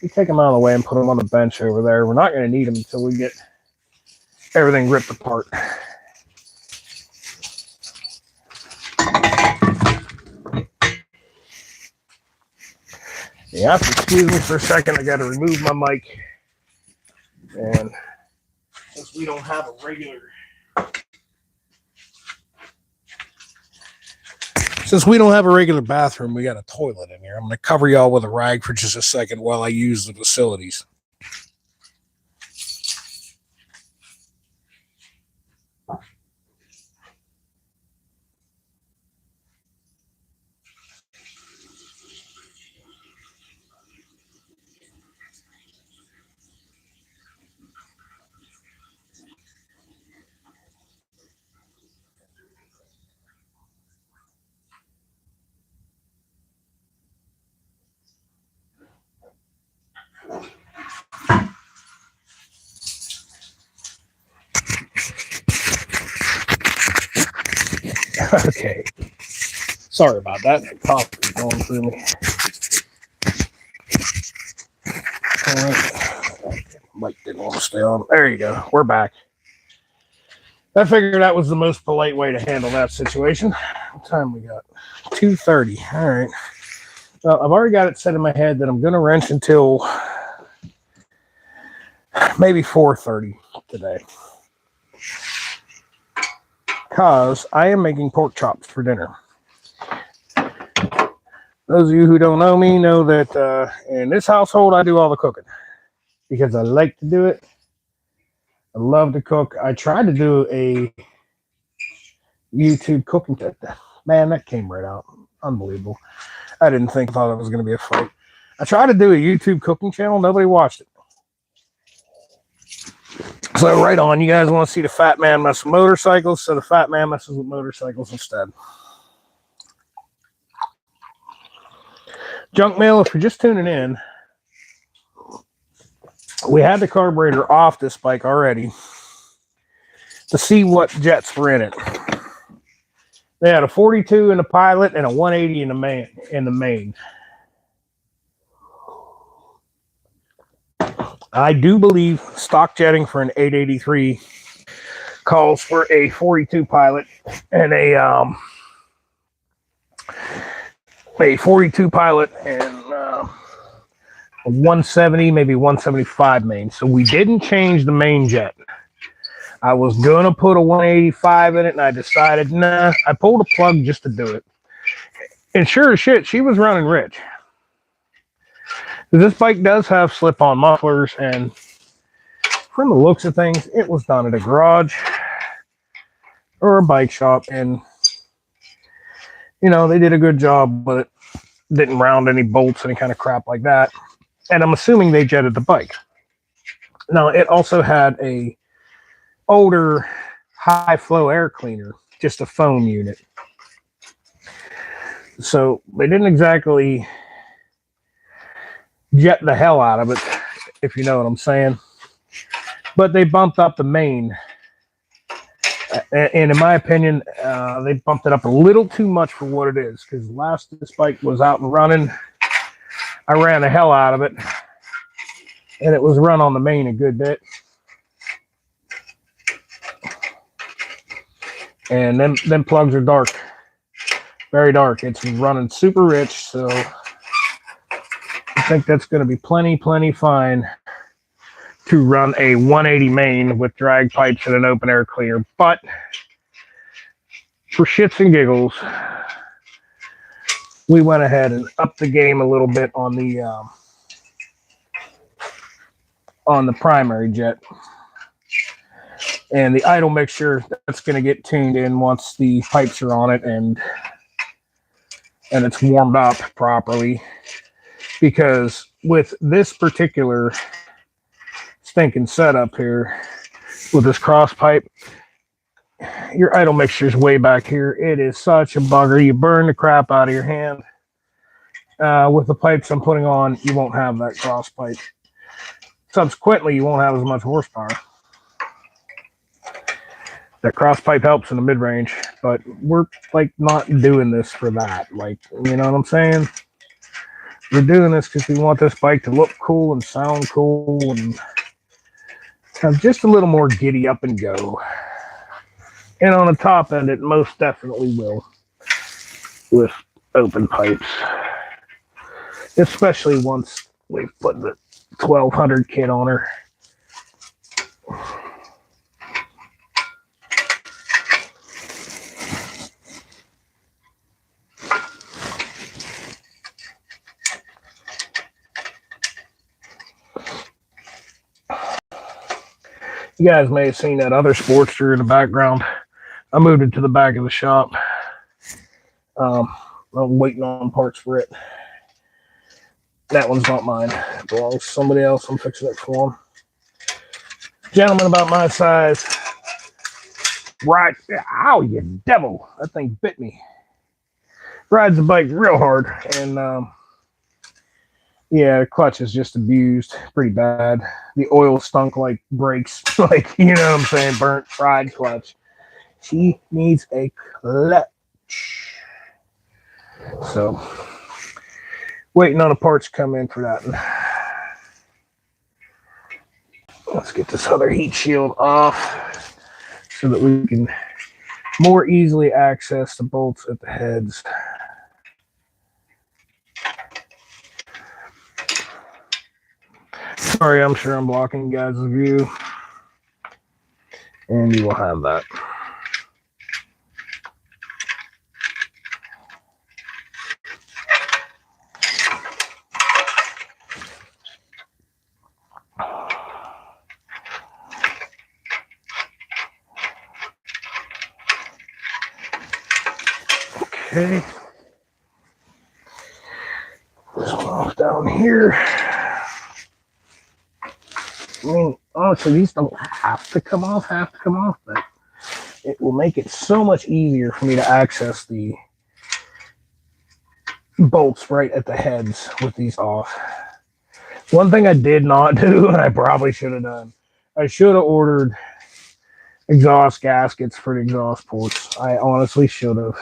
You take them out of the way and put them on the bench over there. We're not going to need them until we get everything ripped apart. You have to excuse me for a second. I got to remove my mic. And since we don't have a regular bathroom, we got a toilet in here. I'm going to cover y'all with a rag for just a second while I use the facilities. Okay. Sorry about that. The cough is going through me. All right. Mic didn't want to stay on. There you go. We're back. I figured that was the most polite way to handle that situation. What time we got? 2:30. All right. Well, I've already got it set in my head that I'm going to wrench until maybe 4:30 today. Because I am making pork chops for dinner. Those of you who don't know me know that in this household, I do all the cooking. Because I like to do it. I love to cook. I tried to do a YouTube cooking test. Man, that came right out. Unbelievable. I didn't thought it was going to be a fight. I tried to do a YouTube cooking channel. Nobody watched it. So right on, you guys want to see the fat man mess with motorcycles, so the fat man messes with motorcycles instead. Junk mail, if you're just tuning in, we had the carburetor off this bike already to see what jets were in it. They had a 42 in the Pilot and a 180 in the main. I do believe stock jetting for an 883 calls for a 42 Pilot and a 42 Pilot and a 170, maybe 175 main. So we didn't change the main jet. I was going to put a 185 in it, and I decided, nah. I pulled a plug just to do it. And sure as shit, she was running rich. This bike does have slip-on mufflers, and from the looks of things, it was done at a garage or a bike shop, and you know, they did a good job, but it didn't round any bolts, any kind of crap like that. And I'm assuming they jetted the bike. Now, it also had a older high-flow air cleaner, just a foam unit. So they didn't exactly jet the hell out of it, if you know what I'm saying. But they bumped up the main. And in my opinion, they bumped it up a little too much for what it is. Because last this bike was out and running, I ran the hell out of it. And it was run on the main a good bit. And them plugs are dark. Very dark. It's running super rich, so I think that's going to be plenty fine to run a 180 main with drag pipes and an open air cleaner. But for shits and giggles, we went ahead and upped the game a little bit on the primary jet. And the idle mixture, that's going to get tuned in once the pipes are on it and it's warmed up properly. Because with this particular stinking setup here, with this cross pipe. Your idle mixture is way back here. It is such a bugger. You burn the crap out of your hand. With the pipes I'm putting on, you won't have that cross pipe. Subsequently, you won't have as much horsepower. That cross pipe helps in the mid-range, but we're like not doing this for that. Like, you know what I'm saying? We're doing this because we want this bike to look cool and sound cool and have just a little more giddy up and go. And on the top end, it most definitely will with open pipes. Especially once we put the 1200 kit on her. You guys may have seen that other Sportster in the background. I moved it to the back of the shop. I'm waiting on parts for it. That one's not mine. It belongs to somebody else. I'm fixing it for them. Gentleman about my size. Right. Ow, you devil. That thing bit me. Rides the bike real hard. And, yeah, the clutch is just abused pretty bad. The oil stunk like brakes. Like, you know what I'm saying? Burnt, fried clutch. She needs a clutch. So, waiting on the parts to come in for that. Let's get this other heat shield off so that we can more easily access the bolts at the heads. Sorry, I'm sure I'm blocking you guys' view. And you will have that. Okay. This one off down here. I mean, honestly, these don't have to come off, but it will make it so much easier for me to access the bolts right at the heads with these off. One thing I did not do, and I probably should have done, I should have ordered exhaust gaskets for the exhaust ports. I honestly should have.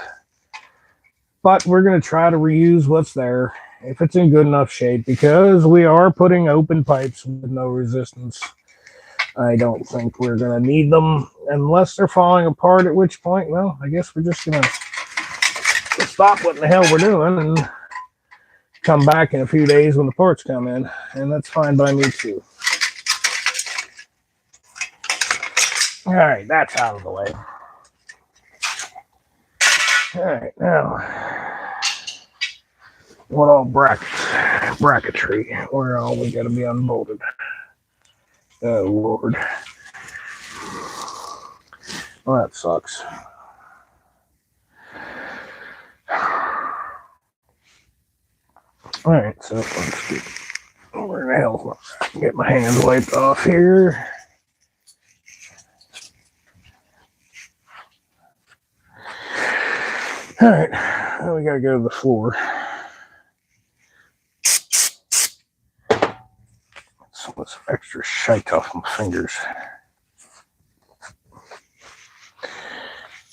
But we're going to try to reuse what's there if it's in good enough shape, because we are putting open pipes with no resistance. I don't think we're going to need them unless they're falling apart, at which point, well, I guess we're just going to stop what in the hell we're doing and come back in a few days when the parts come in, and that's fine by me too. All right, that's out of the way. All right, now, what all bracketry? Where all we got to be unbolted? Oh, Lord. Well, that sucks. All right, so let's get, where the hell? Get my hands wiped off here. All right, now we got to go to the floor. Some of this extra shite off my fingers.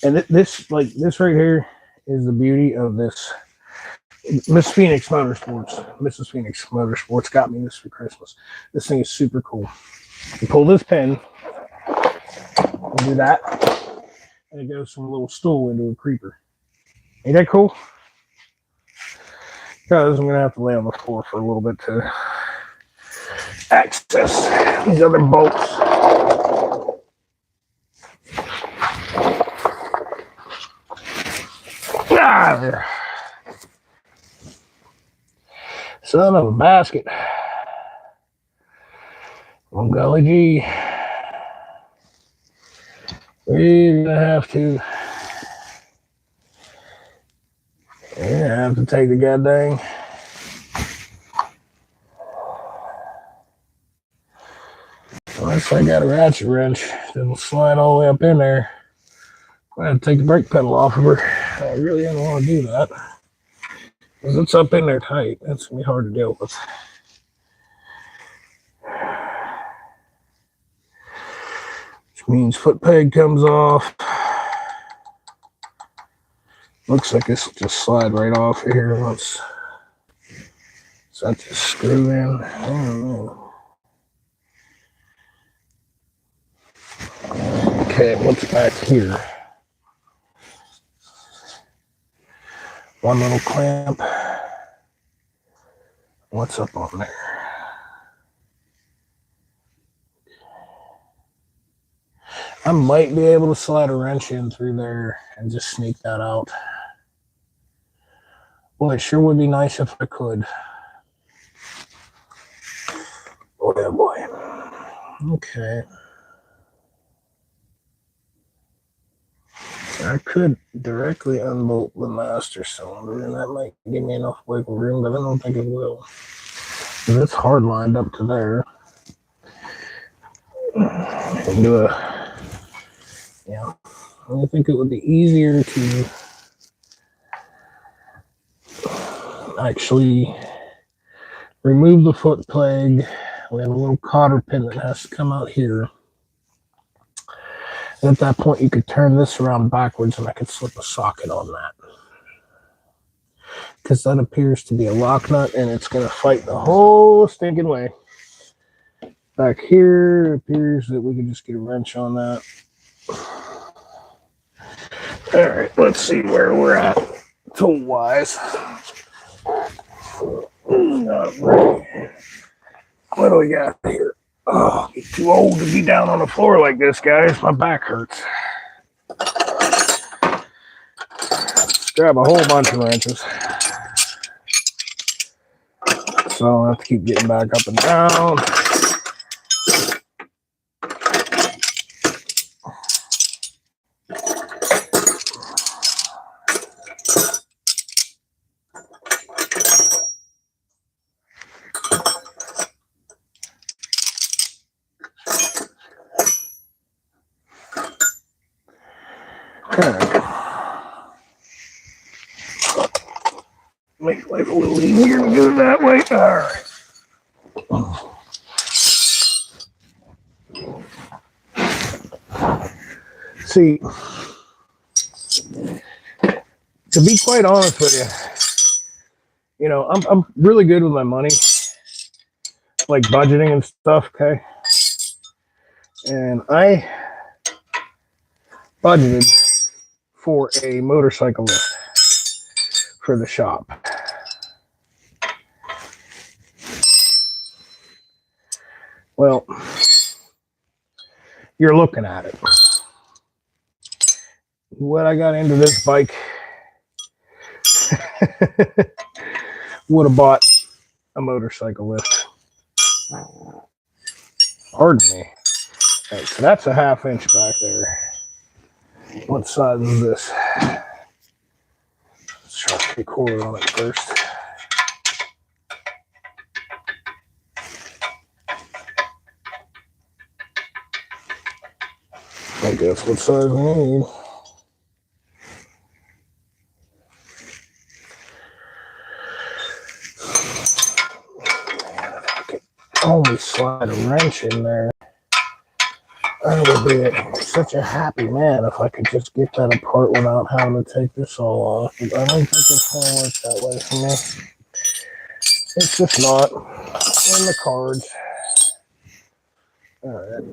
And this right here is the beauty of this. Mrs. Phoenix Motorsports got me this for Christmas. This thing is super cool. You pull this pin, you do that, and it goes from a little stool into a creeper. Ain't that cool? Because I'm going to have to lay on the floor for a little bit to access these other bolts. Ah, there. Son of a basket. Oh, golly gee. We're going to have to take the goddamn Unless I got a ratchet wrench that'll slide all the way up in there. I had to take the brake pedal off of her. I really didn't want to do that because it's up in there tight. That's gonna be hard to deal with. Which means foot peg comes off. Looks like this will just slide right off here once. So I just screw in. I don't know. Okay, what's back here? One little clamp. What's up on there? I might be able to slide a wrench in through there and just sneak that out. Well, it sure would be nice if I could. Oh boy. Okay. I could directly unbolt the master cylinder, and that might give me enough wiggle room, but I don't think it will. It's hard lined up to there. And do a, yeah. I think it would be easier to actually remove the foot peg. We have a little cotter pin that has to come out here. And at that point, you could turn this around backwards and I could slip a socket on that. Because that appears to be a lock nut and it's going to fight the whole stinking way. Back here, it appears that we can just get a wrench on that. All right, let's see where we're at tool-wise. Not ready. What do we got here? Oh, I'm too old to be down on the floor like this, guys. My back hurts. Let's grab a whole bunch of wrenches. So I'll have to keep getting back up and down. Make life a little easier to do it that way. All right. See, to be quite honest with you, I'm really good with my money, like budgeting and stuff, okay? And I budgeted for a motorcycle lift for the shop. Well, you're looking at it. What I got into this bike would have bought a motorcycle lift. Pardon me. Right, so that's a 1/2 inch back there. What size is this? Let's try to take cord on it first. I guess what size we need. Man, if I could only slide a wrench in there, I would be such a happy man if I could just get that apart without having to take this all off. But I don't think it's going to work that way for me. It's just not in the cards. All right.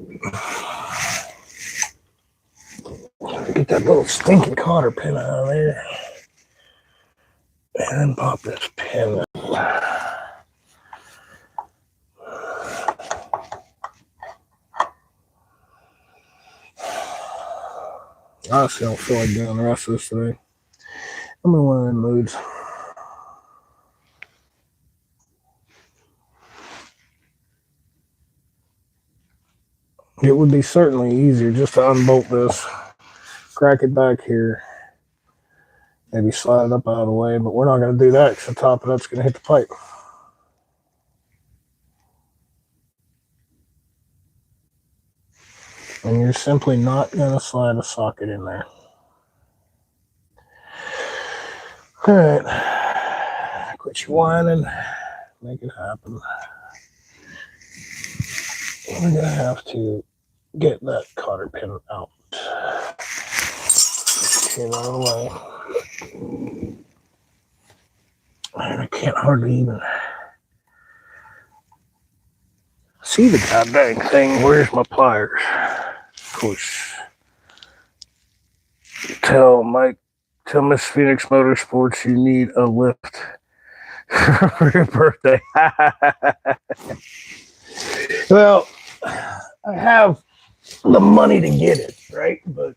Get that little stinking cotter pin out of there. And then pop this pin. Honestly, I don't feel like doing the rest of this today. I'm in one of them moods. It would be certainly easier just to unbolt this, crack it back here, maybe slide it up out of the way, but we're not going to do that because the top of that's going to hit the pipe. And you're simply not going to slide a socket in there. All right. Quit your whining. Make it happen. We're going to have to get that cotter pin out. Get out of the way. And I can't hardly even see the goddamn thing. Where's my pliers? Of course. Tell Miss Phoenix Motorsports you need a lift for your birthday. Well, I have the money to get it, right? But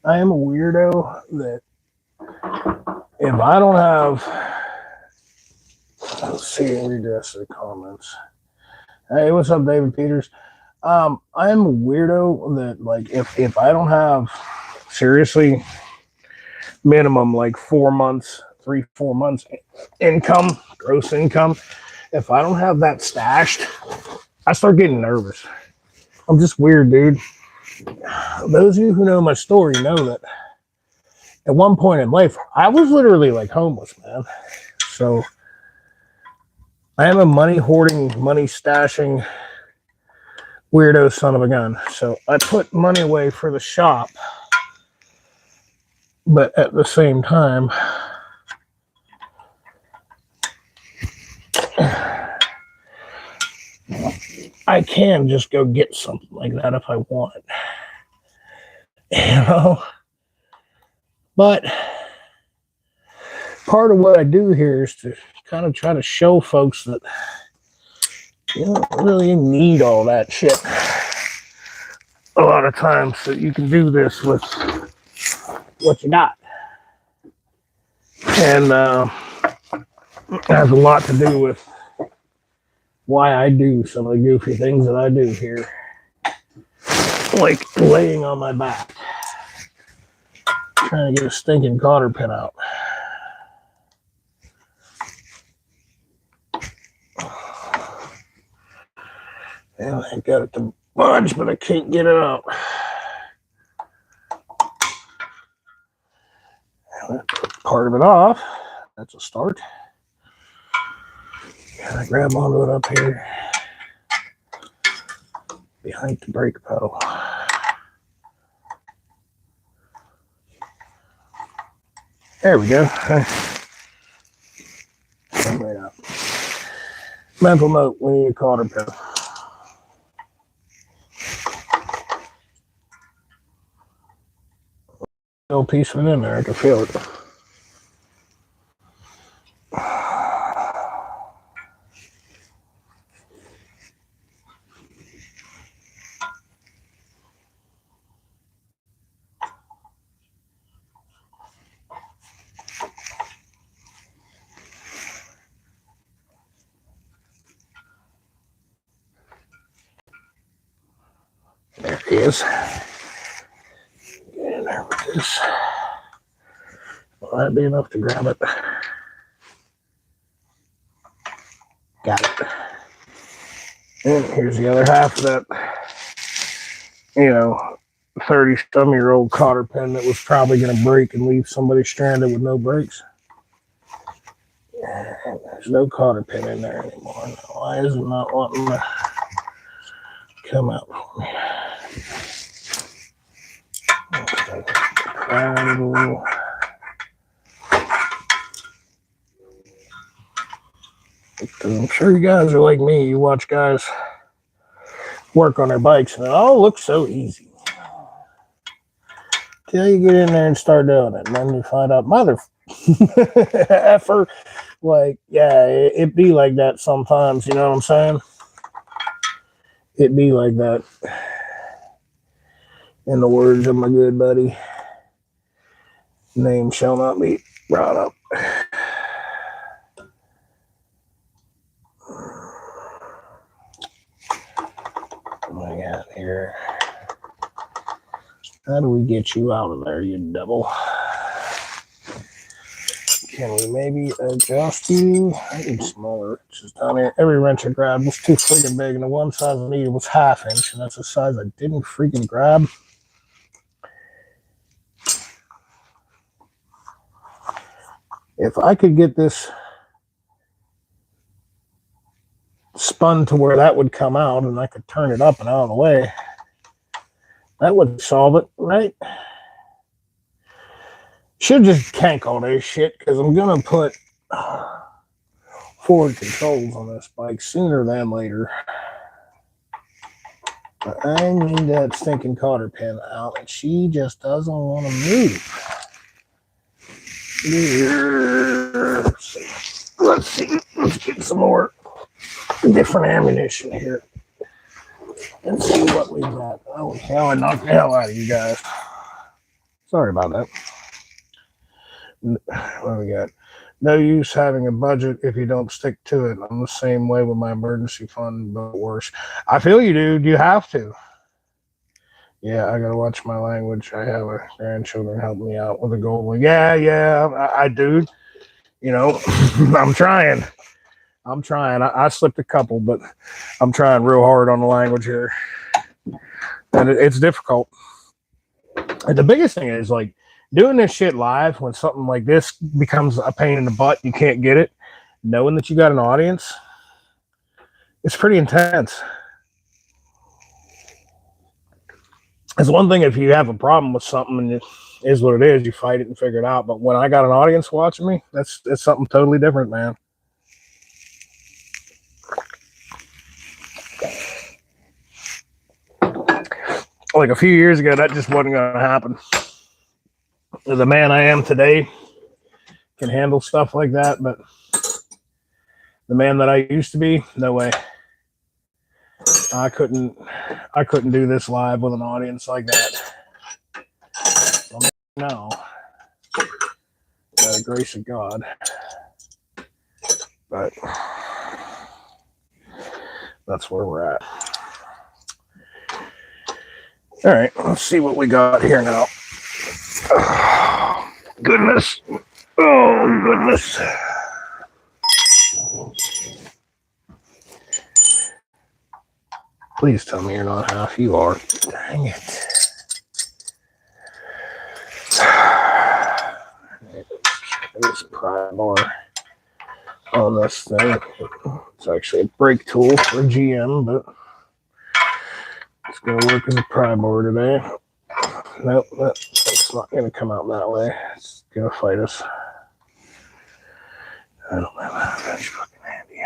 I am a weirdo that if I don't have, let's see, read the rest of the comments. Hey, what's up, David Peters? I am a weirdo that, like, if I don't have, seriously, minimum like 4 months, 3-4 months income, gross income, if I don't have that stashed, I start getting nervous. I'm just weird, dude. Those of you who know my story know that at one point in life, I was literally like homeless, man. So I am a money hoarding, money stashing weirdo son of a gun. So I put money away for the shop, but at the same time, I can just go get something like that if I want, you know. But part of what I do here is to kind of try to show folks that you don't really need all that shit a lot of times, so you can do this with what you got. And it has a lot to do with why I do some of the goofy things that I do here, like laying on my back trying to get a stinking cotter pin out. And I got it to budge, but I can't get it out. Part of it off. That's a start. Gotta grab onto it up here behind the brake pedal. There we go. Right up. Mental note: we need a cotter pin. Little piece of it in there. I can feel it. There he is. Get in there with this. Will that be enough to grab it? Got it. And here's the other half of that, 30-some-year-old cotter pin that was probably going to break and leave somebody stranded with no brakes. There's no cotter pin in there anymore. Why is it not wanting to come out for me? I'm sure you guys are like me. You watch guys work on their bikes and it all looks so easy. Till you get in there and start doing it. And then you find out, mother effer, like, yeah, it be like that sometimes. You know what I'm saying? It be like that. In the words of my good buddy, name shall not be brought up. What do I got here? How do we get you out of there, you devil? Can we maybe adjust you? I need smaller wrenches down here. Every wrench I grabbed was too freaking big, and the one size I needed was 1/2 inch, and that's a size I didn't freaking grab. If I could get this spun to where that would come out and I could turn it up and out of the way, that would solve it, right? Should just cank all this shit because I'm gonna put forward controls on this bike sooner than later. But I need that stinking cotter pin out, and she just doesn't want to move. Let's see. Let's get some more different ammunition here and see what we got. Oh hell, I knocked the hell out of you guys. Sorry about that. What do we got? No use having a budget if you don't stick to it. I'm the same way with my emergency fund, but worse. I feel you, dude. You have to. Yeah, I gotta watch my language. I have a grandchildren helping me out with a goal. Yeah, I do. You know, I'm trying. I slipped a couple, but I'm trying real hard on the language here, and it's difficult. And the biggest thing is like doing this shit live when something like this becomes a pain in the butt. You can't get it. Knowing that you got an audience, it's pretty intense. It's one thing if you have a problem with something and it is what it is, you fight it and figure it out. But when I got an audience watching me, that's something totally different, man. Like a few years ago, that just wasn't going to happen. The man I am today can handle stuff like that, but the man that I used to be, no way. I couldn't do this live with an audience like that. No. By the grace of God. But that's where we're at. All right, let's see what we got here now. Oh, goodness. Oh, goodness. Please tell me you're not half. You are. Dang it. This pry bar on this thing. It's actually a brake tool for GM, but it's going to work as a pry bar today. Nope, it's not going to come out that way. It's going to fight us. I don't have a wrench fucking handy.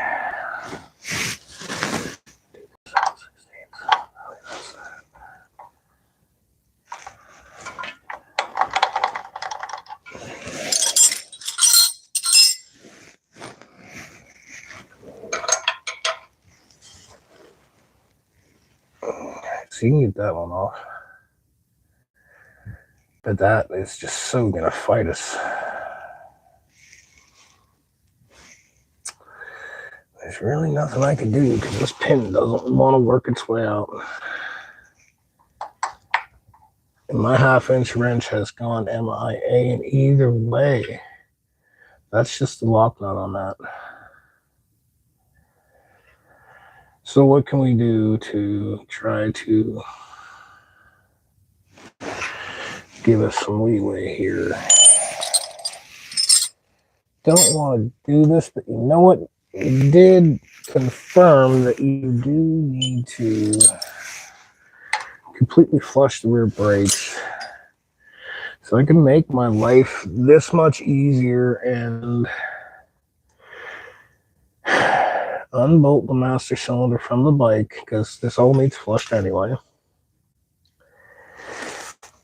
So you can get that one off. But that is just so going to fight us. There's really nothing I can do because this pin doesn't want to work its way out. And my 1/2 inch wrench has gone MIA in either way. That's just the lock nut on that. So what can we do to try to give us some leeway here? Don't want to do this, but you know what? It did confirm that you do need to completely flush the rear brakes so I can make my life this much easier and unbolt the master cylinder from the bike, because this all needs flushed anyway.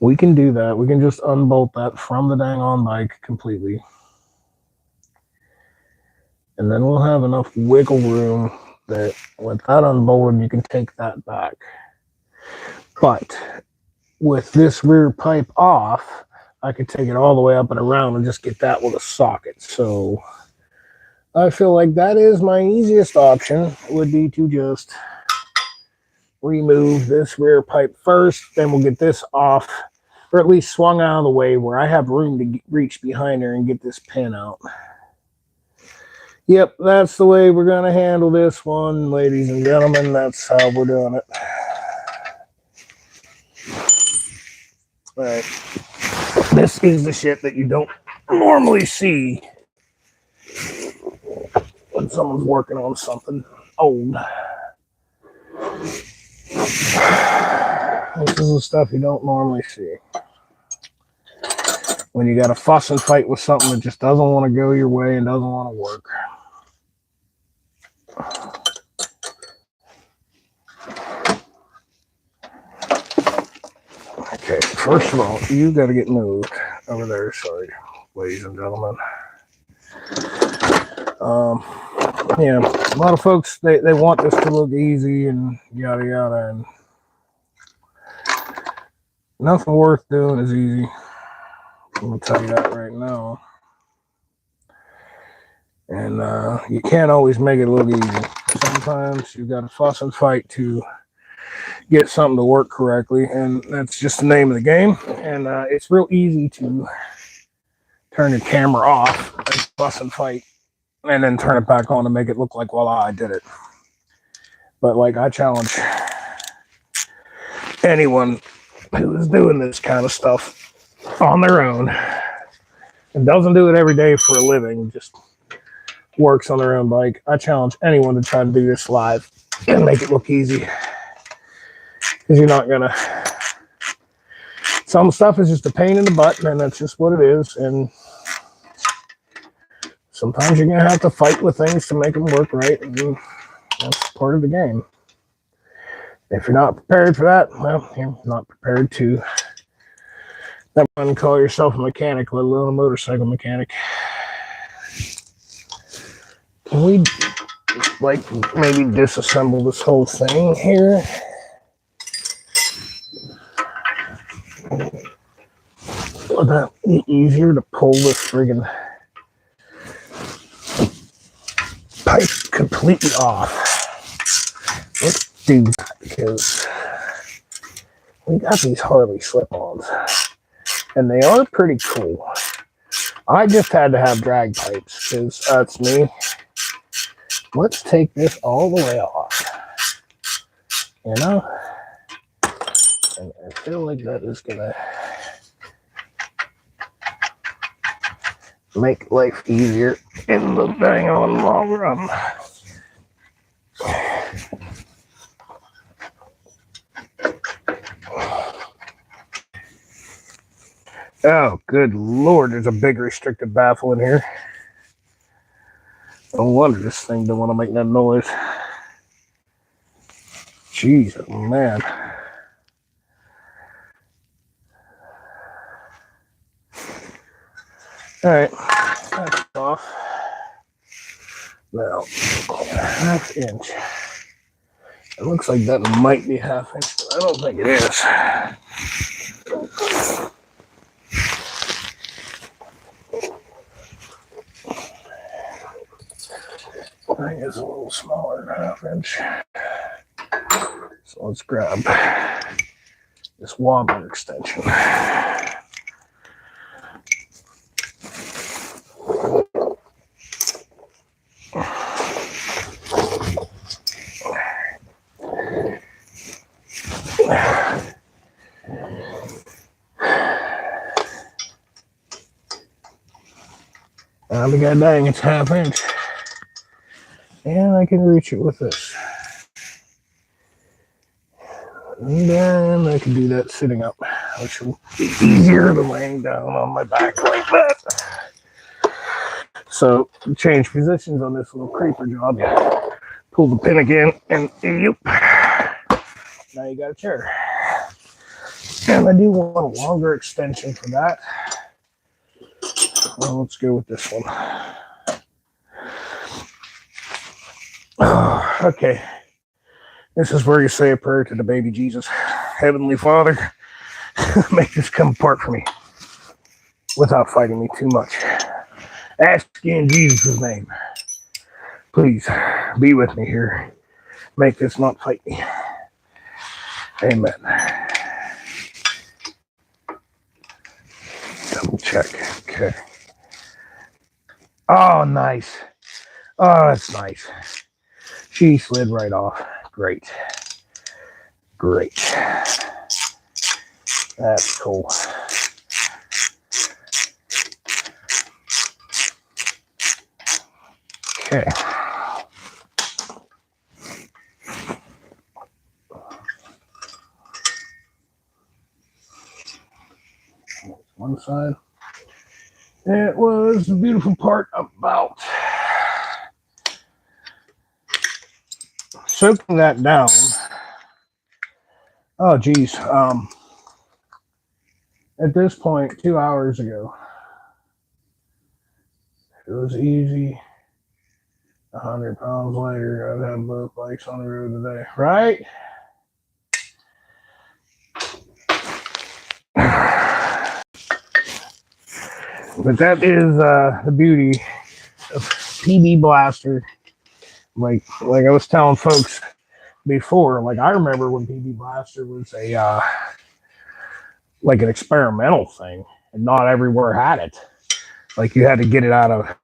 We can do that. We can just unbolt that from the dang on bike completely. And then we'll have enough wiggle room that with that unbolted, you can take that back. But with this rear pipe off, I could take it all the way up and around and just get that with a socket. So I feel like that is my easiest option, would be to just remove this rear pipe first. Then we'll get this off or at least swung out of the way where I have room to reach behind her and get this pin out. Yep, that's the way we're going to handle this one, ladies and gentlemen. That's how we're doing it. All right. This is the shit that you don't normally see when someone's working on something old. This is the stuff you don't normally see. When you got to fuss and fight with something that just doesn't want to go your way and doesn't want to work. Okay, first of all, you got to get moved over there. Sorry, ladies and gentlemen. Yeah, a lot of folks, they want this to look easy and yada yada, and nothing worth doing is easy. I'm going to tell you that right now. And you can't always make it look easy. Sometimes you've got to fuss and fight to get something to work correctly, and that's just the name of the game. And it's real easy to turn your camera off and fuss and fight and then turn it back on and make it look like, well, I did it. But like, I challenge anyone who is doing this kind of stuff on their own and doesn't do it every day for a living, just works on their own bike. I challenge anyone to try to do this live and make it look easy, because you're not gonna. Some stuff is just a pain in the butt, and that's just what it is. And sometimes you're gonna have to fight with things to make them work right, and that's part of the game. If you're not prepared for that, well, you're not prepared to never call yourself a mechanic, let alone a motorcycle mechanic. Can we, like, maybe disassemble this whole thing here? Would that be easier to pull this friggin' pipe completely off? Let's do that, because we got these Harley slip-ons, and they are pretty cool. I just had to have drag pipes, because that's me. Let's take this all the way off, you know? And I feel like that is gonna make life easier in the dang on long run. Oh, good Lord, there's a big restricted baffle in here. No wonder this thing don't want to make that noise. Jeez, oh man. Alright, that's off. Now, ½ inch. It looks like that might be ½ inch, but I don't think it is. I think it's a little smaller than ½ inch. So let's grab this wobbler extension. The god dang, it's ½ inch. And I can reach it with this. And then I can do that sitting up, which will be easier than laying down on my back like that. So, to change positions on this little creeper job, pull the pin again, and yep, now you got a chair. And I do want a longer extension for that. Well, let's go with this one. Okay. This is where you say a prayer to the baby Jesus. Heavenly Father, make this come apart for me without fighting me too much. Ask you in Jesus' name. Please be with me here. Make this not fight me. Amen. double check. Okay. Oh, nice. Oh, that's nice. She slid right off. Great. Great. That's cool. Okay. One side. It was the beautiful part about soaking that down. Oh, geez. At this point, 2 hours ago, it was easy. 100 pounds later, I've had both bikes on the road today, right? But that is the beauty of PB Blaster. Like I was telling folks before, like I remember when PB Blaster was a like an experimental thing, and not everywhere had it. Like you had to get it out of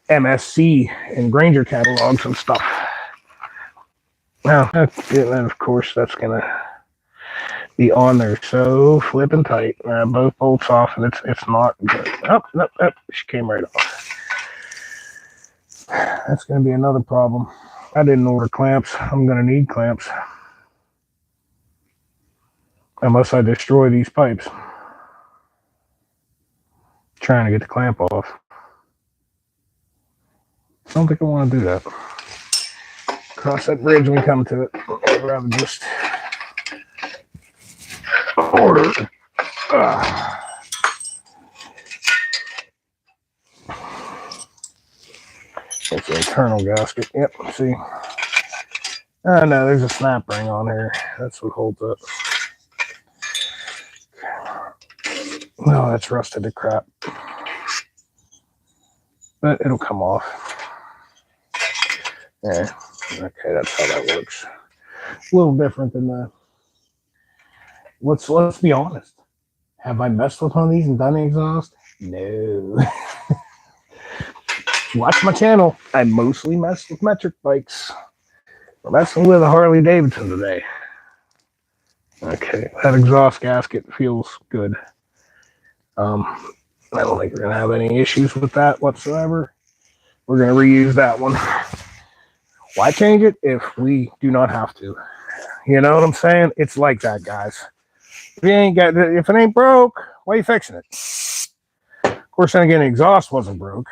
MSC and Granger catalogs and stuff. Now, and of course, that's gonna be on there so flipping tight. Both bolts off, and it's not good. Oh, no, she came right off. That's gonna be another problem. I didn't order clamps. I'm gonna need clamps unless I destroy these pipes. Trying to get the clamp off. I don't think I want to do that. Cross that bridge when we come to it. I'd rather just order. It's the internal gasket. Yep, see. Oh no, there's a snap ring on here. That's what holds it. No, that's rusted to crap. But it'll come off. Yeah. Okay, that's how that works. A little different than the. Let's be honest. Have I messed with one of these and done the exhaust? No. If you watch my channel, I mostly mess with metric bikes. We're messing with a Harley Davidson today. Okay, that exhaust gasket feels good. I don't think we're gonna have any issues with that whatsoever. We're gonna reuse that one. Why change it if we do not have to? You know what I'm saying? It's like that, guys. If it ain't broke, why are you fixing it? Of course, then again, the exhaust wasn't broke.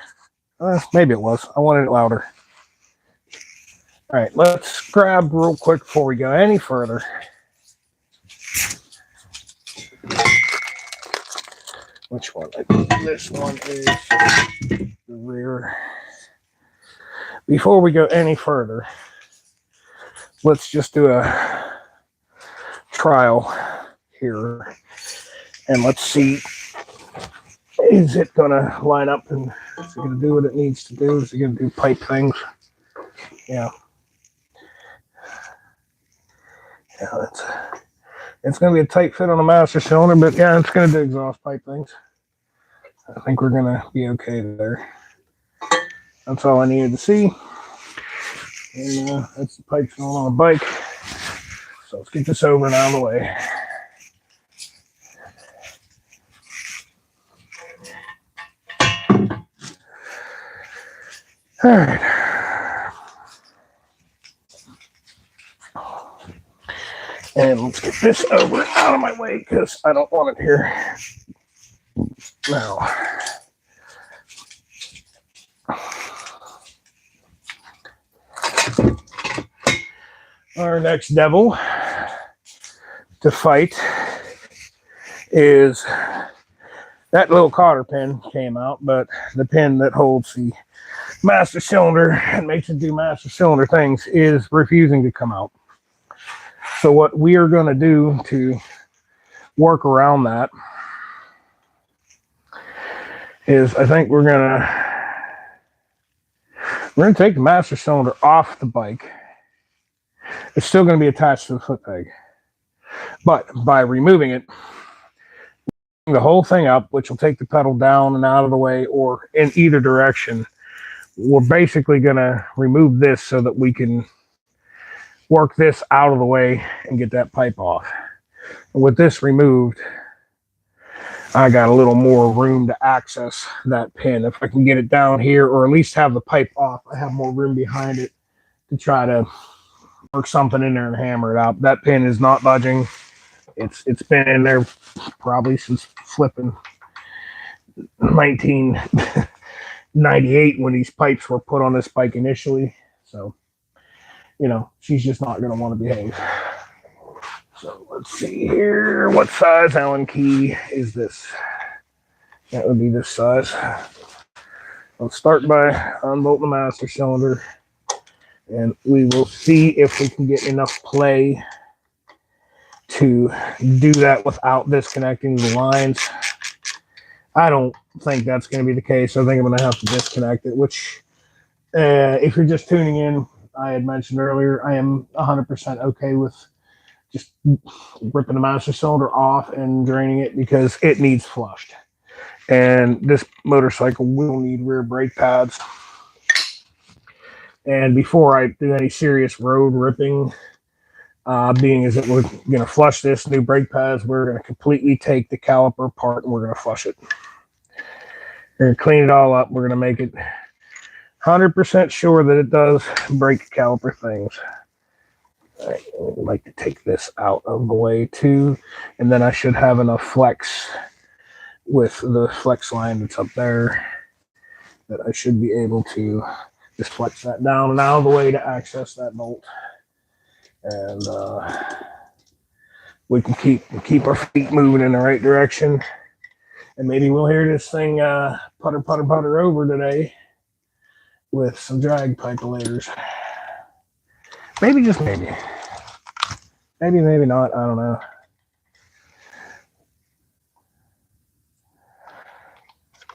Maybe it was. I wanted it louder. All right, let's grab real quick before we go any further. Which one? This one is the rear. Before we go any further, let's just do a trial here. And let's see, is it going to line up and is it going to do what it needs to do? Is it going to do pipe things? Yeah. Yeah, it's going to be a tight fit on the master cylinder, but yeah, it's going to do exhaust pipe things. I think we're going to be okay there. That's all I needed to see. And that's the pipes going on the bike. So let's get this over and out of the way. All right. And let's get this over out of my way because I don't want it here. Now, our next devil to fight is that little cotter pin came out, but the pin that holds the master cylinder and makes it do master cylinder things is refusing to come out. So what we are going to do to work around that is I think we're going to take the master cylinder off the bike. It's still going to be attached to the foot peg. But by removing it, the whole thing up, which will take the pedal down and out of the way or in either direction. We're basically going to remove this so that we can work this out of the way and get that pipe off. And with this removed, I got a little more room to access that pin. If I can get it down here or at least have the pipe off, I have more room behind it to try to work something in there and hammer it out. That pin is not budging. It's been in there probably since flipping 1998 when these pipes were put on this bike initially. So, you know, she's just not going to want to behave. So let's see here. What size Allen key is this? That would be this size. Let's start by unbolting the master cylinder, and we will see if we can get enough play to do that without disconnecting the lines. I don't think that's going to be the case. I think I'm going to have to disconnect it, which if you're just tuning in, I had mentioned earlier, I am 100% okay with just ripping the master cylinder off and draining it because it needs flushed. And this motorcycle will need rear brake pads. And before I do any serious road ripping, being as that we're going to flush this new brake pads, we're going to completely take the caliper apart and we're going to flush it. We're going to clean it all up. We're going to make it 100% sure that it does brake caliper things. All right, I'd like to take this out of the way too, and then I should have enough flex with the flex line that's up there that I should be able to just flex that down and out of the way to access that bolt. And we can keep our feet moving in the right direction, and maybe we'll hear this thing putter putter putter over today with some drag pipelators. Maybe, just maybe not, I don't know.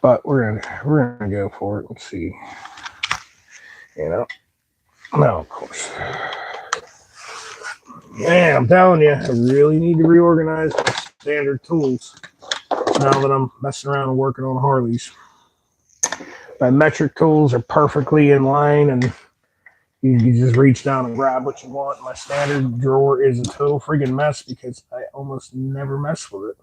But we're gonna go for it and see. You know, no, of course. Man, I'm telling you, I really need to reorganize my standard tools now that I'm messing around and working on Harleys. My metric tools are perfectly in line, and you just reach down and grab what you want. My standard drawer is a total friggin' mess because I almost never mess with it.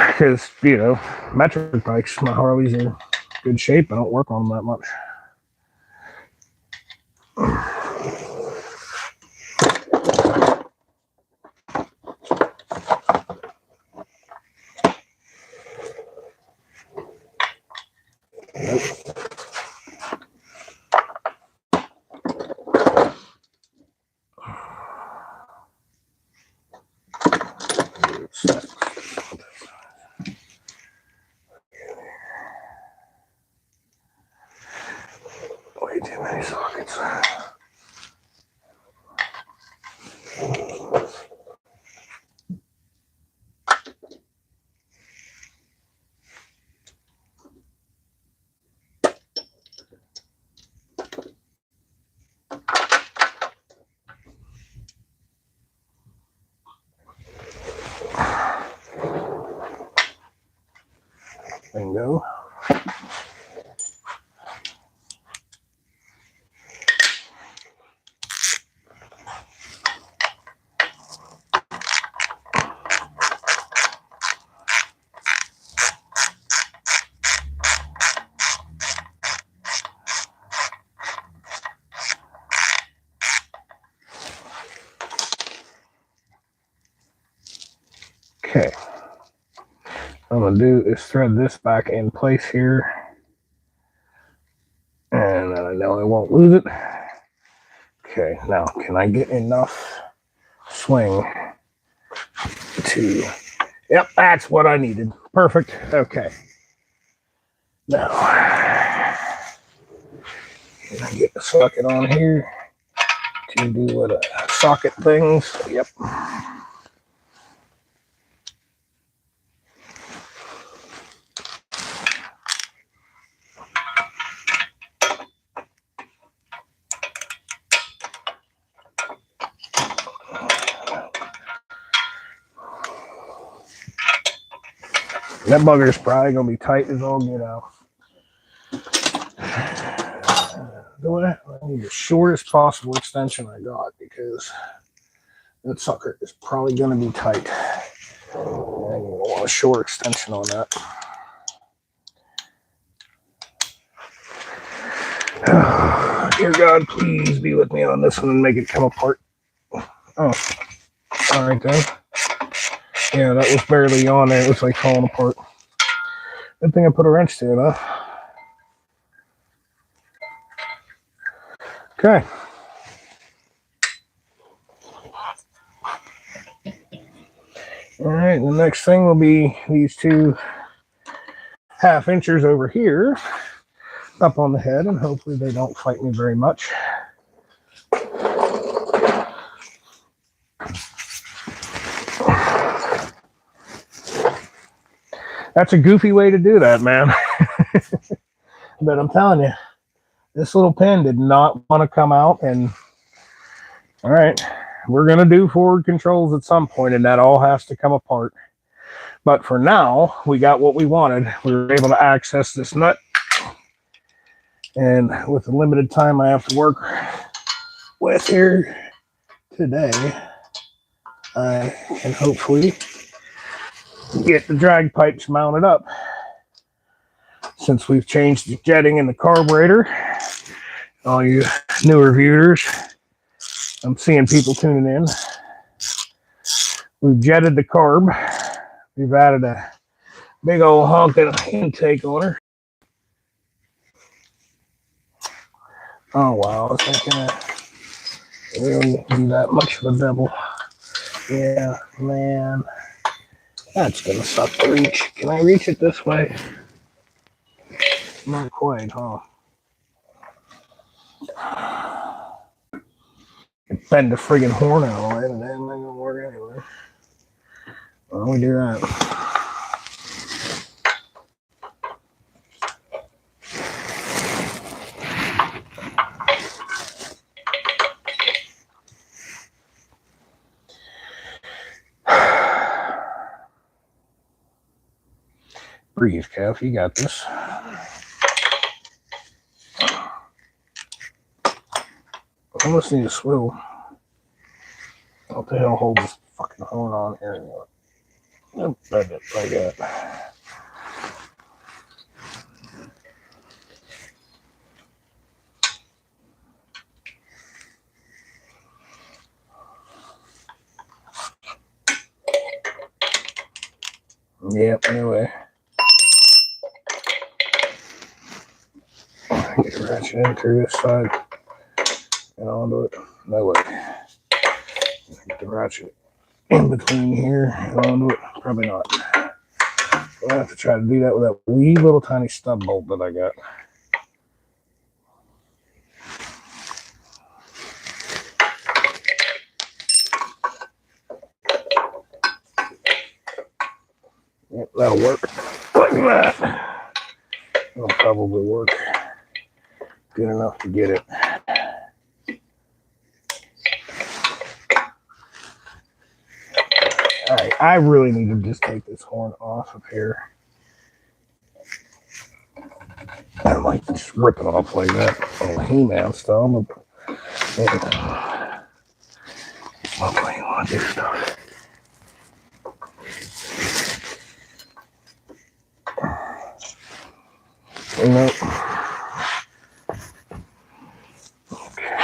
Because, you know, metric bikes, my Harleys are in good shape. I don't work on them that much. Way too many sockets. Bingo. Okay. What I'm going to do is thread this back in place here. And I know I won't lose it. Okay, now can I get enough swing to... Yep, that's what I needed. Perfect. Okay. Now, can I get the socket on here to do what socket things? Yep. That bugger is probably going to be tight as all get out. I need the shortest possible extension I got because that sucker is probably going to be tight. I want a short extension on that. Dear God, please be with me on this one and make it come apart. Oh, all right then. Yeah, that was barely on there. It was like falling apart. Good thing I put a wrench to it, huh? Okay. All right, the next thing will be these 2 1/2 inchers over here up on the head, and hopefully they don't fight me very much. That's a goofy way to do that, man. But I'm telling you, this little pin did not want to come out. And all right, we're going to do forward controls at some point, and that all has to come apart. But for now, we got what we wanted. We were able to access this nut. And with the limited time I have to work with here today, I can hopefully get the drag pipes mounted up. Since we've changed the jetting in the carburetor, all you newer viewers, I'm seeing people tuning in. We've jetted the carb. We've added a big old honking intake on her. Oh wow, is that gonna really be that much of a devil? Yeah, man. That's gonna suck to reach. Can I reach it this way? Not quite, huh? Bend the friggin' horn out of the way, and then ain't gonna work anyway. Why don't we do that? Breathe, Kev. You got this. I almost need a swivel. What the hell holds this fucking horn on here? I'll bend it like that. Yep, anyway. Get a ratchet in through this side and onto it. No way. Get the ratchet in between here and onto it. Probably not. I'll have to try to do that with that wee little tiny stub bolt that I got. Yep, that'll work. Like that. It'll probably work good enough to get it. Alright, I really need to just take this horn off of here. I don't like just rip it off like that on the He-Man style. What way you want to do stuff? Nope. Okay.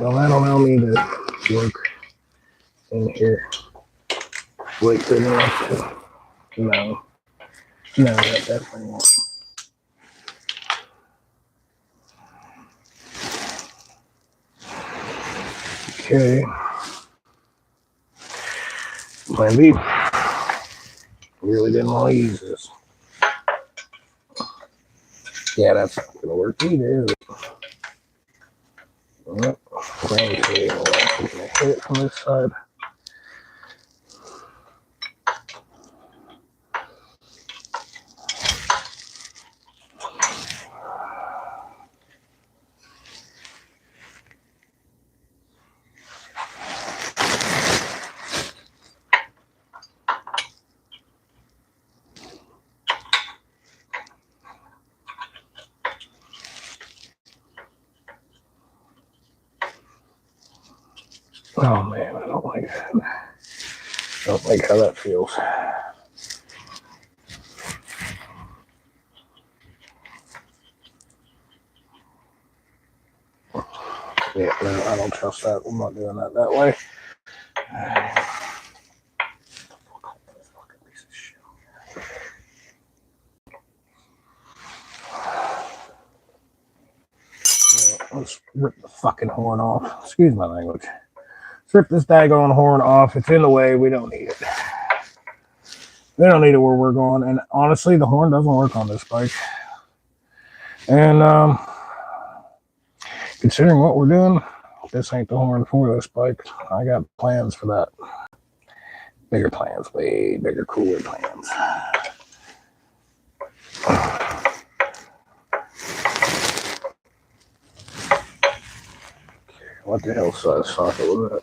Well, that'll allow me to work in here. Wait, good enough. No, that definitely won't. Okay. Plan B. Really didn't want to use this. Yeah, that's not going to work either. Yep. I'm going to hit it from this side. Oh man, I don't like that. I don't like how that feels. Yeah, no, I don't trust that. I'm not doing that way. Let's rip the fucking horn off. Excuse my language. Let's rip this daggone horn off. It's in the way. We don't need it. We don't need it where we're going. And honestly, the horn doesn't work on this bike. And considering what we're doing, this ain't the horn for this bike. I got plans for that. Bigger plans, way bigger, cooler plans. What the hell size socket was that?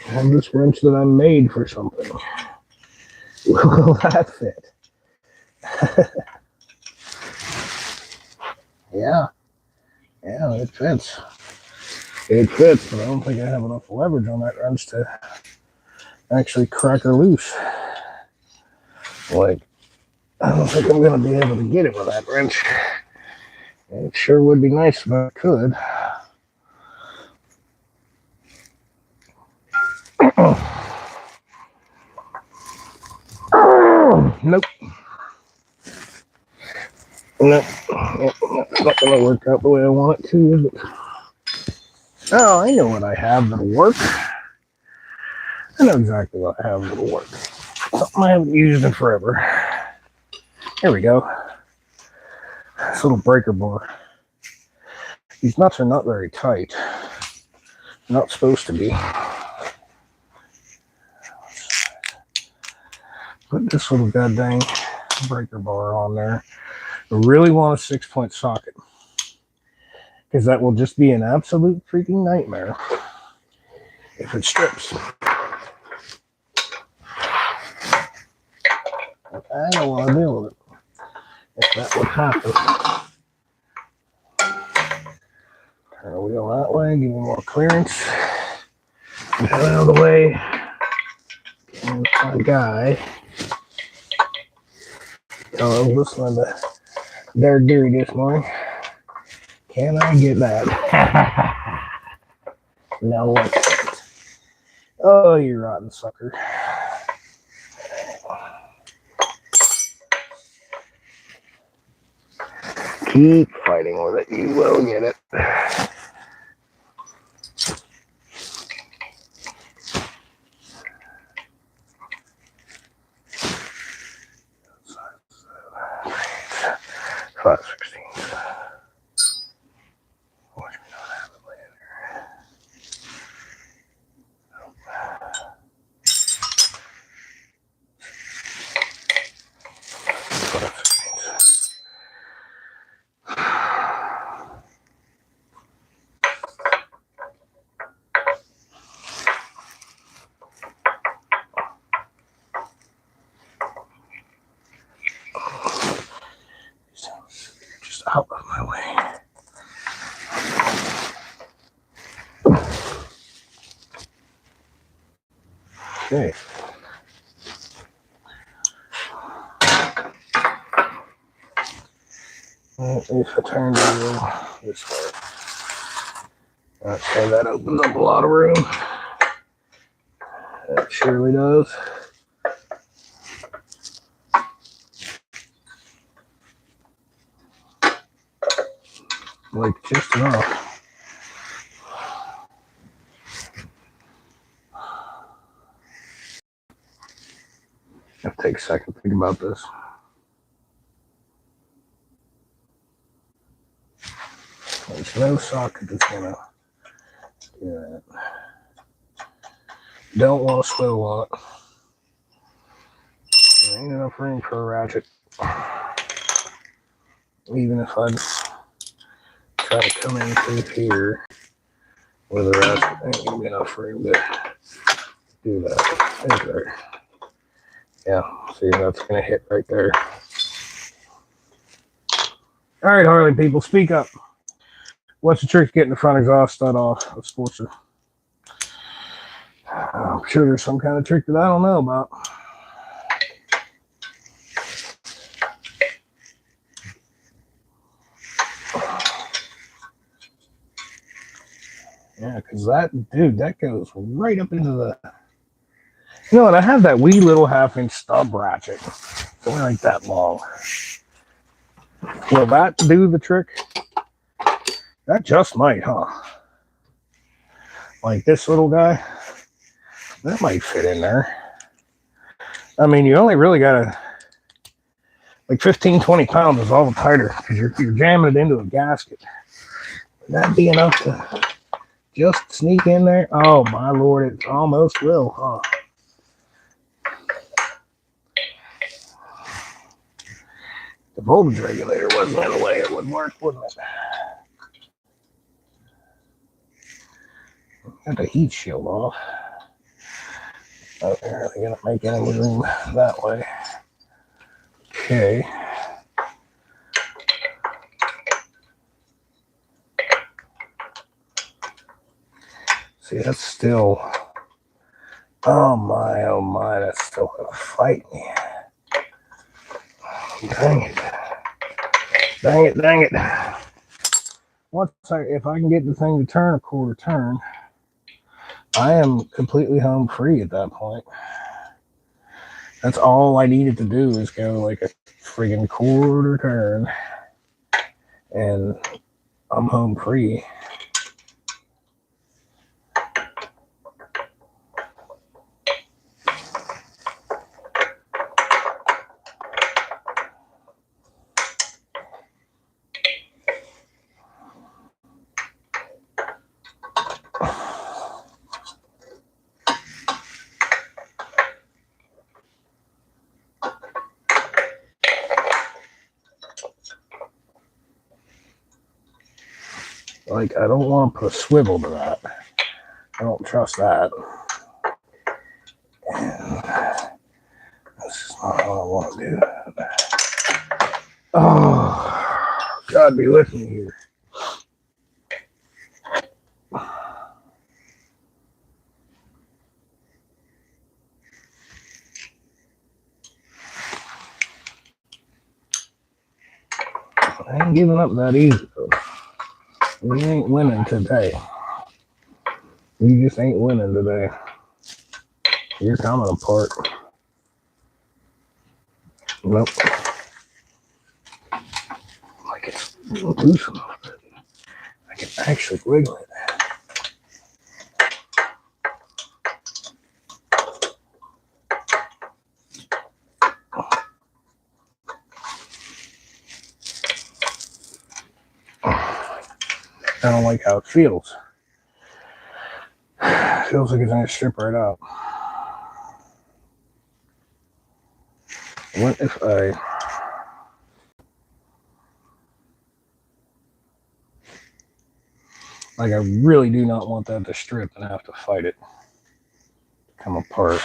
I have this wrench that I made for something. Will that fit? Yeah, it fits. It fits, but I don't think I have enough leverage on that wrench to actually crack her loose. Like, I don't think I'm going to be able to get it with that wrench. It sure would be nice if I could. Nope. Nope. It's not going to work out the way I want it to, is it? Oh, I know what I have that'll work. I know exactly what I have that'll work. Something I haven't used in forever. Here we go. This little breaker bar. These nuts are not very tight. They're not supposed to be. Put this little goddamn breaker bar on there. I really want a 6-point socket, because that will just be an absolute freaking nightmare if it strips. I don't want to deal with it if that would happen. Turn the wheel that way, give me more clearance. Get out of the way. And my guy. Oh, listening to Derek Deary this morning. Can I get that? No, I can't. Oh, you rotten sucker. Keep fighting with it. You will get it. Five 16. Watch me not have it later. Just out of my way. Okay. If I turn the wheel this way. Okay, that opens up a lot of room. That surely does. Like just enough. I have to take a second to think about this. There's no socket that's gonna do that. Don't want to swivel on it. There ain't enough room for a ratchet. Even if I try to come in through here with a ratchet, there ain't gonna be enough room to do that. Is there? Yeah, see, that's going to hit right there. All right, Harley people, speak up. What's the trick to getting the front exhaust stud off of Sportster? I'm sure there's some kind of trick that I don't know about. Yeah, because that goes right up into the... You know, and I have that wee little 1/2-inch stub ratchet. It's only like that long. Will that do the trick? That just might, huh? Like this little guy, that might fit in there. I mean, you only really gotta, like 15, 20 pounds is all tighter because you're jamming it into a gasket. Would that be enough to just sneak in there? Oh my Lord, it almost will, huh? The voltage regulator wasn't in the way, it would work, wouldn't it? Got the heat shield off. Oh, they're really gonna make any room that way. Okay. See, that's still... Oh my, that's still gonna fight me. Dang it. Dang it. If I can get the thing to turn a quarter turn, I am completely home free at that point. That's all I needed to do is go like a friggin' quarter turn, and I'm home free. Like, I don't want to put a swivel to that. I don't trust that. And this is not what I want to do. Oh, God be with me here. I ain't giving up that easy, though. We ain't winning today. We just ain't winning today. You're coming apart. Nope. Like it's loose enough that I can actually wiggle it. I don't like how it feels. Feels like it's going to strip right out. What if I... Like, I really do not want that to strip and have to fight it to come apart.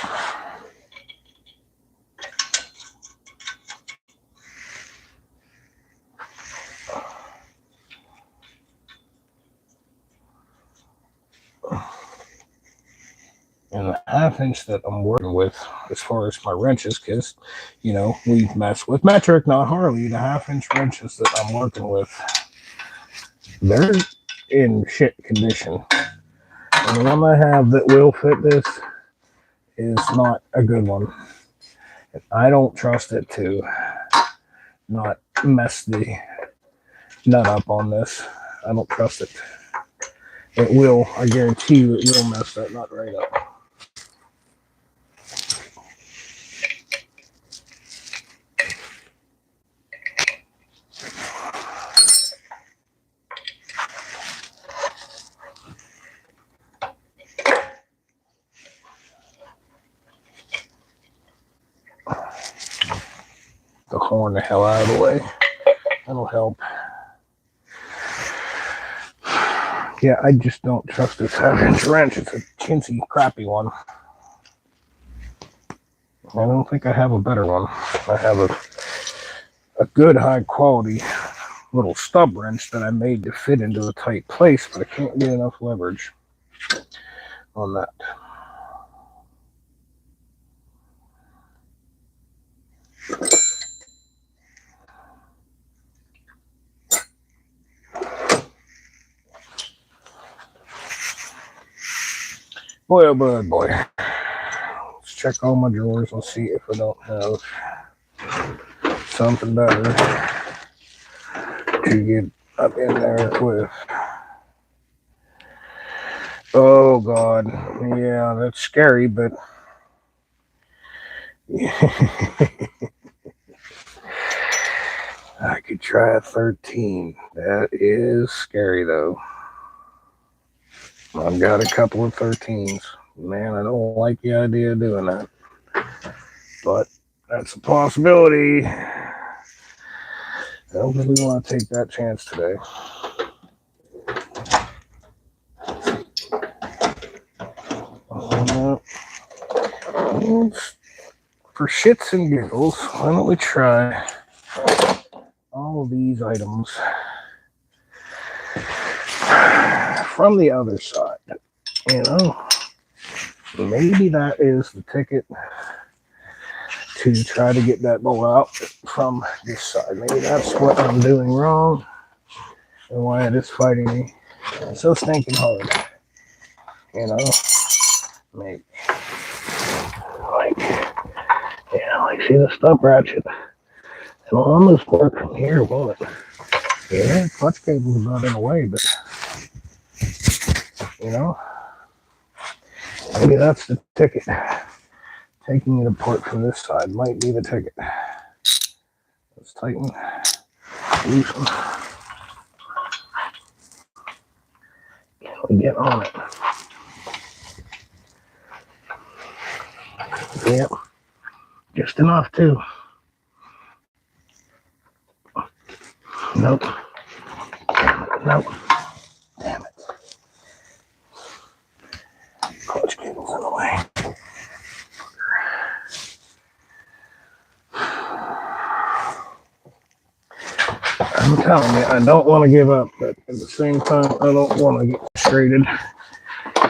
And the 1/2-inch that I'm working with as far as my wrenches, because, you know, we mess with metric, not Harley. The 1/2-inch wrenches that I'm working with, they're in shit condition. And the one I have that will fit this is not a good one. And I don't trust it to not mess the nut up on this. I don't trust it. It will, I guarantee you, it will mess that nut right up. The horn the hell out of the way. That'll help. Yeah, I just don't trust this 1/2-inch wrench. It's a chintzy, crappy one. I don't think I have a better one. I have a good high quality little stub wrench that I made to fit into a tight place, but I can't get enough leverage on that. Boy, oh boy, boy. Let's check all my drawers and see if I don't have something better to get up in there with. Oh God, yeah, that's scary, but I could try a 13. That is scary though. I've got a couple of 13s. Man, I don't like the idea of doing that, but that's a possibility. I don't really want to take that chance today. For shits and giggles, why don't we try all of these items from the other side? You know, maybe that is the ticket to try to get that bowl out from this side. Maybe that's what I'm doing wrong and why it is fighting me so stinking hard. You know, maybe. Like, see the stub ratchet. It'll almost work from here, won't it? Yeah, clutch cable's not in the way, but, you know, maybe that's the ticket. Taking it apart from this side might be the ticket. Let's tighten, loosen. Can we get on it? Yep, just enough too. Nope. Nope. Damn it. Clutch cable's in the way. I'm telling you, I don't want to give up, but at the same time, I don't want to get frustrated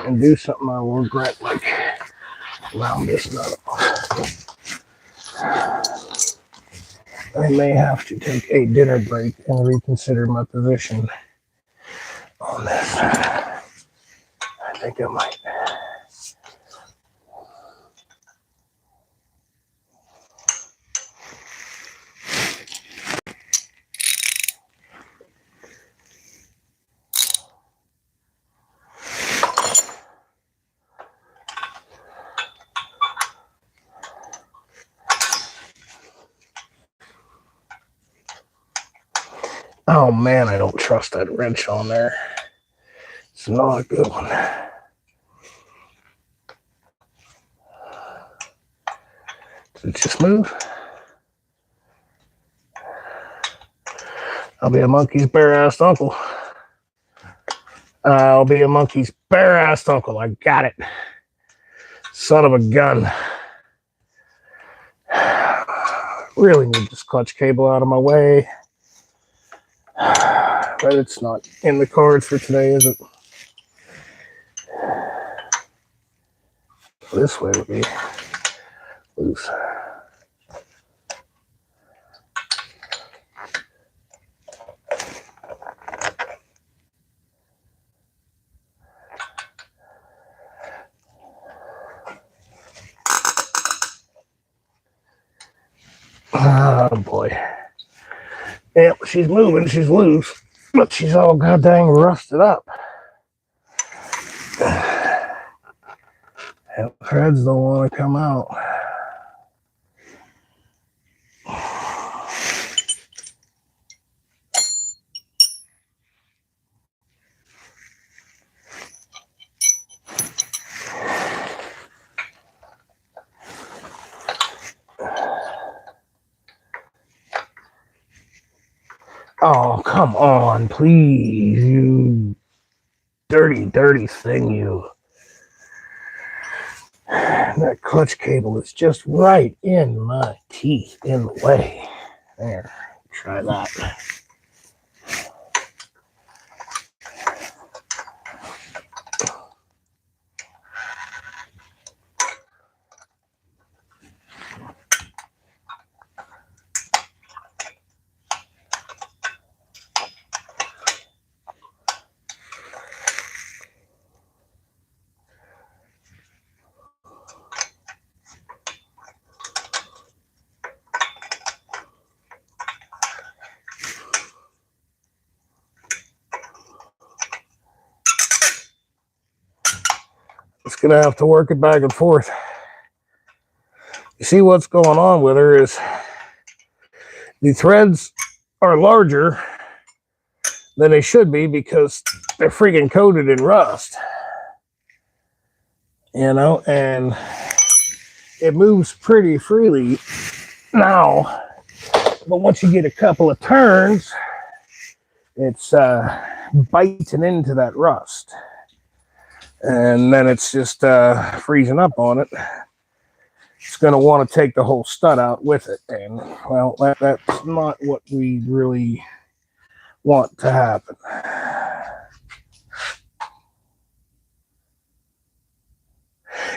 and do something I will regret, like round this nut off. I may have to take a dinner break and reconsider my position on this. I think I might. Oh man, I don't trust that wrench on there. It's not a good one. Does it just move? I'll be a monkey's bare-assed uncle. I'll be a monkey's bare-assed uncle. I got it. Son of a gun. Really need this clutch cable out of my way. But it's not in the cards for today, is it? This way would be loose. Oh boy. Yep, she's moving, she's loose, but she's all goddamn rusted up. And threads don't want to come out. Oh, come on, please, you dirty, dirty thing, you. And that clutch cable is just right in my teeth, in the way. There, try that. It's gonna have to work it back and forth. You see what's going on with her is the threads are larger than they should be because they're freaking coated in rust. You know, and it moves pretty freely now, but once you get a couple of turns, it's biting into that rust, and then it's just freezing up on it. It's going to want to take the whole stud out with it, and well, that's not what we really want to happen.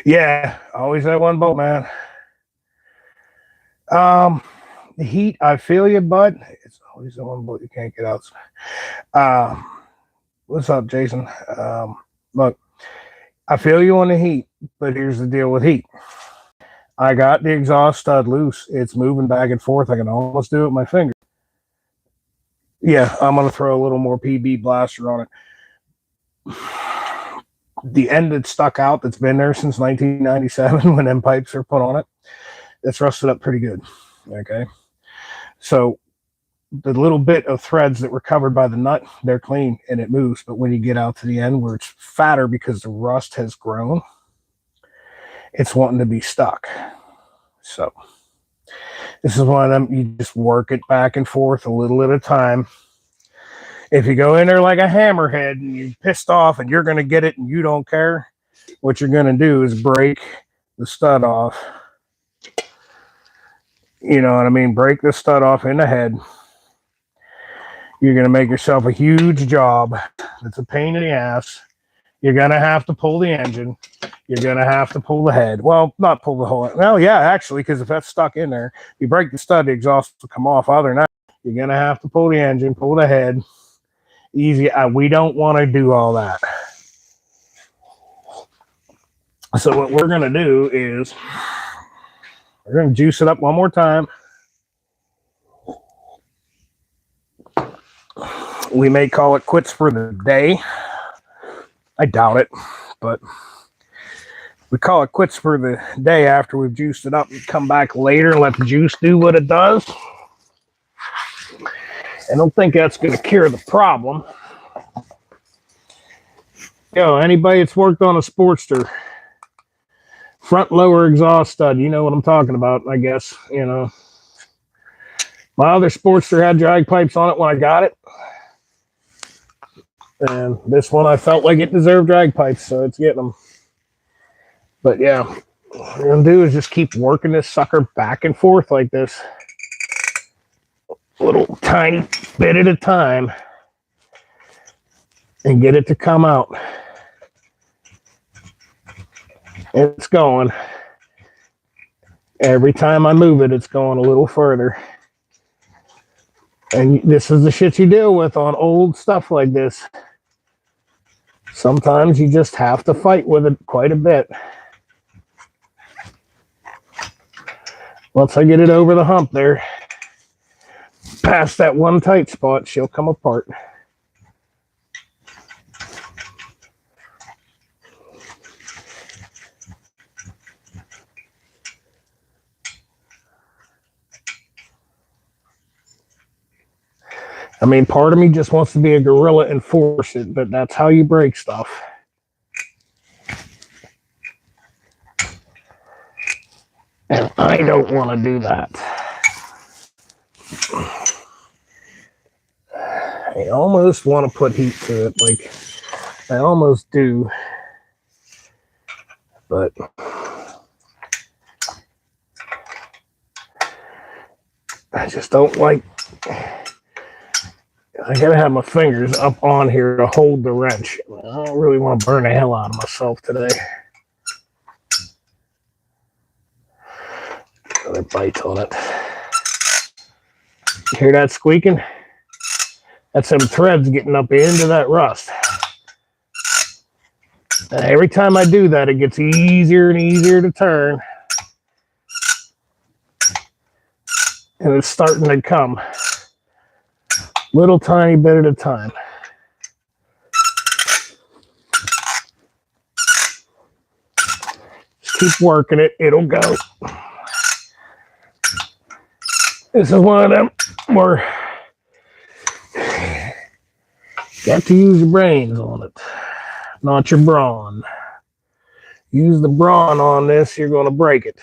Yeah, always that one bolt, man. The heat, I feel you, bud. It's always the one bolt you can't get out. What's up, Jason? Look, I feel you on the heat, but here's the deal with heat. I got the exhaust stud loose. It's moving back and forth. I can almost do it with my finger. Yeah, I'm going to throw a little more PB blaster on it. The end that's stuck out, that's been there since 1997 when them pipes are put on it, that's rusted up pretty good. Okay. So the little bit of threads that were covered by the nut, they're clean and it moves. But when you get out to the end where it's fatter because the rust has grown, it's wanting to be stuck. So this is one of them, you just work it back and forth a little at a time. If you go in there like a hammerhead and you're pissed off and you're going to get it and you don't care, what you're going to do is break the stud off. You know what I mean? Break the stud off in the head. You're going to make yourself a huge job. It's a pain in the ass. You're going to have to pull the engine. You're going to have to pull the head. Well, not pull the whole. Well, yeah, actually, because if that's stuck in there, you break the stud, the exhaust will come off. Other than that, you're going to have to pull the engine, pull the head. Easy. We don't want to do all that. So what we're going to do is we're going to juice it up one more time. We may call it quits for the day. I doubt it, but we call it quits for the day after we've juiced it up and come back later and let the juice do what it does. I don't think that's going to cure the problem. Yo, anybody that's worked on a Sportster, front lower exhaust stud, you know what I'm talking about, I guess. You know, my other Sportster had drag pipes on it when I got it. And this one, I felt like it deserved drag pipes, so it's getting them. But yeah, what we're going to do is just keep working this sucker back and forth like this. A little tiny bit at a time. And get it to come out. It's going. Every time I move it, it's going a little further. And this is the shit you deal with on old stuff like this. Sometimes you just have to fight with it quite a bit. Once I get it over the hump there, past that one tight spot, she'll come apart. I mean, part of me just wants to be a gorilla and force it, but that's how you break stuff. And I don't want to do that. I almost want to put heat to it, like I almost do, but I just don't like, I gotta have my fingers up on here to hold the wrench. I don't really want to burn the hell out of myself today. Another bite on it. You hear that squeaking? That's some threads getting up into that rust. And every time I do that, it gets easier and easier to turn. And it's starting to come. Little tiny bit at a time. Just keep working it, it'll go. This is one of them where you got to use your brains on it, not your brawn. Use the brawn on this, you're going to break it.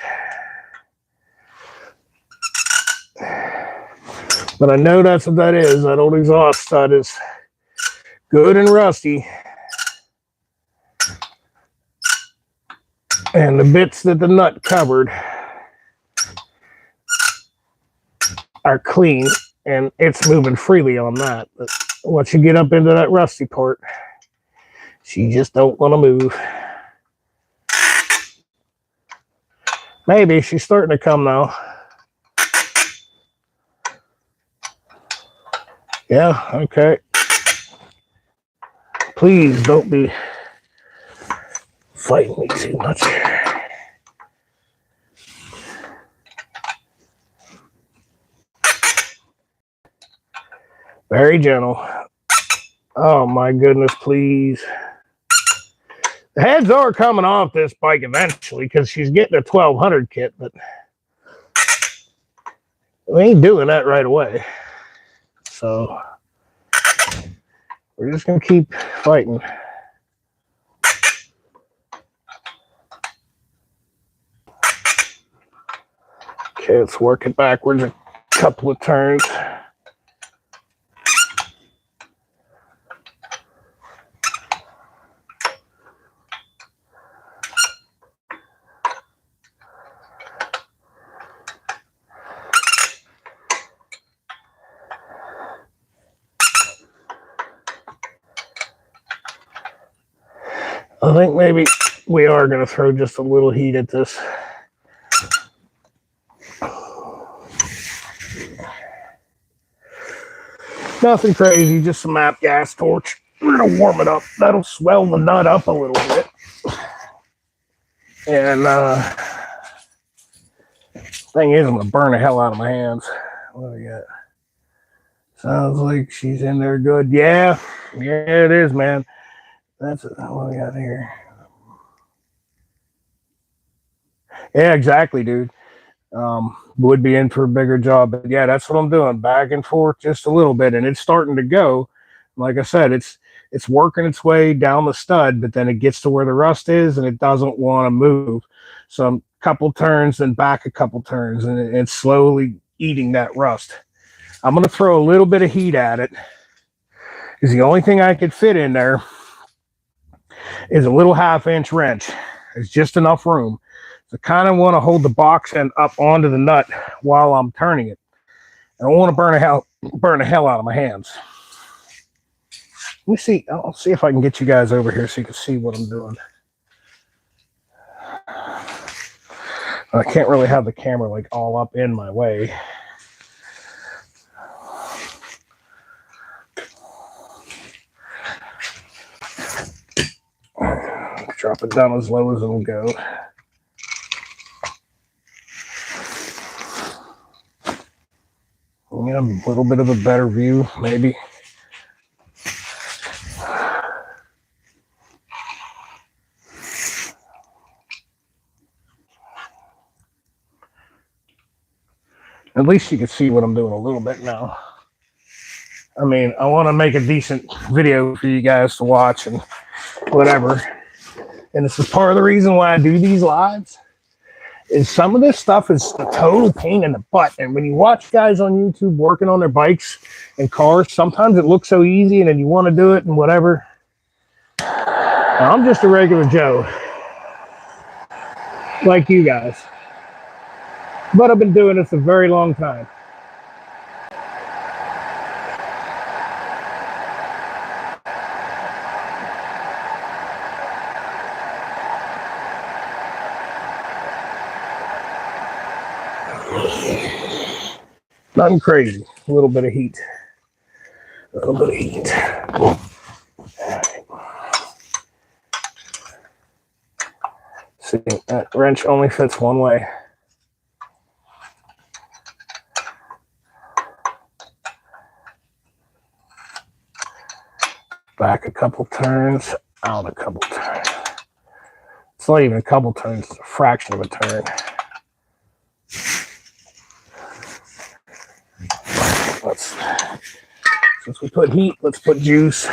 But I know that's what that is. That old exhaust stud is good and rusty. And the bits that the nut covered are clean, and it's moving freely on that. But once you get up into that rusty part, she just don't want to move. Maybe she's starting to come now. Yeah, okay. Please don't be fighting me too much. Very gentle. Oh my goodness, please. The heads are coming off this bike eventually because she's getting a 1200 kit, but we ain't doing that right away. So we're just going to keep fighting. Okay, let's work it backwards a couple of turns. I think maybe we are going to throw just a little heat at this. Nothing crazy, just some MAP gas torch. We're going to warm it up. That'll swell the nut up a little bit. And thing is, I'm going to burn the hell out of my hands. What do we got? Sounds like she's in there good. Yeah, it is, man. That's what we got here. Yeah, exactly, dude. Would be in for a bigger job, but yeah, that's what I'm doing, back and forth just a little bit, and it's starting to go. Like I said, it's working its way down the stud, but then it gets to where the rust is, and it doesn't want to move. So a couple turns, then back a couple turns, and it's slowly eating that rust. I'm going to throw a little bit of heat at it. Because the only thing I could fit in there is a little 1/2-inch wrench. There's just enough room. So I kind of want to hold the box end up onto the nut while I'm turning it. I don't want to burn the hell out of my hands. Let me see. I'll see if I can get you guys over here so you can see what I'm doing. I can't really have the camera like all up in my way. Drop it down as low as it'll go. Get a little bit of a better view, maybe. At least you can see what I'm doing a little bit now. I mean, I want to make a decent video for you guys to watch and whatever. And this is part of the reason why I do these lives. Is some of this stuff is a total pain in the butt. And when you watch guys on YouTube working on their bikes and cars, sometimes it looks so easy and then you want to do it and whatever. Now, I'm just a regular Joe. Like you guys. But I've been doing this a very long time. Nothing crazy. A little bit of heat. A little bit of heat. See, that wrench only fits one way. Back a couple turns, out a couple turns. It's not even a couple turns, it's a fraction of a turn. Since we put heat, let's put juice.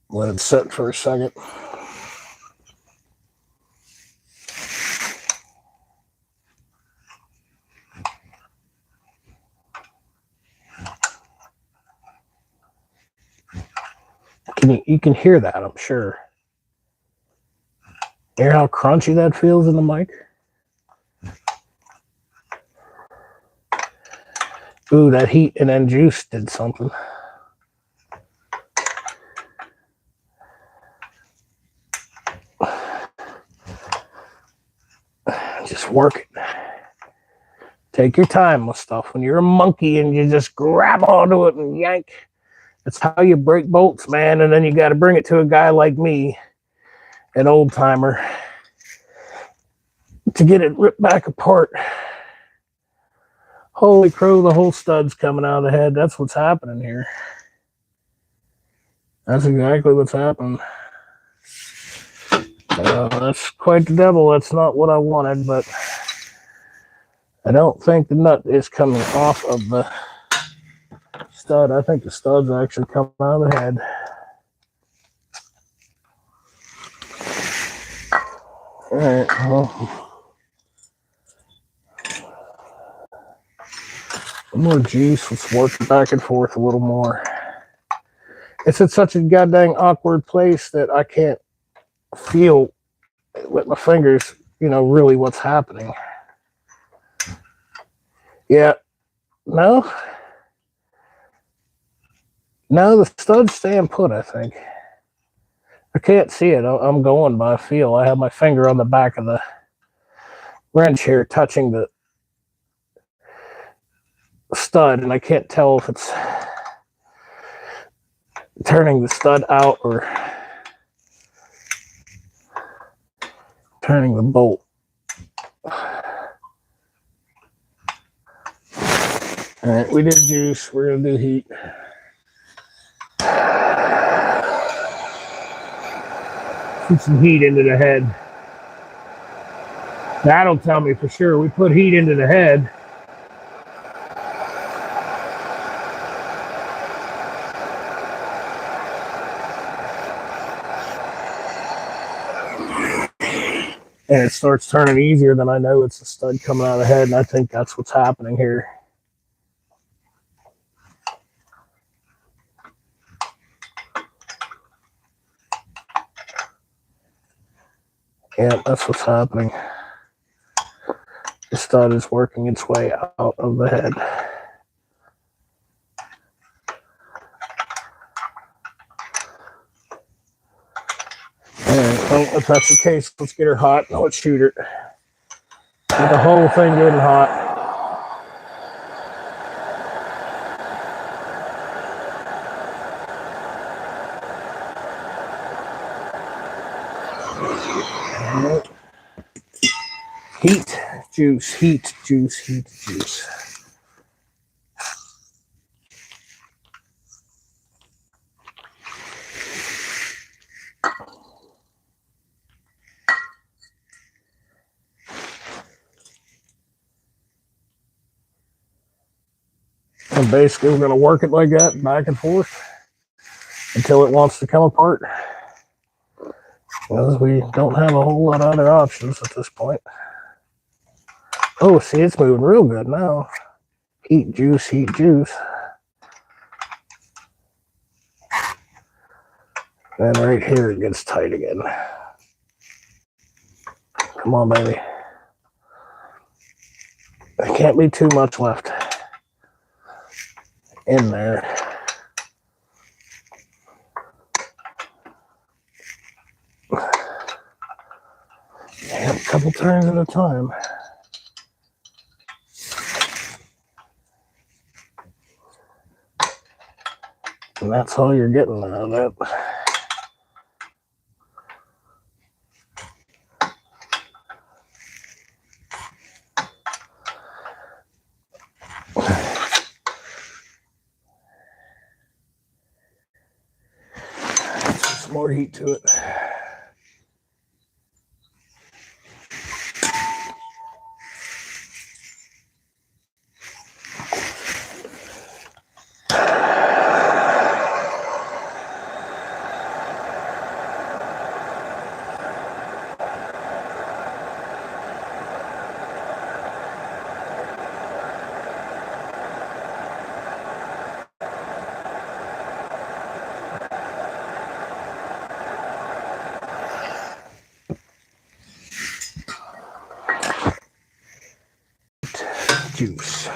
Let it sit for a second. You can hear that, I'm sure. Hear how crunchy that feels in the mic? Ooh, that heat and then juice did something. Just work it. Take your time with stuff. When you're a monkey and you just grab onto it and yank, that's how you break bolts, man. And then you got to bring it to a guy like me, an old timer, to get it ripped back apart. Holy crow, the whole stud's coming out of the head. That's what's happening here. That's exactly what's happening. That's quite the devil. That's not what I wanted, but I don't think the nut is coming off of the stud. I think the stud's actually coming out of the head. All right, well, some more juice. Let's work it back and forth a little more. It's in such a goddamn awkward place that I can't feel with my fingers, really what's happening. Yeah, no, the stud's staying put, I think. I can't see it. I'm going by feel. I have my finger on the back of the wrench here touching the stud, and I can't tell if it's turning the stud out or turning the bolt. All right, we did juice. We're going to do heat. Put some heat into the head. That'll tell me for sure. We put heat into the head. And it starts turning easier, then I know it's a stud coming out of the head, and I think that's what's happening here. Yeah, that's what's happening. The stud is working its way out of the head. Alright, well, if that's the case, let's get her hot and let's shoot her. Get the whole thing getting hot. Right. Heat, juice, heat, juice, heat, juice. And basically we're going to work it like that, back and forth, until it wants to come apart. Because we don't have a whole lot of other options at this point. Oh, see, it's moving real good now. Heat, juice, heat, juice. And right here it gets tight again. Come on, baby. There can't be too much left. in there. And a couple turns at a time. And that's all you're getting out of it. Some more heat to it. Juice.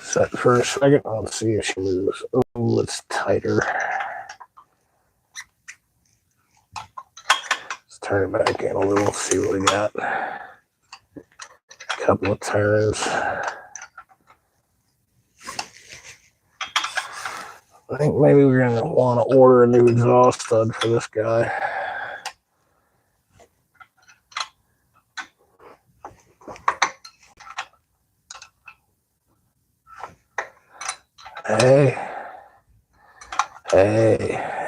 Set for a second. Let's see if she moves. Oh, it's tighter. Let's turn it back in a little, see what we got. Couple of turns. I think maybe we're going to want to order a new exhaust stud for this guy. Hey.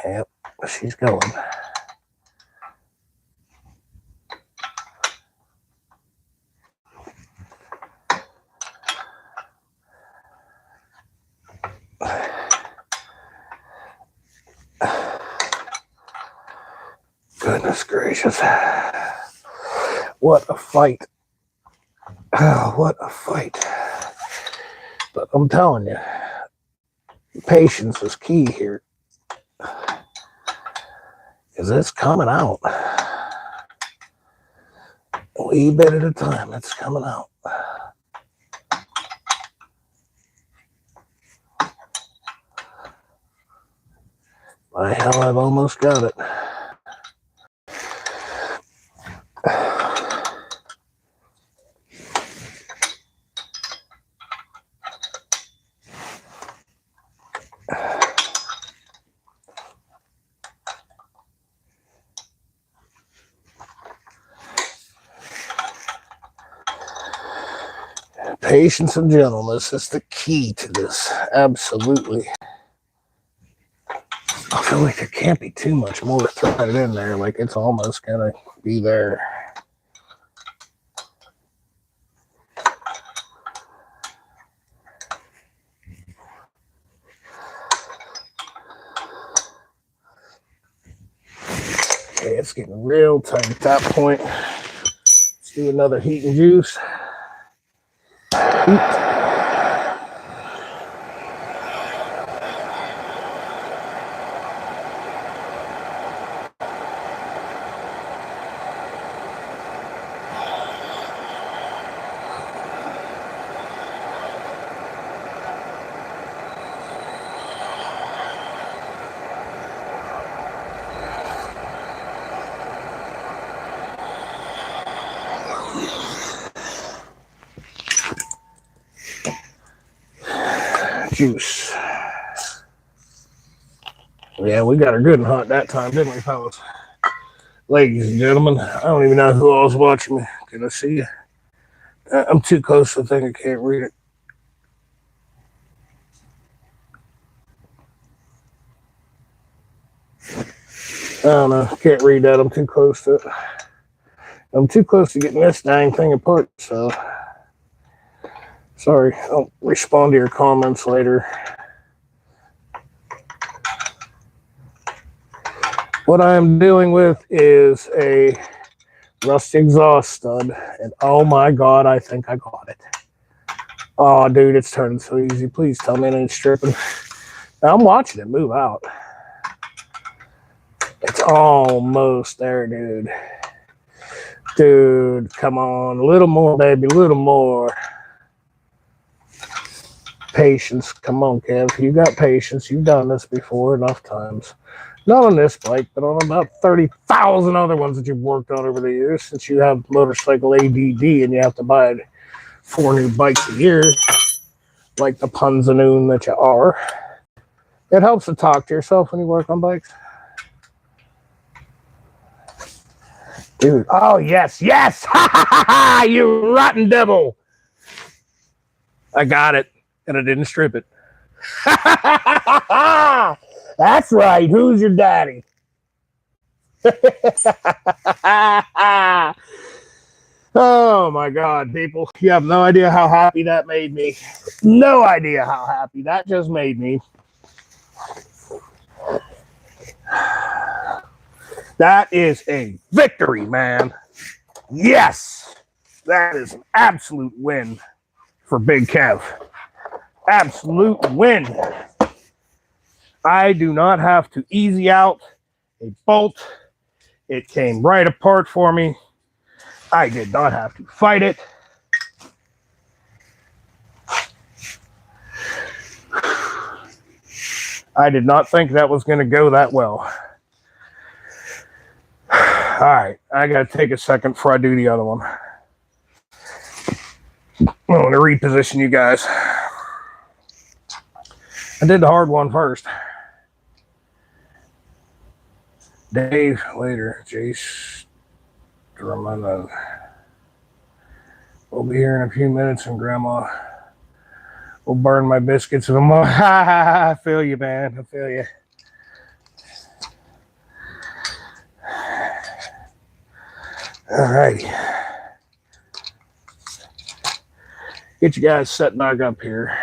Yep, she's going. Goodness gracious. What a fight. Oh, what a fight. But I'm telling you, patience is key here. Because it's coming out. A wee bit at a time, it's coming out. By hell, I've almost got it. Patience and gentleness is the key to this. Absolutely. I feel like there can't be too much more threaded in there. Like it's almost gonna be there. Okay, it's getting real tight at that point. Let's do another heat and juice. Heat. Juice. Yeah, we got her good and hot that time, didn't we, fellas? Ladies and gentlemen, I don't even know who all's watching me. Can I see you? I'm too close to the thing, I can't read it. I don't know, can't read that. I'm too close to it. I'm too close to getting this dang thing apart, so sorry. I'll respond to your comments later. What I'm dealing with is a rusty exhaust stud, and oh my god, I think I got it. Oh, dude, it's turning so easy. Please tell me it ain't stripping. I'm watching it move out. It's almost there, dude. Dude, come on. A little more, baby. A little more. Patience. Come on, Kev. You got patience. You've done this before enough times. Not on this bike, but on about 30,000 other ones that you've worked on over the years since you have motorcycle ADD and you have to buy 4 new bikes a year, like the punzanoon that you are. It helps to talk to yourself when you work on bikes. Dude, oh, yes, yes! Ha ha ha ha! You rotten devil! I got it, and I didn't strip it. That's right. Who's your daddy? Oh my God, people. You have no idea how happy that made me. No idea how happy that just made me. That is a victory, man. Yes. That is an absolute win for Big Kev. Absolute win. I do not have to easy out a bolt. It came right apart for me. I did not have to fight it. I did not think that was going to go that well. All right, I got to take a second before I do the other one. I'm going to reposition you guys. I did the hard one first. Days later, Jace, we'll be here in a few minutes, and Grandma will burn my biscuits with them. I feel you, man. I feel you. All righty. Get you guys set back up here.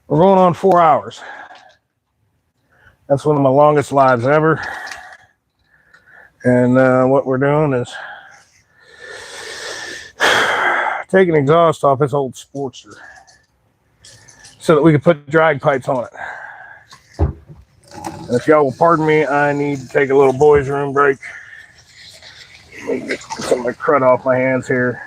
We're going on 4 hours. That's one of my longest lives ever. And what we're doing is taking exhaust off this old Sportster so that we can put drag pipes on it. And if y'all will pardon me, I need to take a little boys' room break. Let me get some of my crud off my hands here.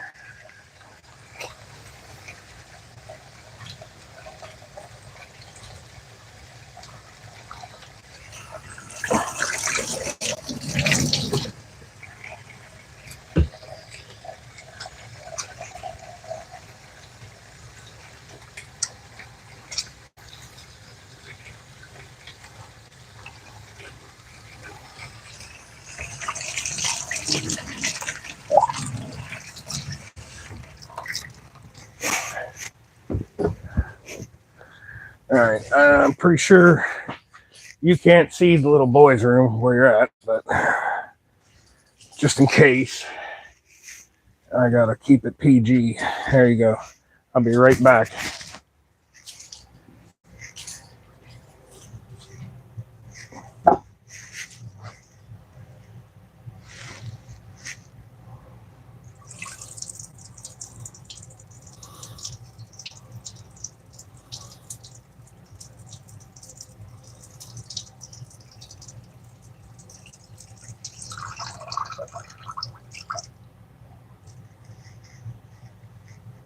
All right, I'm pretty sure you can't see the little boys' room where you're at, but just in case, I gotta keep it PG. There you go. I'll be right back.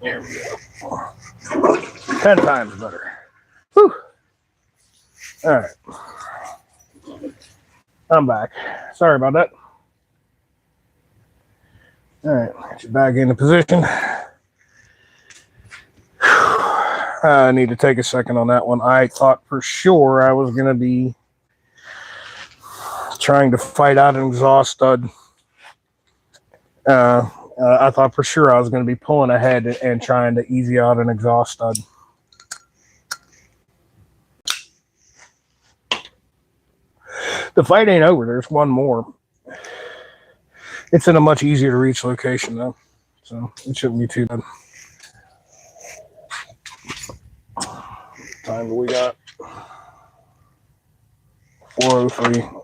There we go. 10 times better. Whew. All right. I'm back. Sorry about that. All right. Get you back into position. I need to take a second on that one. I thought for sure I was going to be trying to fight out an exhaust stud. I thought for sure I was going to be pulling ahead and trying to easy out an exhaust stud. The fight ain't over. There's one more. It's in a much easier to reach location, though, so it shouldn't be too bad. Time that we got 4:03.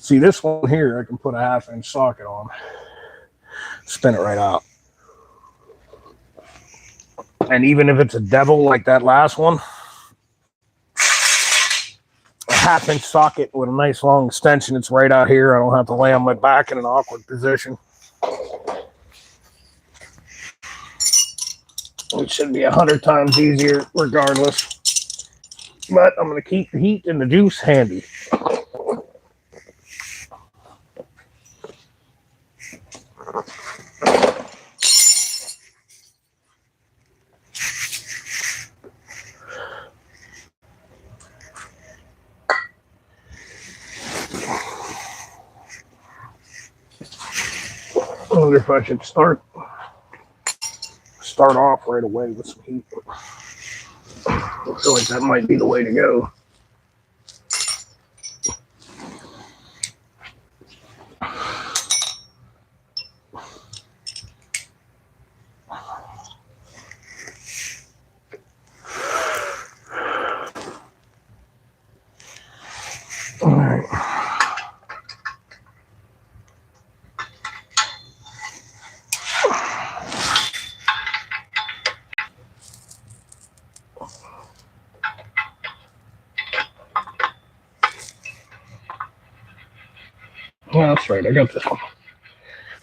See, this one here, I can put a 1/2-inch socket on, spin it right out. And even if it's a devil like that last one, a 1/2-inch socket with a nice long extension, it's right out here. I don't have to lay on my back in an awkward position. It should be 100 times easier regardless. But I'm going to keep the heat and the juice handy. I wonder if I should start off right away with some heat. I feel like that might be the way to go. All right. Yeah, that's right. I got this one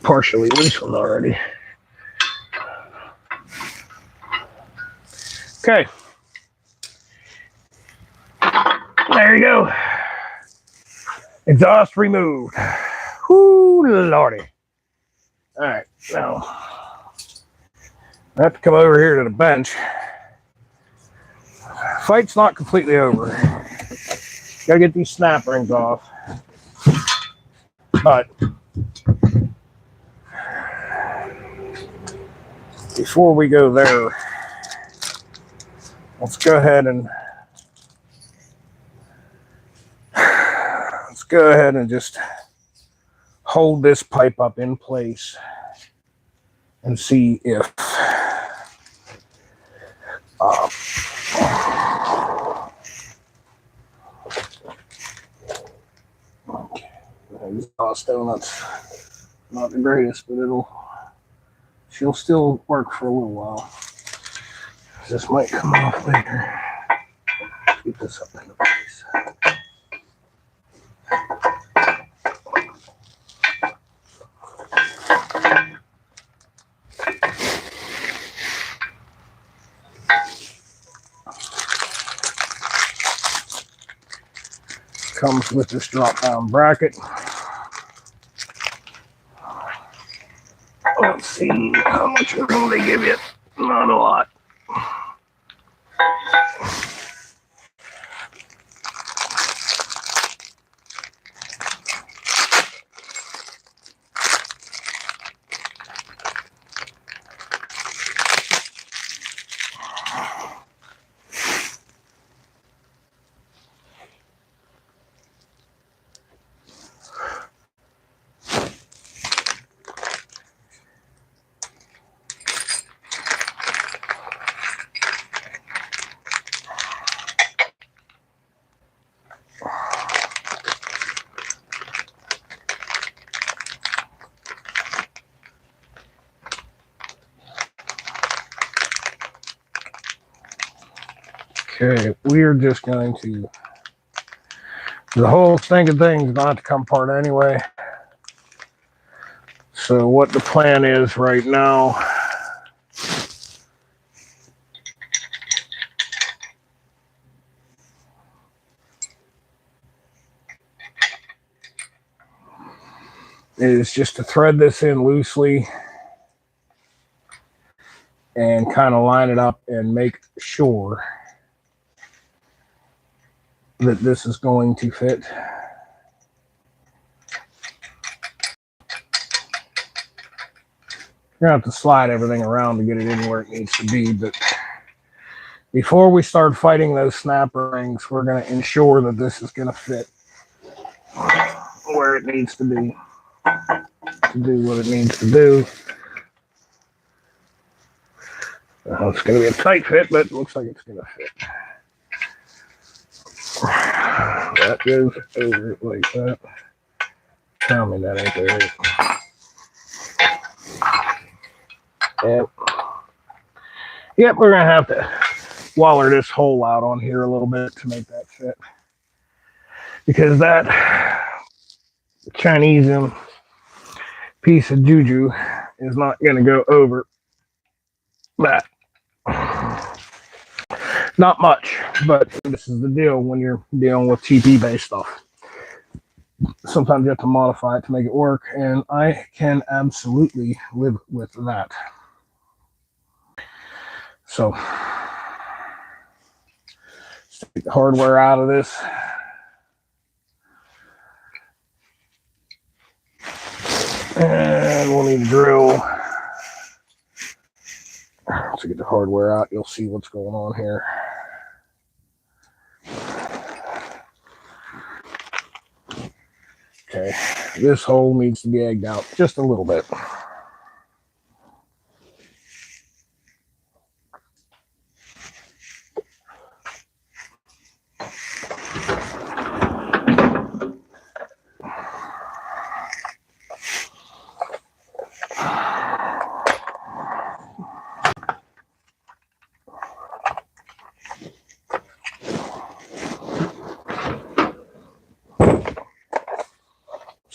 partially loose one already. Okay. There you go. Exhaust removed. Whoo, lordy. All right, now I have to come over here to the bench. Fight's not completely over. Gotta get these snap rings off. But before we go there, let's go ahead and just hold this pipe up in place and see if exhaust donut's not the greatest, but she'll still work for a little while. This might come off later. Keep this up into place. Comes with this drop-down bracket. Let's see how much room they give you. Not a lot. Okay, we're just going to, the whole stinking thing's going to have to come apart anyway. So what the plan is right now is just to thread this in loosely and kind of line it up and make sure that this is going to fit. You're gonna have to slide everything around to get it in where it needs to be, but before we start fighting those snap rings, we're gonna ensure that this is gonna fit where it needs to be to do what it needs to do. It's gonna be a tight fit, but it looks like it's gonna fit. That goes over it like that. Tell me that ain't there. Yep. Yep, we're gonna have to waller this hole out on here a little bit to make that fit. Because that Chinese piece of juju is not gonna go over that. Not much, but this is the deal when you're dealing with TP-based stuff. Sometimes you have to modify it to make it work, and I can absolutely live with that. So, let's take the hardware out of this. And we'll need a drill. To get the hardware out, you'll see what's going on here. Okay, this hole needs to be egged out just a little bit.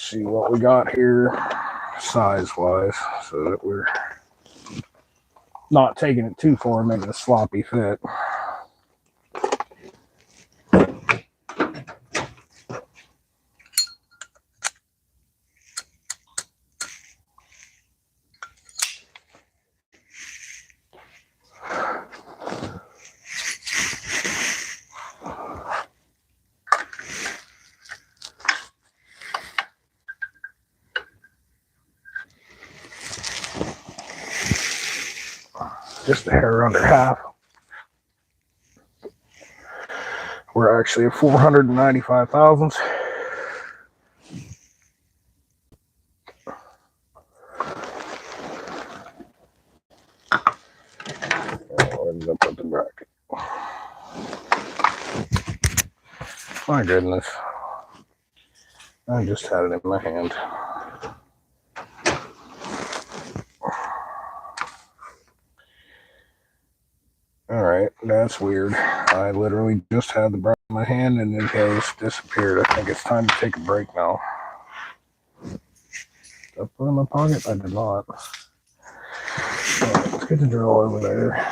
See what we got here size-wise so that we're not taking it too far and making a sloppy fit. Just a hair under half. We're actually at 495 thousandths. I'll end up with the bracket. My goodness. I just had it in my hand. All right, that's weird. I literally just had the bracket in my hand and it has disappeared. I think it's time to take a break now. Did I put it in my pocket? I did not. All right, let's get the drill over there.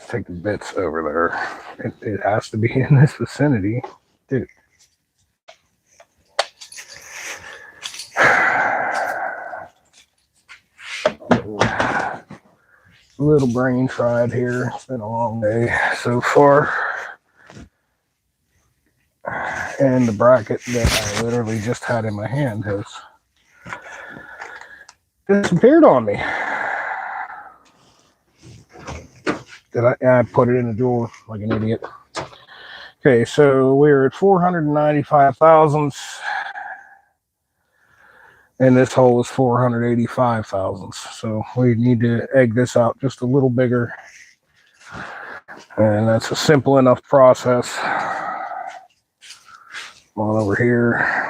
Take the bits over there. It has to be in this vicinity. Dude. Little brain fried here. It's been a long day so far. And the bracket that I literally just had in my hand has disappeared on me. I put it in the drawer like an idiot. Okay, so we're at 495 thousandths. And this hole is 485 thousandths. So we need to egg this out just a little bigger. And that's a simple enough process. Come on over here.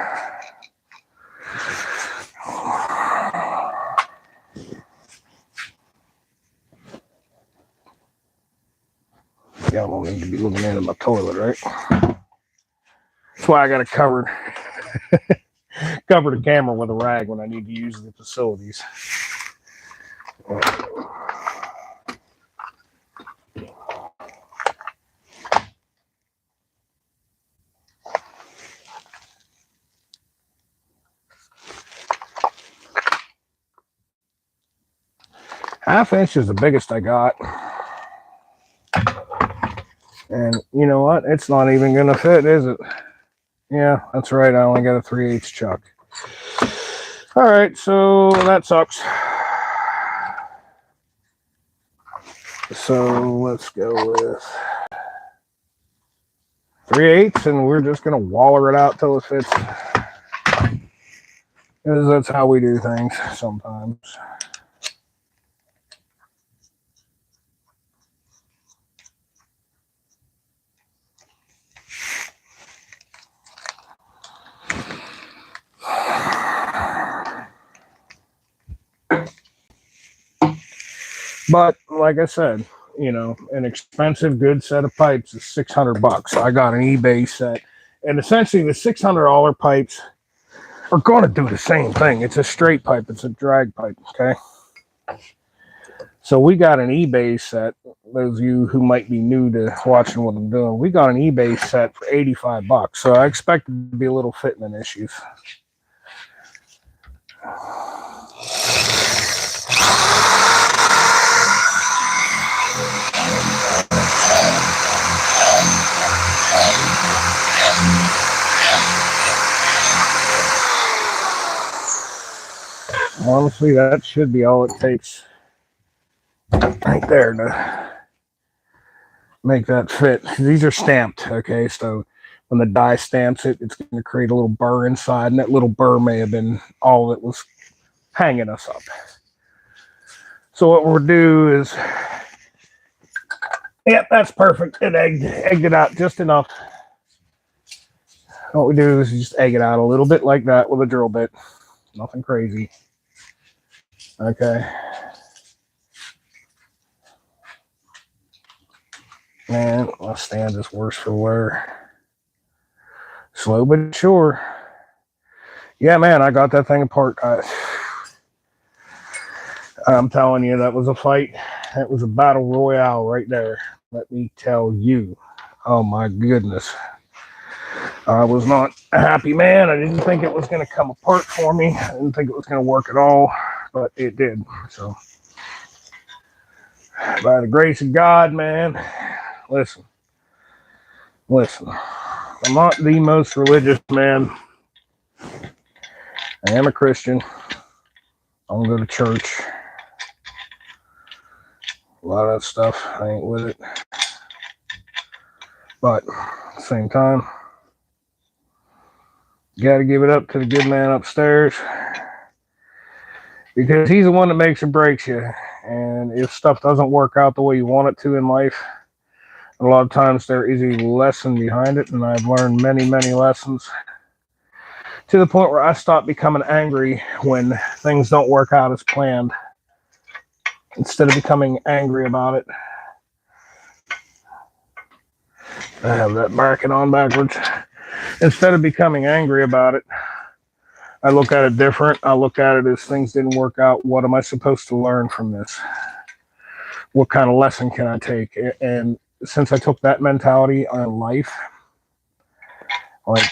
Y'all don't need to be looking into my toilet, right? That's why I got to cover the camera with a rag when I need to use the facilities. Half inch is the biggest I got. And you know what? It's not even going to fit, is it? Yeah, that's right. I only got a 3/8 chuck. All right, so that sucks. So let's go with 3/8, and we're just going to waller it out till it fits. Because that's how we do things sometimes. But like I said, you know, an expensive good set of pipes is $600. I got an eBay set, and essentially the $600 pipes are going to do the same thing. It's a straight pipe. It's a drag pipe. Okay. So we got an eBay set. Those of you who might be new to watching what I'm doing, we got an eBay set for $85. So I expect it to be a little fitment issues. Honestly, that should be all it takes right there to make that fit. These are stamped, okay? So when the die stamps it, it's going to create a little burr inside, and that little burr may have been all that was hanging us up. So what we'll do is, yep, that's perfect. It egged it out just enough. What we do is just egg it out a little bit like that with a drill bit. Nothing crazy. Okay. Man, my stand is worse for wear. Slow but sure. Yeah, man, I got that thing apart. I'm telling you, that was a fight. It was a battle royale right there. Let me tell you. Oh, my goodness. I was not a happy man. I didn't think it was going to come apart for me. I didn't think it was going to work at all, but it did. So, by the grace of God, man, listen. I'm not the most religious man. I am a Christian. I don't go to church. A lot of that stuff, I ain't with it. But at the same time, you got to give it up to the good man upstairs, because he's the one that makes or breaks you. And if stuff doesn't work out the way you want it to in life, a lot of times there is a lesson behind it. And I've learned many, many lessons, to the point where I stopped becoming angry when things don't work out as planned. Instead of becoming angry about it, I have that bracket on backwards. Instead of becoming angry about it, I look at it different. I look at it as things didn't work out. What am I supposed to learn from this? What kind of lesson can I take? And since I took that mentality on life, like,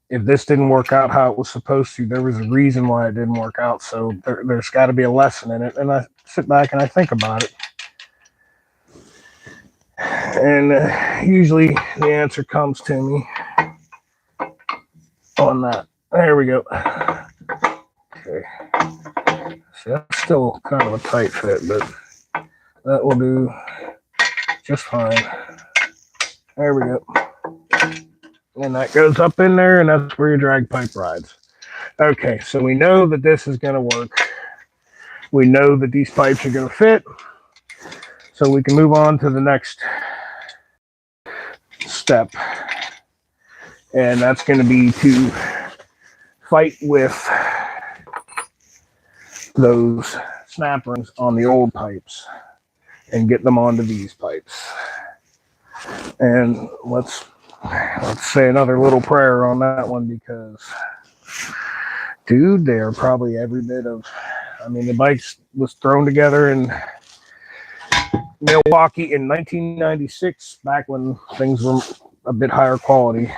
if this didn't work out how it was supposed to, there was a reason why it didn't work out. So there's got to be a lesson in it. And I sit back and I think about it. And usually the answer comes to me on that. There we go. Okay. See, that's still kind of a tight fit, but that will do just fine. There we go. And that goes up in there, and that's where your drag pipe rides. Okay, so we know that this is going to work. We know that these pipes are going to fit. So we can move on to the next step. And that's going to be to fight with those snap rings on the old pipes and get them onto these pipes. And let's say another little prayer on that one, because, dude, they're probably every bit of, I mean, the bike was thrown together in Milwaukee in 1996, back when things were a bit higher quality.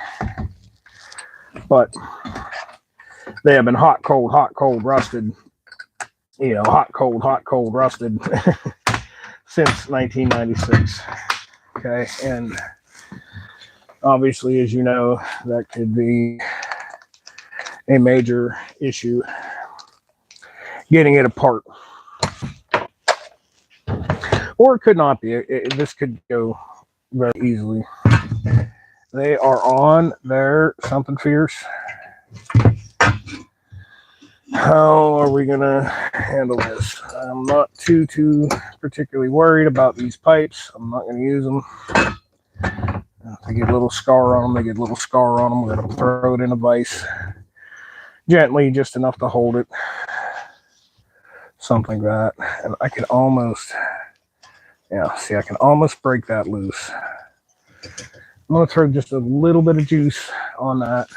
But they have been hot, cold, rusted, you know, hot, cold, rusted since 1996. Okay, and obviously, as you know, that could be a major issue getting it apart. Or it could not be. This could go very easily. They are on there, something fierce. How are we gonna handle this? I'm not too particularly worried about these pipes. I'm not gonna use them. If they get a little scar on them, they get a little scar on them. We're gonna throw it in a vise gently, just enough to hold it. Something like that. And I can almost, yeah, see, I can almost break that loose. I'm gonna throw just a little bit of juice on that.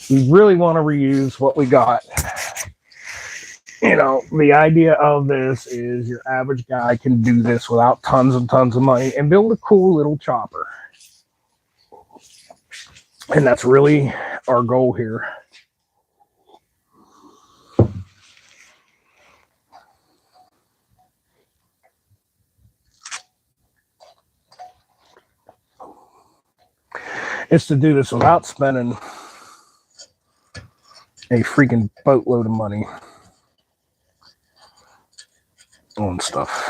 We really want to reuse what we got. You know, the idea of this is your average guy can do this without tons and tons of money and build a cool little chopper. And that's really our goal here. It's to do this without spending a freaking boatload of money on stuff.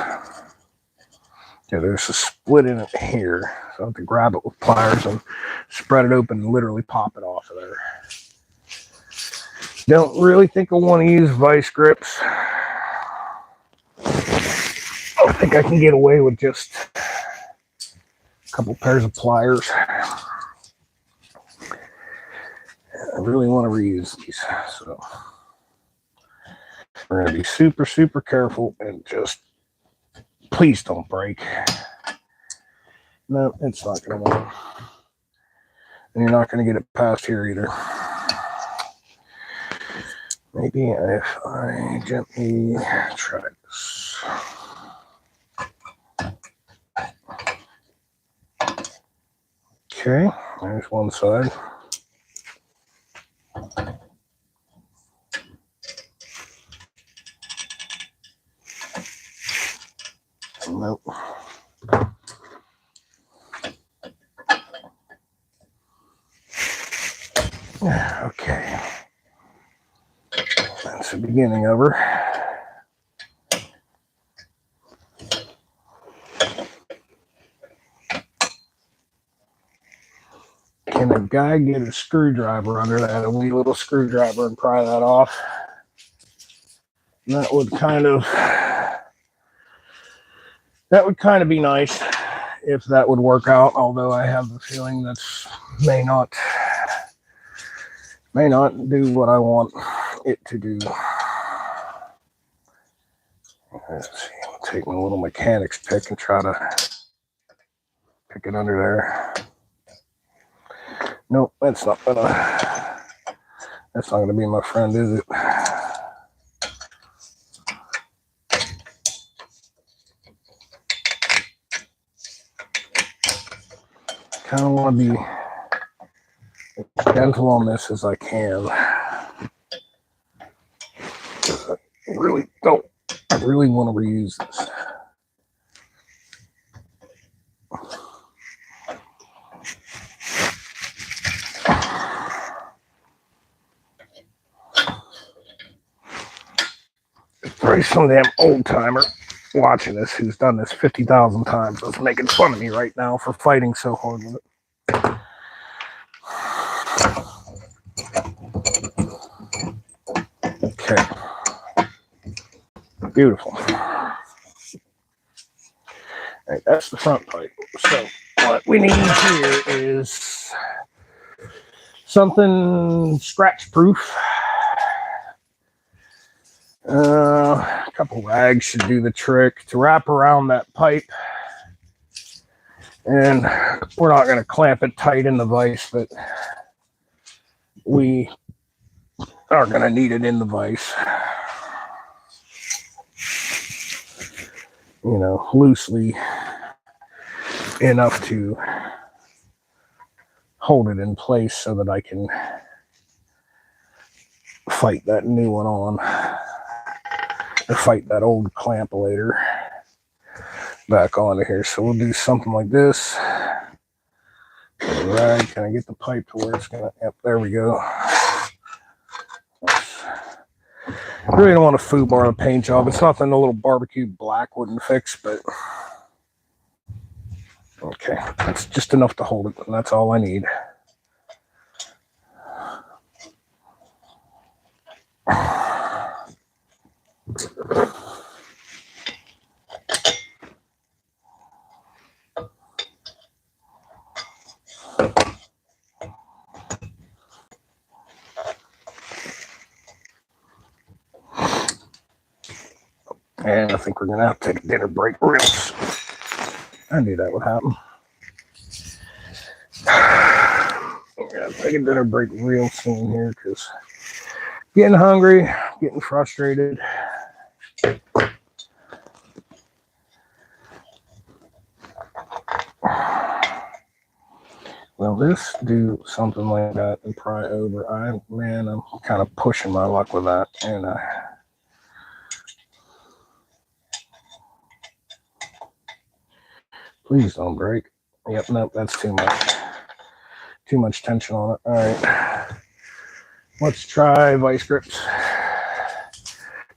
Yeah, there's a split in it here. So I have to grab it with pliers and spread it open and literally pop it off of there. Don't really think I want to use vice grips. I think I can get away with just a couple pairs of pliers. I really want to reuse these, so we're going to be super, super careful and just please don't break. No, it's not going to work. And you're not going to get it past here either. Maybe if I gently try this. Okay, there's one side. Nope. Okay. That's the beginning of her. Can a guy get a screwdriver under that, a wee little screwdriver, and pry that off? That would kind of be nice if that would work out, although I have the feeling that may not do what I want it to do. Let's see, I'll take my little mechanic's pick and try to pick it under there. Nope, that's not gonna be my friend, is it? Kind of want to be as gentle on this as I can. I really want to reuse this. Probably some damn old timer watching this who's done this 50,000 times that's making fun of me right now for fighting so hard with it. Okay. Beautiful. All right, that's the front pipe. So what we need here is something scratch proof. A couple rags should do the trick to wrap around that pipe. And we're not going to clamp it tight in the vise, but we are going to need it in the vise. You know, loosely enough to hold it in place so that I can fight that new one on, or fight that old clamp later back onto here. So we'll do something like this. Right, can I get the pipe to where it's gonna, yep, there we go. I really don't want to foobar a paint job. It's nothing a little barbecue black wouldn't fix, but okay, that's just enough to hold it, and that's all I need. And I think we're gonna have to take a dinner break real soon. I knew that would happen. We're gonna take a dinner break real soon here because getting hungry, getting frustrated. Will this do something like that and pry over? I'm kind of pushing my luck with that, and please don't break. Yep, nope, that's too much. Too much tension on it. All right, let's try vice grips.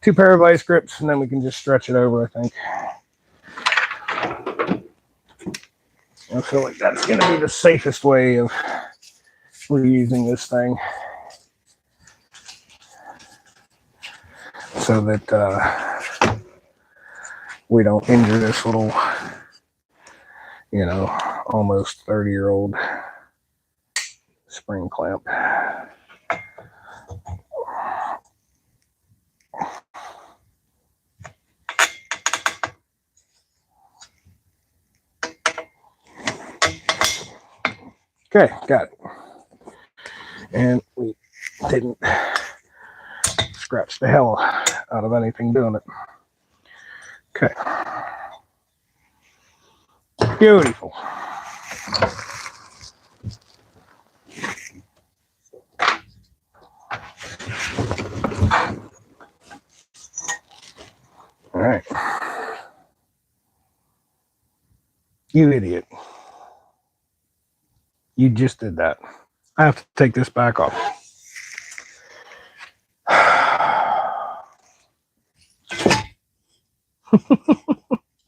2 pair of vice grips, and then we can just stretch it over, I think. I feel like that's going to be the safest way of reusing this thing, so that we don't injure this little, almost 30-year-old spring clamp. Okay, got it. And we didn't scratch the hell out of anything doing it. Okay. Beautiful. All right. You idiot. You just did that. I have to take this back off.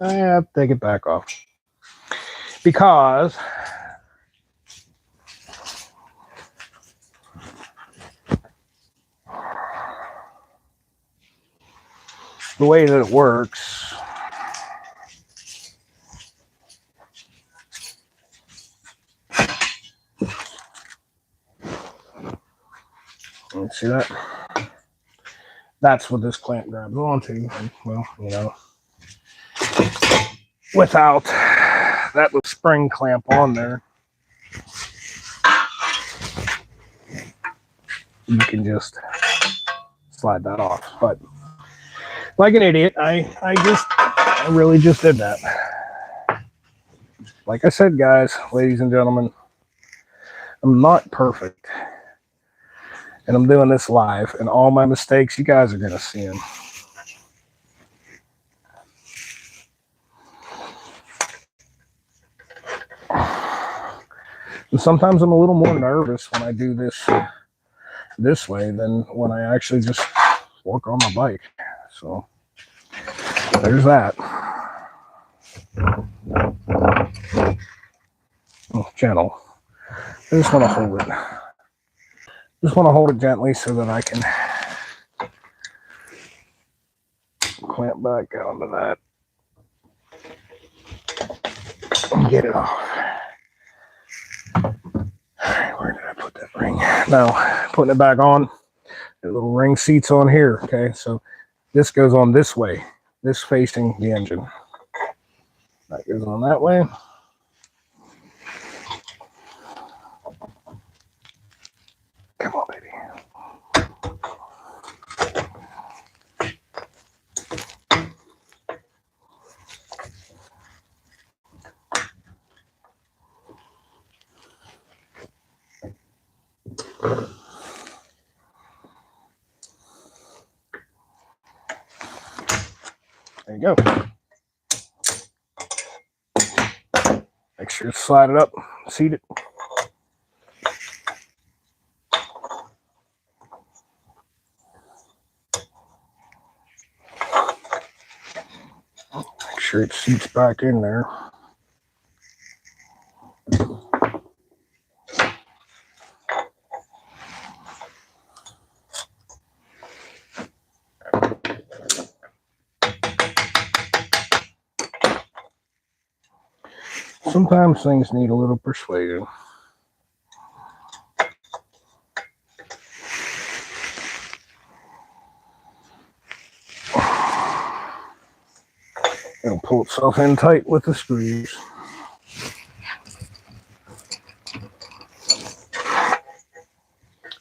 I have to take it back off. Because the way that it works, you see that? That's what this clamp grabs onto. And, well, without that little spring clamp on there, you can just slide that off. But like an idiot, I really just did that. Like I said, guys, ladies and gentlemen, I'm not perfect. And I'm doing this live, and all my mistakes, you guys are going to see them. And sometimes I'm a little more nervous when I do this way than when I actually just work on my bike. So there's that. Oh, gentle. I just want to hold it. Just want to hold it gently so that I can clamp back onto that and get it off. All right, where did I put that ring? Now, putting it back on, the little ring seat's on here, okay? So this goes on this way, this facing the engine. That goes on that way. Come on, baby. There you go. Make sure to slide it up, seat it. sure it seats back in there. Sometimes things need a little persuasion. It'll pull itself in tight with the screws.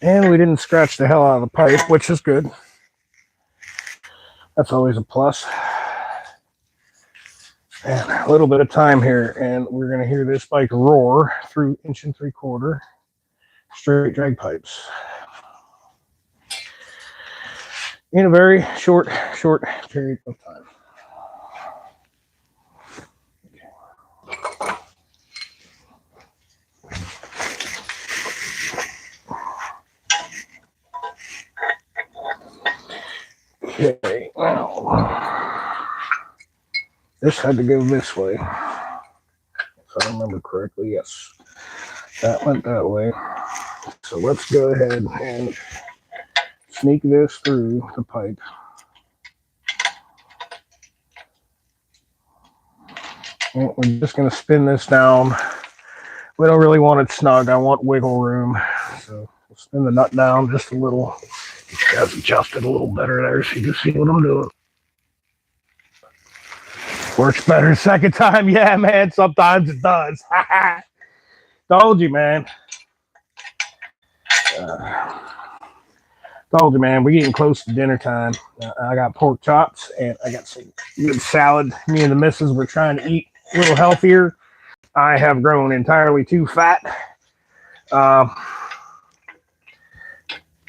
And we didn't scratch the hell out of the pipe, which is good. That's always a plus. And a little bit of time here, and we're going to hear this bike roar through 1 3/4 straight drag pipes in a very short period of time. Okay, now this had to go this way. If I remember correctly, yes. That went that way. So let's go ahead and sneak this through the pipe. And we're just going to spin this down. We don't really want it snug. I want wiggle room. So we'll spin the nut down just a little. You guys adjusted a little better there so you can see what I'm doing. Works better the second time. Yeah, man. Sometimes it does. Told you, man. Told you, man. We're getting close to dinner time. I got pork chops and I got some good salad. Me and the missus were trying to eat a little healthier. I have grown entirely too fat.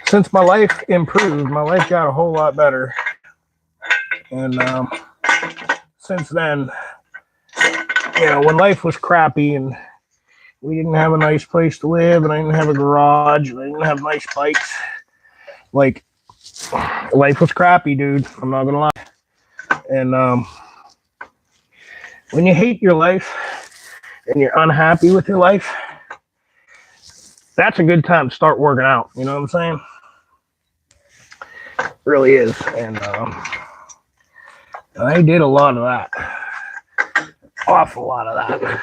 Since my life improved, my life got a whole lot better. And since then, you know, when life was crappy and we didn't have a nice place to live and I didn't have a garage and I didn't have nice bikes, like, life was crappy, dude. I'm not gonna lie. And when you hate your life and you're unhappy with your life, that's a good time to start working out. You know what I'm saying? It really is. And I did a lot of that. Awful lot of that.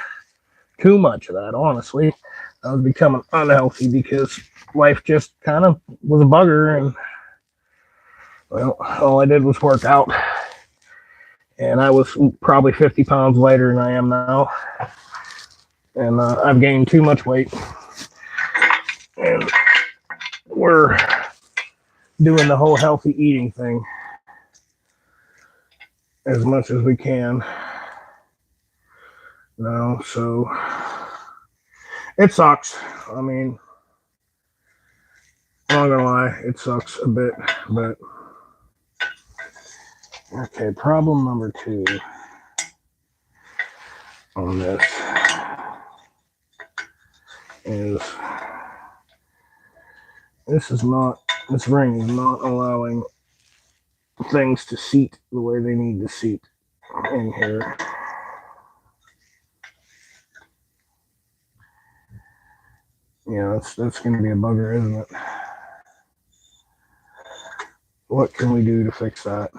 Too much of that, honestly. I was becoming unhealthy because life just kind of was a bugger, and well, all I did was work out. And I was probably 50 pounds lighter than I am now. And I've gained too much weight. And we're doing the whole healthy eating thing as much as we can now. So it sucks. I mean, I'm not gonna lie, it sucks a bit, but okay, problem number 2 on this is this ring is not allowing things to seat the way they need to seat in here. Yeah, that's going to be a bugger, isn't it? What can we do to fix that?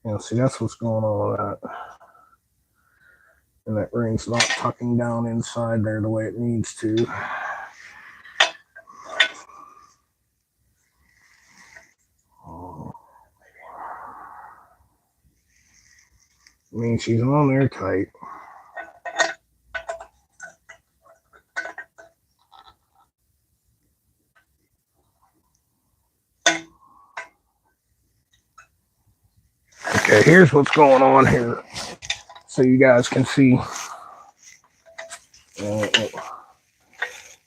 Yeah, see, that's what's going on with that. And that ring's not tucking down inside there the way it needs to. I mean, she's on there tight. Okay, here's what's going on here, so you guys can see.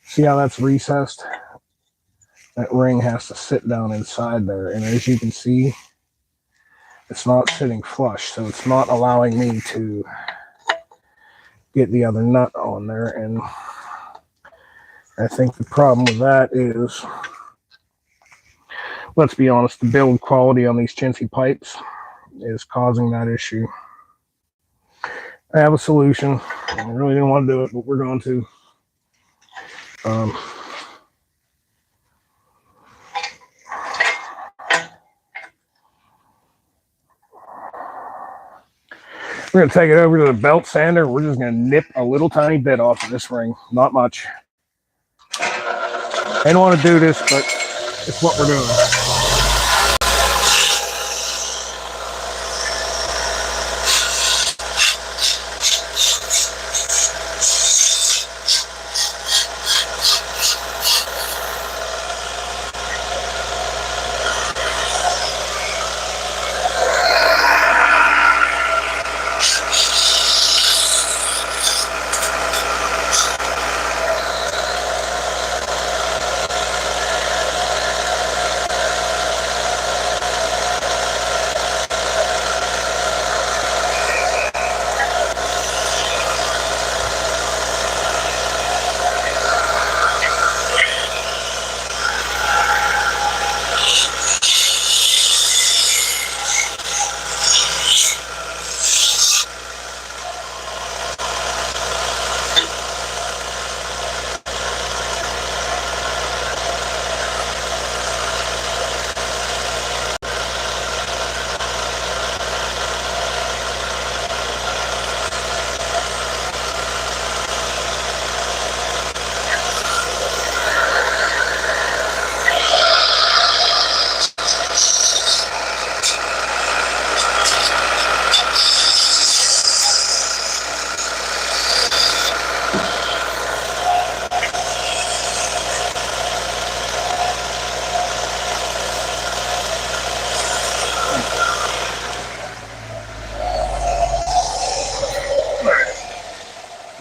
See how that's recessed? That ring has to sit down inside there, and as you can see, it's not sitting flush, so it's not allowing me to get the other nut on there. And I think the problem with that is, let's be honest, the build quality on these chintzy pipes is causing that issue. I have a solution. I really didn't want to do it, but we're going to. We're going to take it over to the belt sander. We're just going to nip a little tiny bit off of this ring. Not much. I didn't want to do this, but it's what we're doing.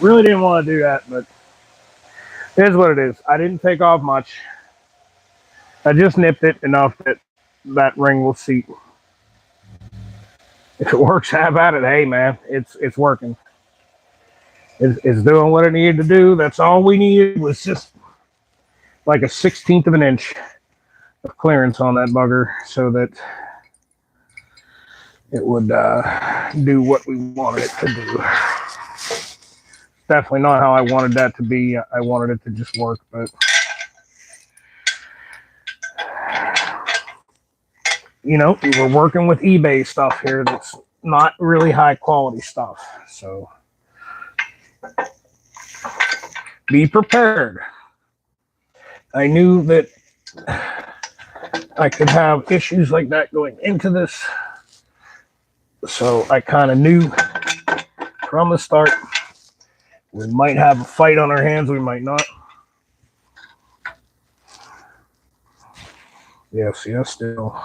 Really didn't want to do that, but here's what it is. I didn't take off much. I just nipped it enough that that ring will seat. If it works, have at it. Hey, man, it's working. It's doing what it needed to do. That's all we needed was just like a 1/16 of an inch of clearance on that bugger so that it would do what we wanted it to do. Definitely not how I wanted that to be. I wanted it to just work, but you know, we were working with eBay stuff here that's not really high quality stuff. So be prepared. I knew that I could have issues like that going into this. So I kind of knew from the start we might have a fight on our hands, we might not. Yes, still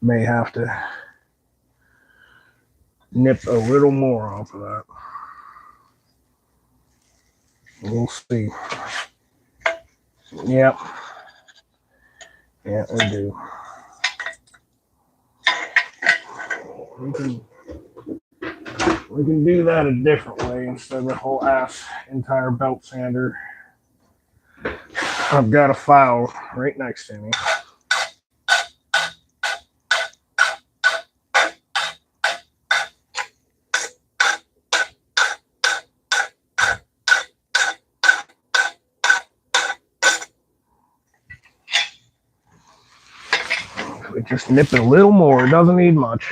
may have to nip a little more off of that. We'll see. Yep. Yeah, we do. We can do that a different way instead of the whole entire belt sander. I've got a file right next to me. We just nip it a little more. It doesn't need much.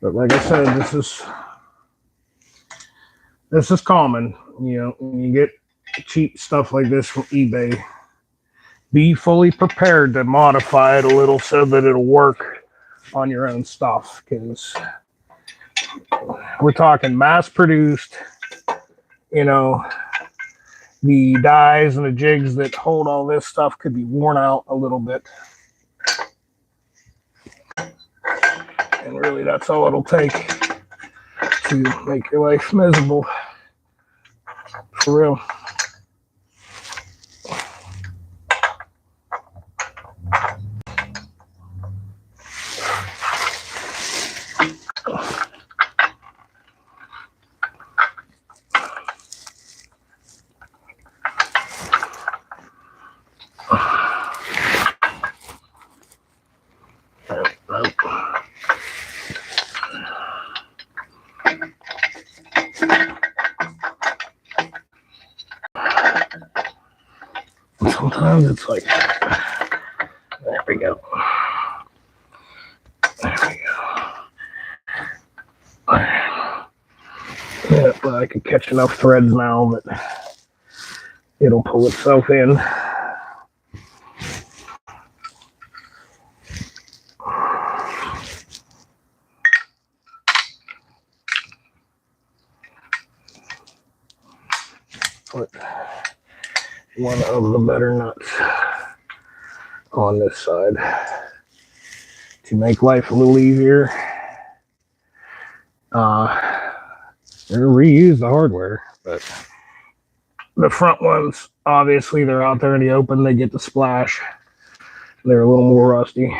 But like I said, this is common. You know, when you get cheap stuff like this from eBay, be fully prepared to modify it a little so that it'll work on your own stuff. Because we're talking mass produced, you know, the dies and the jigs that hold all this stuff could be worn out a little bit. And really, that's all it'll take to make your life miserable. For real. Sometimes it's like, there we go. There we go. Yeah, but I can catch enough threads now that it'll pull itself in. Put one of the better nuts on this side to make life a little easier. Reuse the hardware, but the front ones, obviously, they're out there in the open. They get the splash. They're a little more rusty,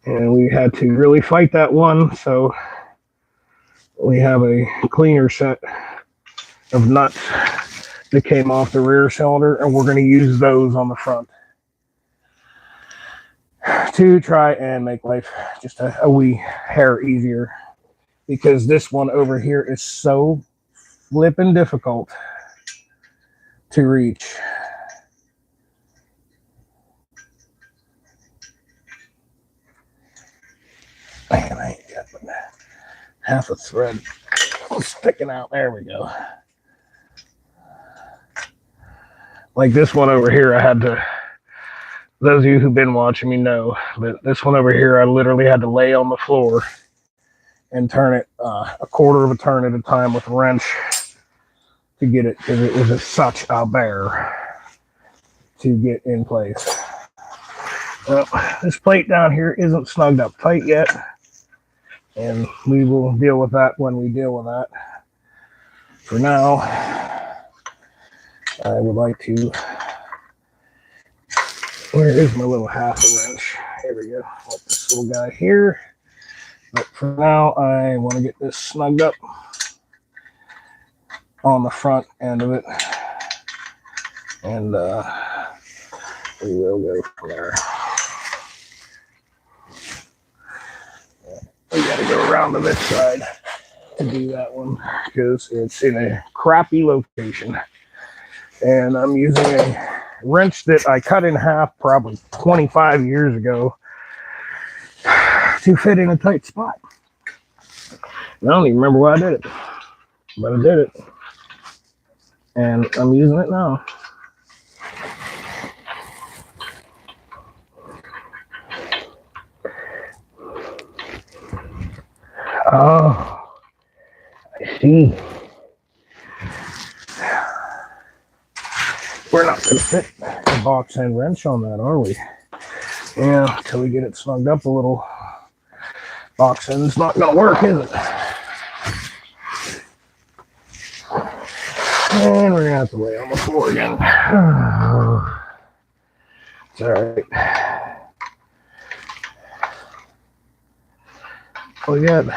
and we had to really fight that one. So we have a cleaner set of nuts that came off the rear cylinder, and we're going to use those on the front to try and make life just a wee hair easier, because this one over here is so flippin' difficult to reach. Man, I ain't got but half a thread sticking out. There we go. Like this one over here, I had to, those of you who've been watching me know, but this one over here, I literally had to lay on the floor and turn it a quarter of a turn at a time with a wrench to get it, because it was such a bear to get in place. Well, this plate down here isn't snugged up tight yet, and we will deal with that when we deal with that. For now, I would like to, where is my little half a wrench? Here we go. Put this little guy here. But for now, I want to get this snugged up on the front end of it, and we will go from there. We got to go around to this side to do that one, because it's in a crappy location, and I'm using a wrench that I cut in half probably 25 years ago to fit in a tight spot. I don't even remember why I did it, but I did it, and I'm using it now. Oh, I see. We're not going to fit a box end wrench on that, are we? Yeah, until we get it snugged up a little. Box end's not going to work, is it? And we're going to have to lay on the floor again. It's all right. We got a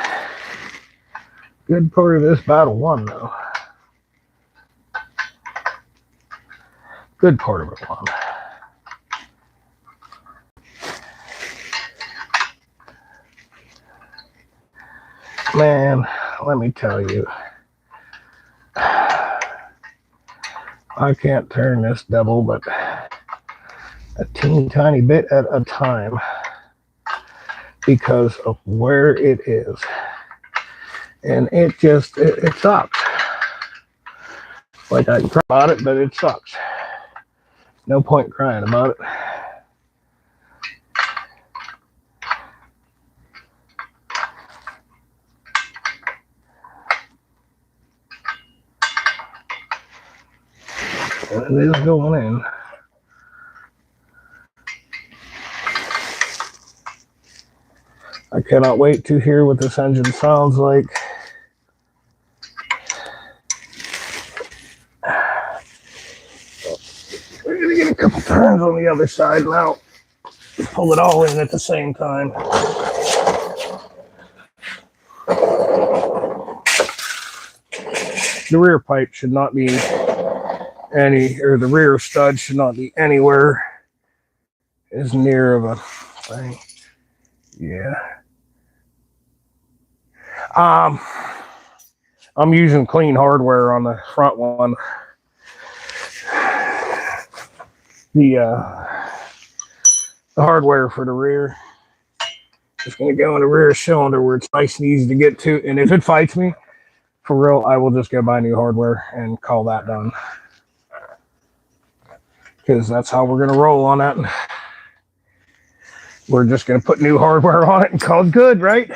good part of this battle won, though. Good part of it won. Man, let me tell you, I can't turn this devil but a teeny tiny bit at a time because of where it is. And it just, it sucks. Like, I can cry about it, but it sucks. No point crying about it. And it is going in. I cannot wait to hear what this engine sounds like a couple turns on the other side and I'll pull it all in at the same time. The rear pipe should not be the rear stud should not be anywhere as near of a thing. Yeah. I'm using clean hardware on the front one. The hardware for the rear is going to go in the rear cylinder where it's nice and easy to get to. And if it fights me, for real, I will just go buy new hardware and call that done. Because that's how we're going to roll on that. We're just going to put new hardware on it and call it good, right?